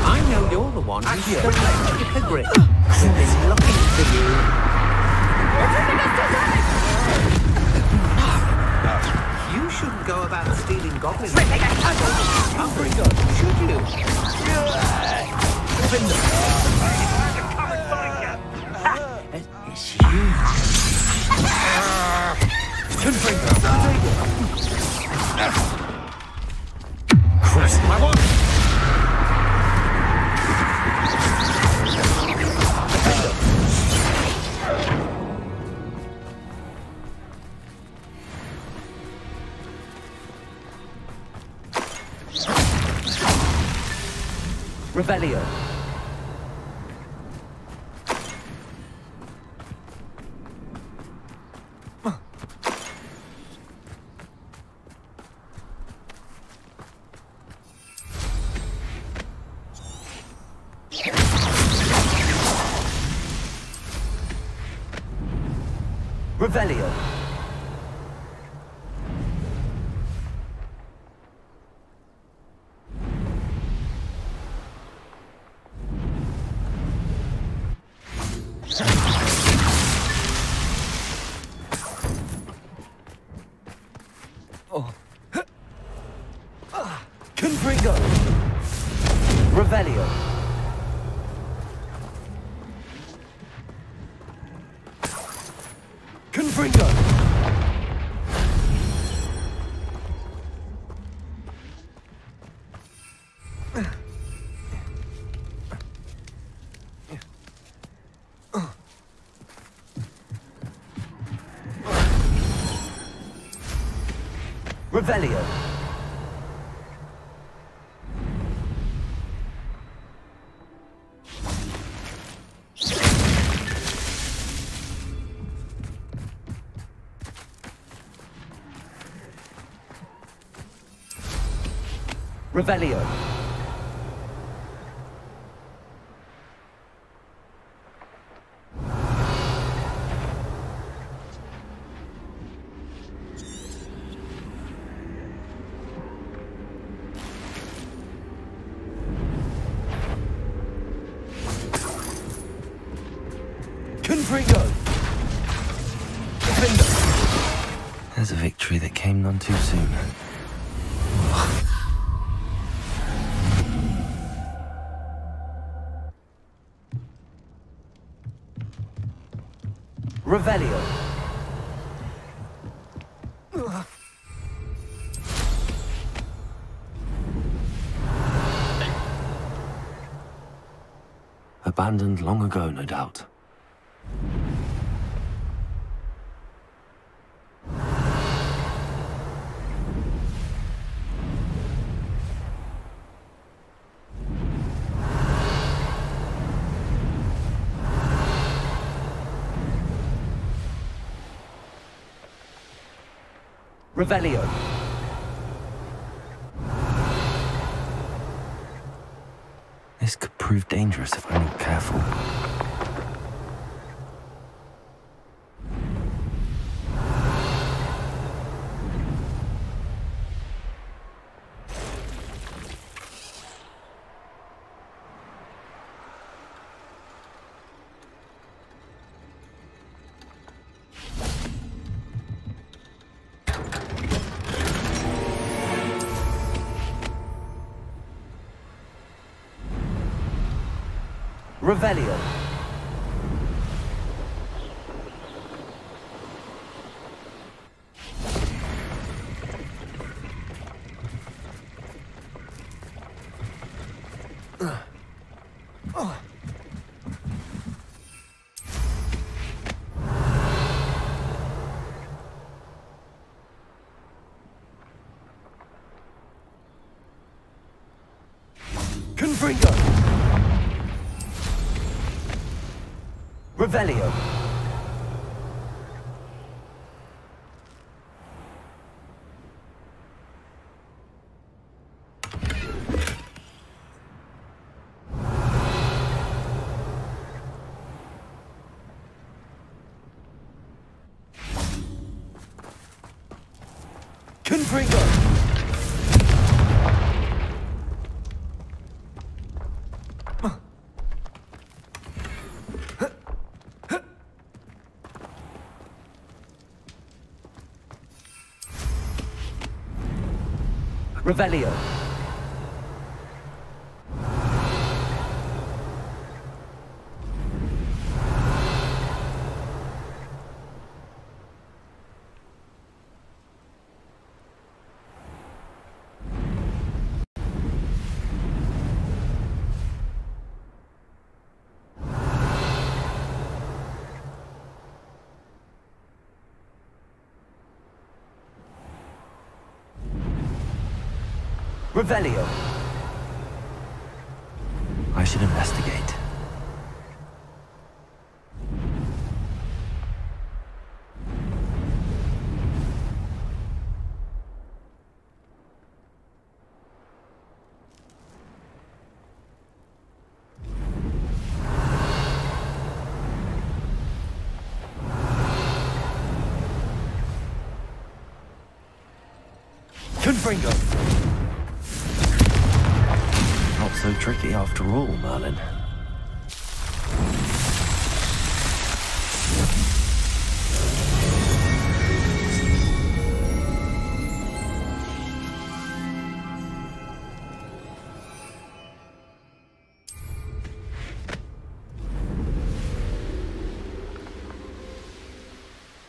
I know you're the one who's still like a hypocrite. I've been looking for you. You shouldn't go about stealing goblins. Hungry God, should you? Come and find you. It's you. Christ, my one. Revelio. Revelio. Confringo. Revelio. Confringo. Revelio. Revelio. Confringo! There's a victory that came none too soon. Revelio. Abandoned long ago, no doubt. Revelio. This could prove dangerous if I'm not careful. Revelio. Confringo. Revelio. Confringo. Revelio. Revelio. I should investigate. Confringo. Not so tricky after all, Merlin.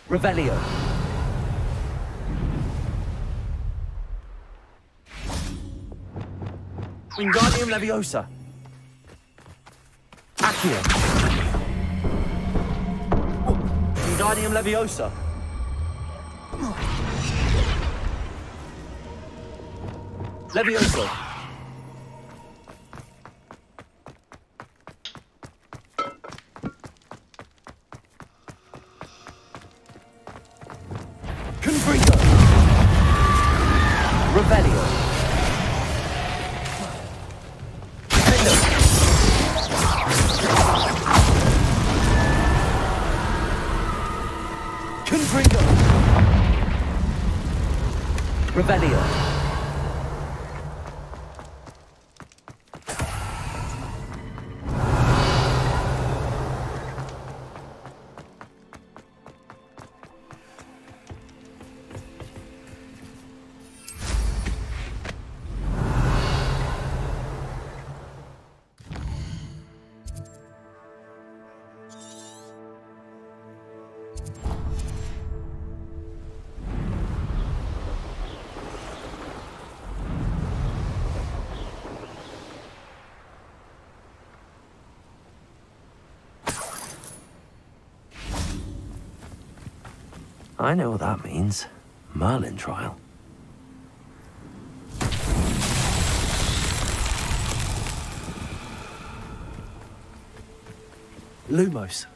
Revelio. Wingardium Leviosa. Accio. Wingardium Leviosa. Leviosa. Confringo. Revelio. Confringo. Revelio. I know what that means. Merlin trial. Lumos.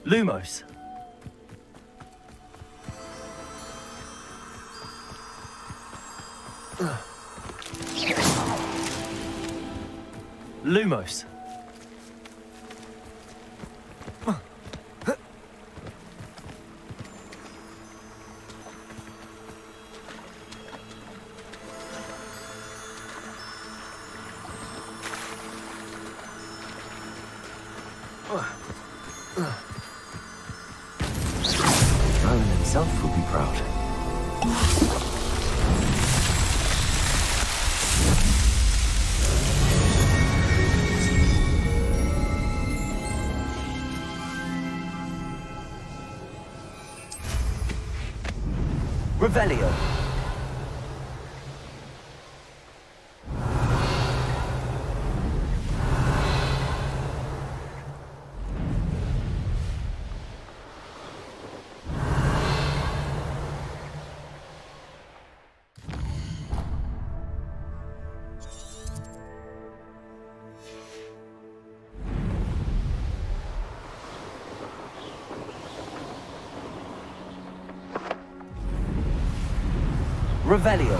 Lumos. Lumos. Merlin himself would be proud. Revelio. Revelio.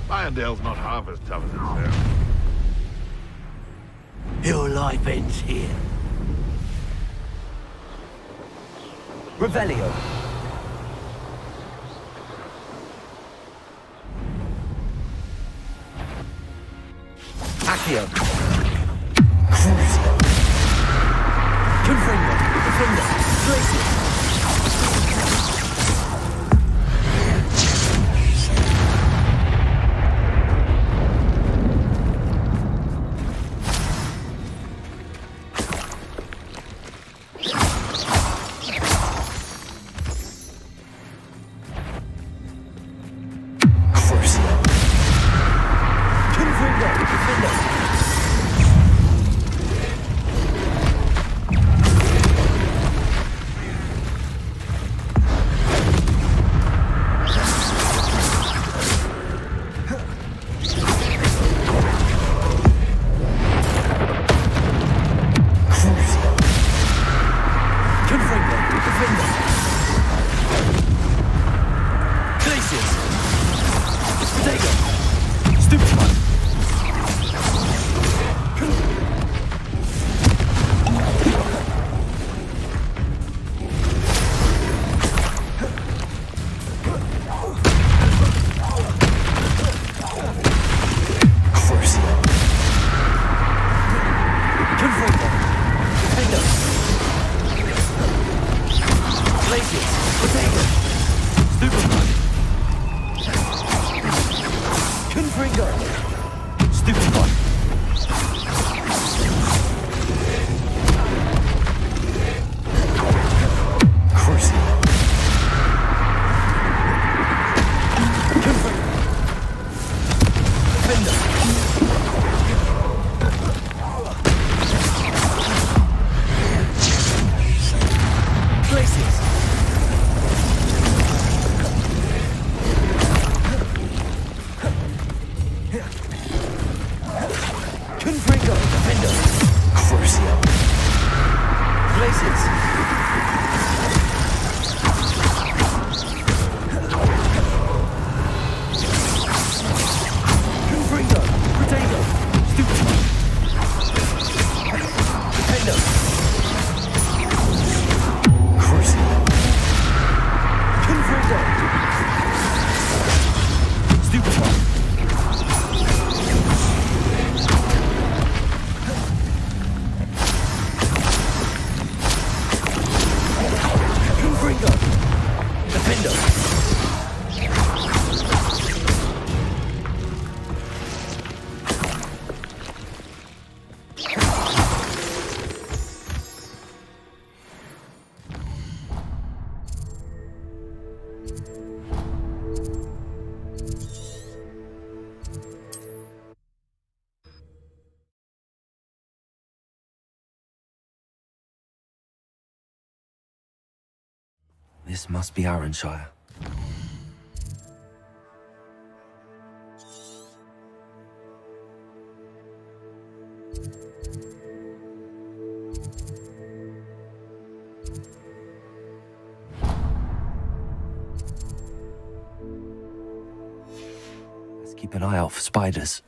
Irondale's not half as tough as it sounds. Your life ends here. Revelio. Accio. Crucio. Confringo. Defender. Glacier. This must be Arrynshire. Let's keep an eye out for spiders.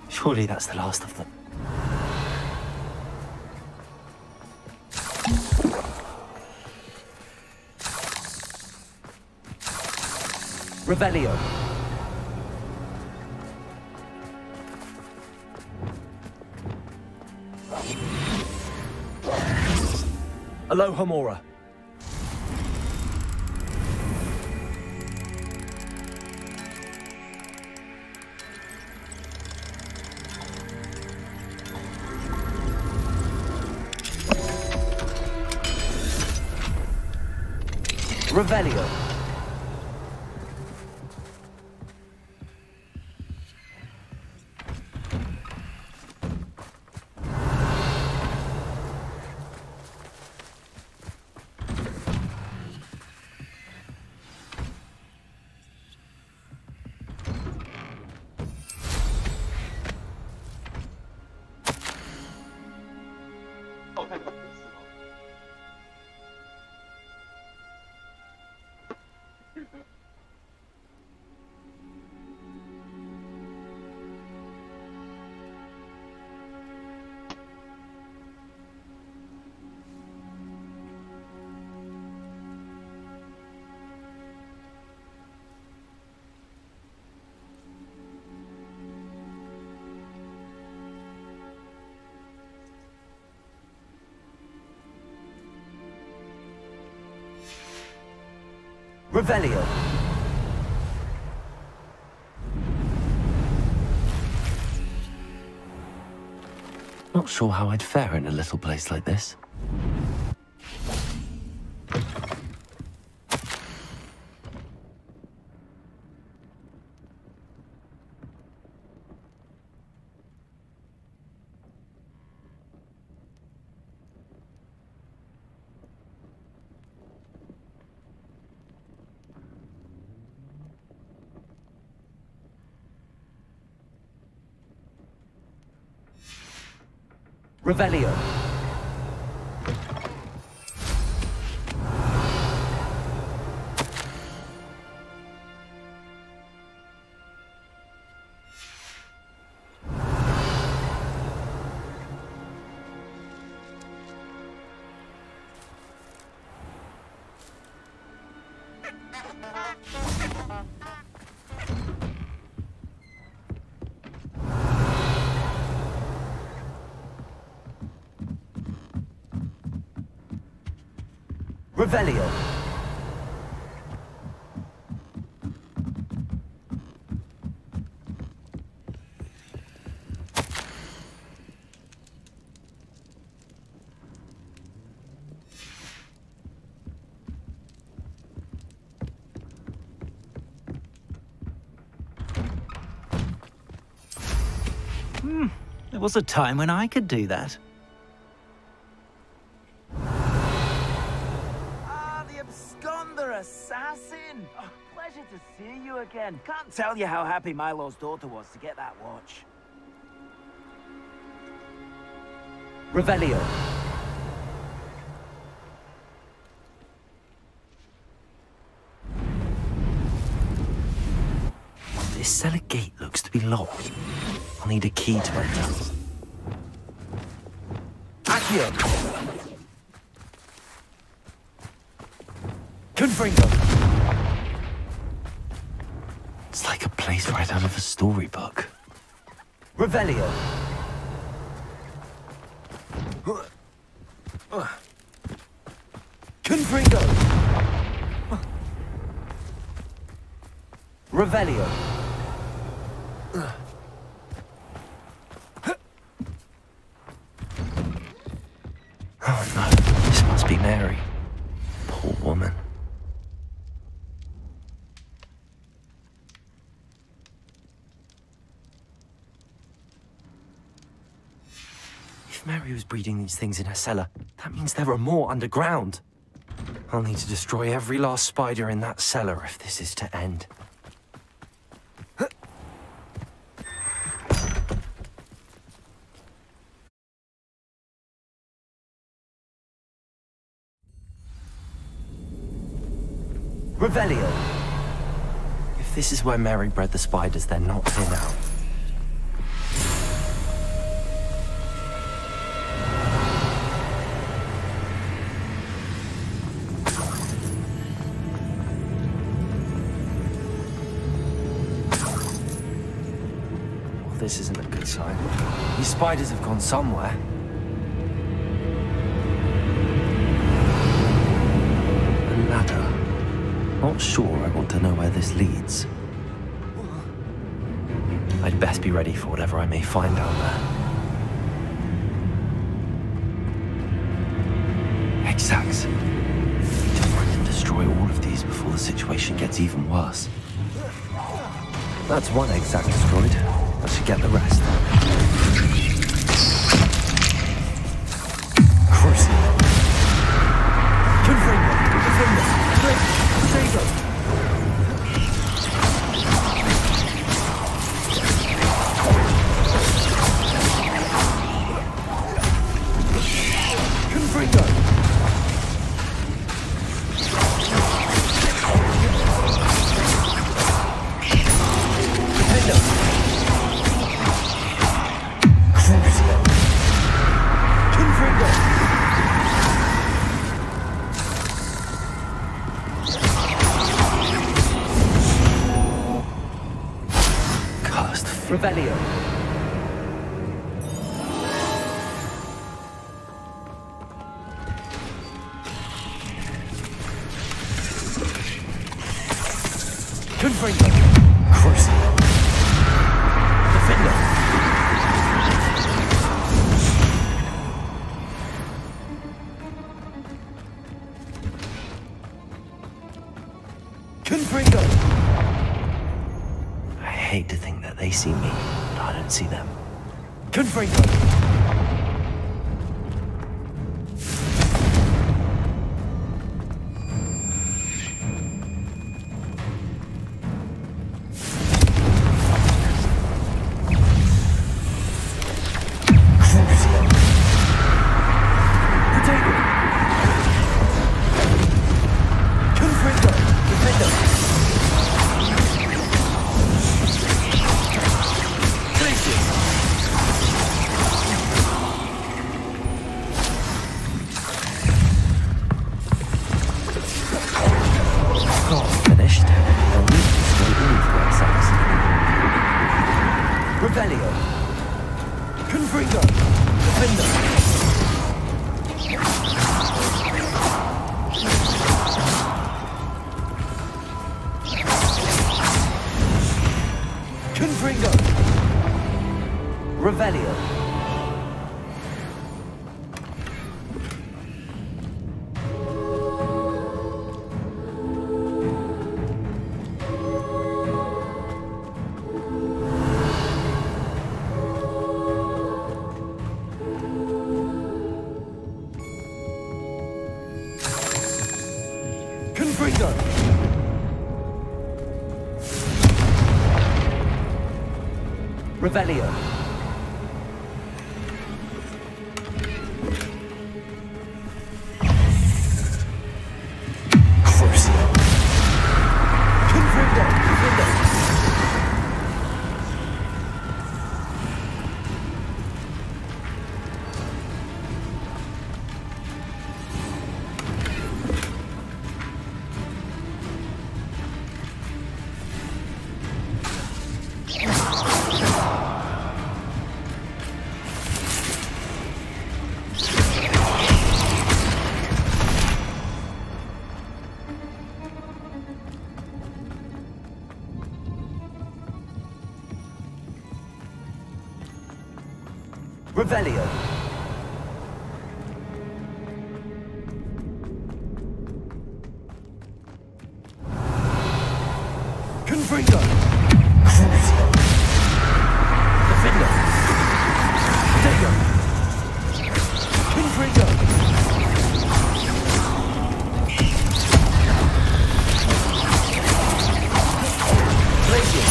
Surely that's the last of them. Revelio. Alohomora. Revelio. Revelio. Not sure how I'd fare in a little place like this. Revelio. Revelio. There was a time when I could do that. Ah, the absconder assassin! Oh, pleasure to see you again. Can't tell you how happy Milo's daughter was to get that watch. Revelio. This cellar gate looks to be locked. I'll need a key to enter. Accio! Confringo! It's like a place right out of a storybook. Revelio! Confringo! Revelio! Oh no, this must be Mary. Poor woman. If Mary was breeding these things in her cellar, that means there are more underground. I'll need to destroy every last spider in that cellar if this is to end. Revelio! If this is where Mary bred the spiders, they're not here now. Well, this isn't a good sign. These spiders have gone somewhere. A ladder. Not sure I want to know where this leads. I'd best be ready for whatever I may find down there. Exacts. Need to find and destroy all of these before the situation gets even worse. That's one exact destroyed. I should get the rest. Crucible. Confringo! Confringo! Confringo! Confringo! Defender! Crucio! Confringo! Revelio. Confringo. Crucio. Defender. Confringo. I hate to think that they see me, but I don't see them. Confringo. Revelio. Confringo. Defender. Confringo. Revelio. Revelio. Crucio. Confringo. Revelio. Confringo. Crucio. Defender. Dego. Confringo. Glacier.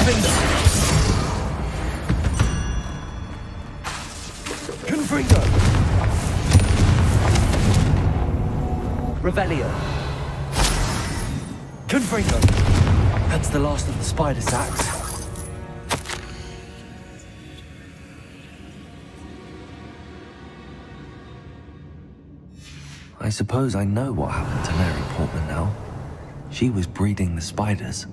Confringo. Defender. Confringo. Revelio. Confringo. That's the last of the spider sacks. I suppose I know what happened to Mary Portman now. She was breeding the spiders.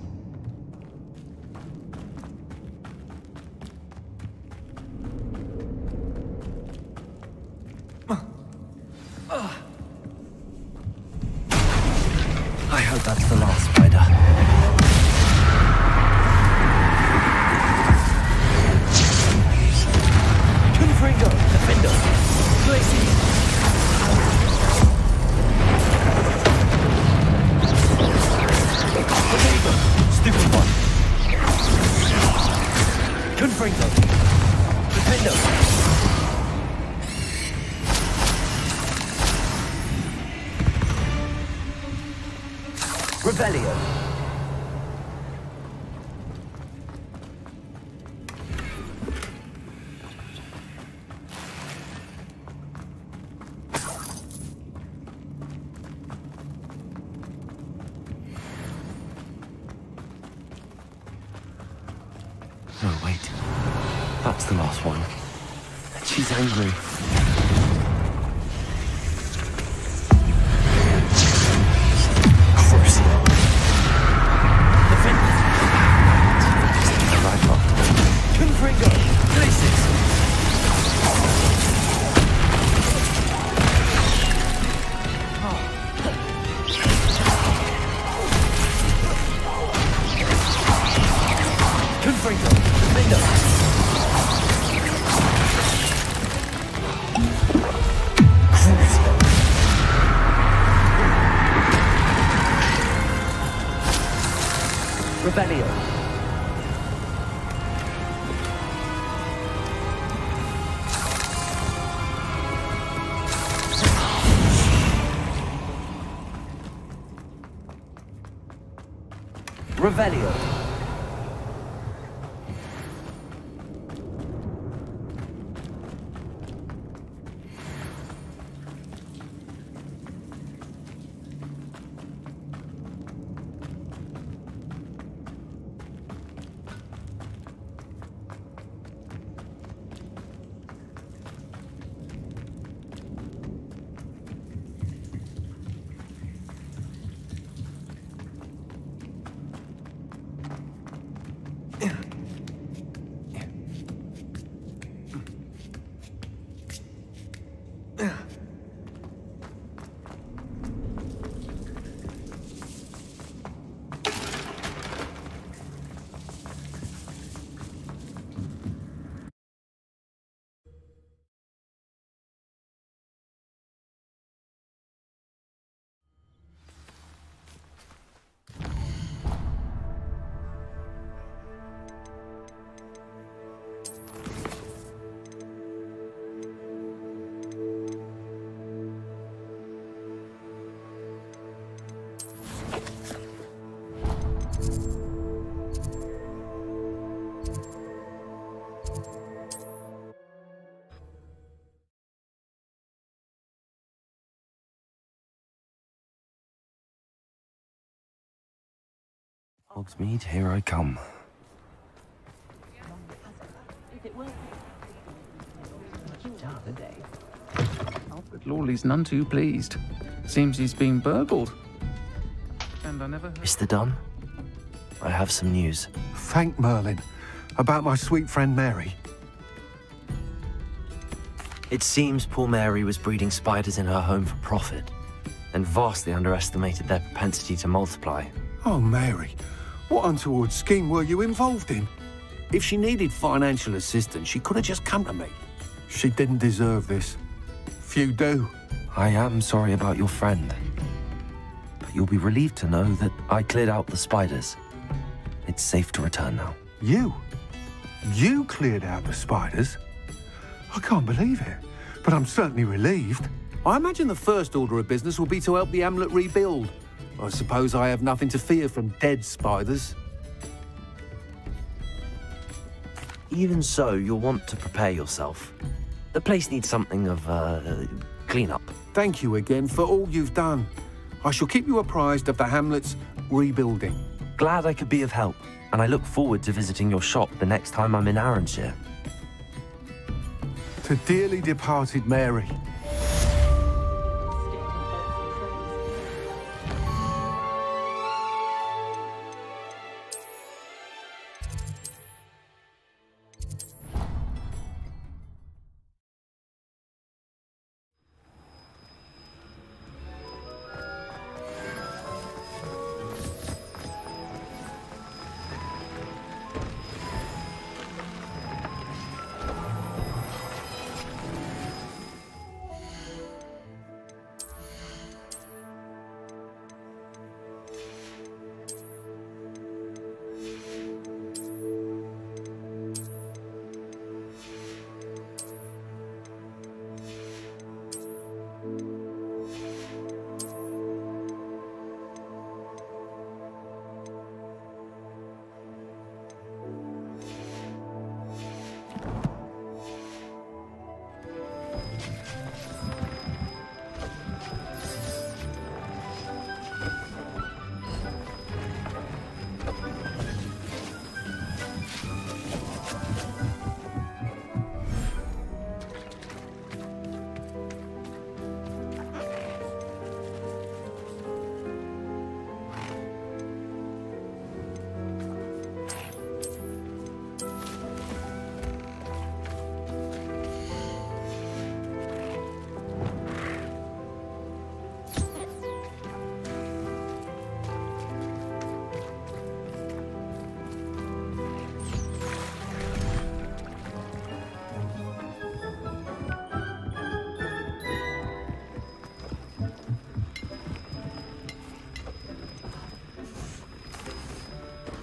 I hope that's the last spider. Confringo. Defender. Glacier. Potato. Stupid one. Confringo. Defender. Revelio. No, wait. That's the last one. She's angry. Confringo. Glaciers. Confringo. Defender. Crucio. Revelio. Revelio. Hogsmeade, here I come. But Lawley's none too pleased. Seems he's been burgled. And I never... Mr. Dunn, I have some news. Thank Merlin. About my sweet friend Mary. It seems poor Mary was breeding spiders in her home for profit, and vastly underestimated their propensity to multiply. Oh, Mary, what untoward scheme were you involved in? If she needed financial assistance, she could have just come to me. She didn't deserve this. Few do. I am sorry about your friend, but you'll be relieved to know that I cleared out the spiders. It's safe to return now. You? You cleared out the spiders? I can't believe it, but I'm certainly relieved. I imagine the first order of business will be to help the amulet rebuild. I suppose I have nothing to fear from dead spiders. Even so, you'll want to prepare yourself. The place needs something of, clean-up. Thank you again for all you've done. I shall keep you apprised of the hamlet's rebuilding. Glad I could be of help, and I look forward to visiting your shop the next time I'm in Arranshire. To dearly departed Mary.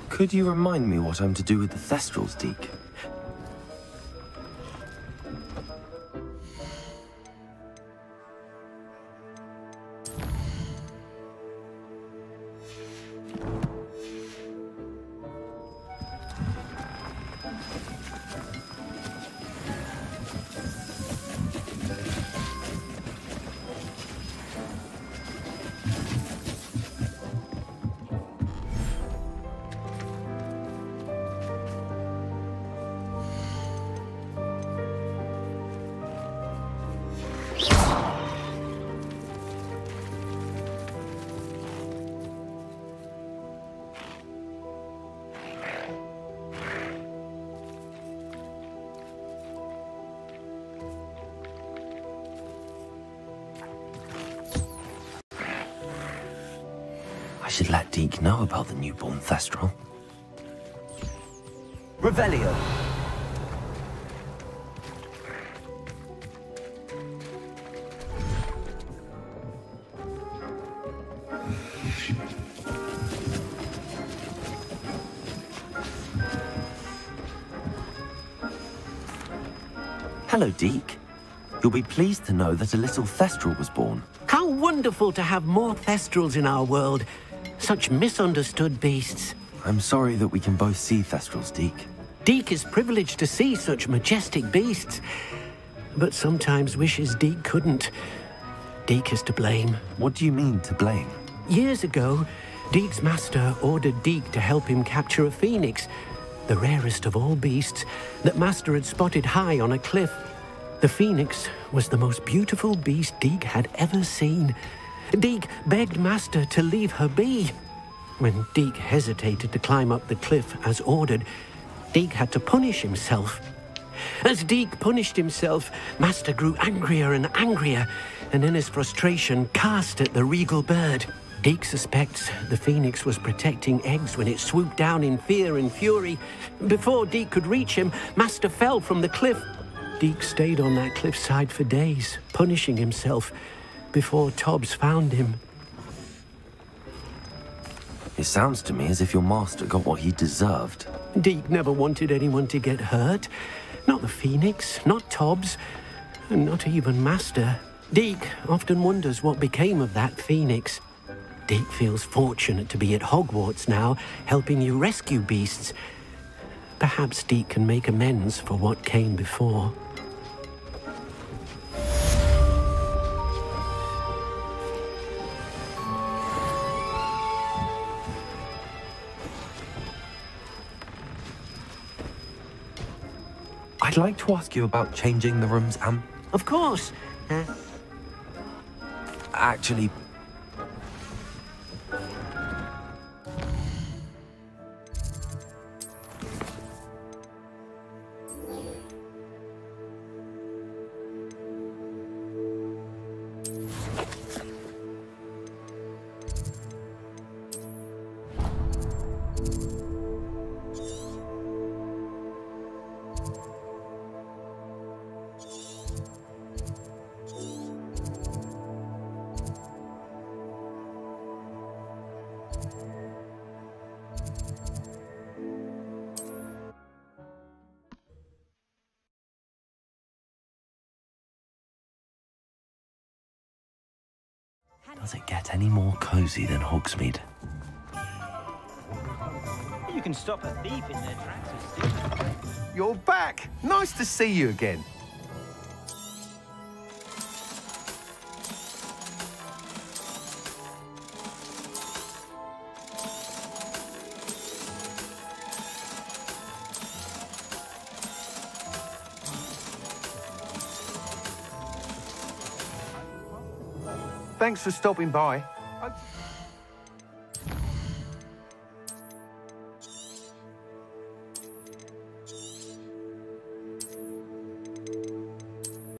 Could you remind me what I'm to do with the Thestrals, Deke? I should let Deke know about the newborn Thestral. Revelio! Hello, Deke. You'll be pleased to know that a little Thestral was born. How wonderful to have more Thestrals in our world. Such misunderstood beasts. I'm sorry that we can both see Thestrals, Deke. Deke is privileged to see such majestic beasts, but sometimes wishes Deke couldn't. Deke is to blame. What do you mean, to blame? Years ago, Deke's master ordered Deke to help him capture a phoenix, the rarest of all beasts that Master had spotted high on a cliff. The phoenix was the most beautiful beast Deke had ever seen. Deke begged Master to leave her be. When Deke hesitated to climb up the cliff as ordered, Deke had to punish himself. As Deke punished himself, Master grew angrier and angrier, and in his frustration cast at the regal bird. Deke suspects the phoenix was protecting eggs when it swooped down in fear and fury. Before Deke could reach him, Master fell from the cliff. Deke stayed on that cliffside for days, punishing himself, before Tobbs found him. It sounds to me as if your master got what he deserved. Deke never wanted anyone to get hurt. Not the phoenix, not Tobbs, and not even Master. Deke often wonders what became of that phoenix. Deke feels fortunate to be at Hogwarts now, helping you rescue beasts. Perhaps Deke can make amends for what came before. I'd like to ask you about changing the rooms, Of course. Actually... Does it get any more cozy than Hogsmeade? You can stop a thief in their tracks. You're back! Nice to see you again. Thanks for stopping by.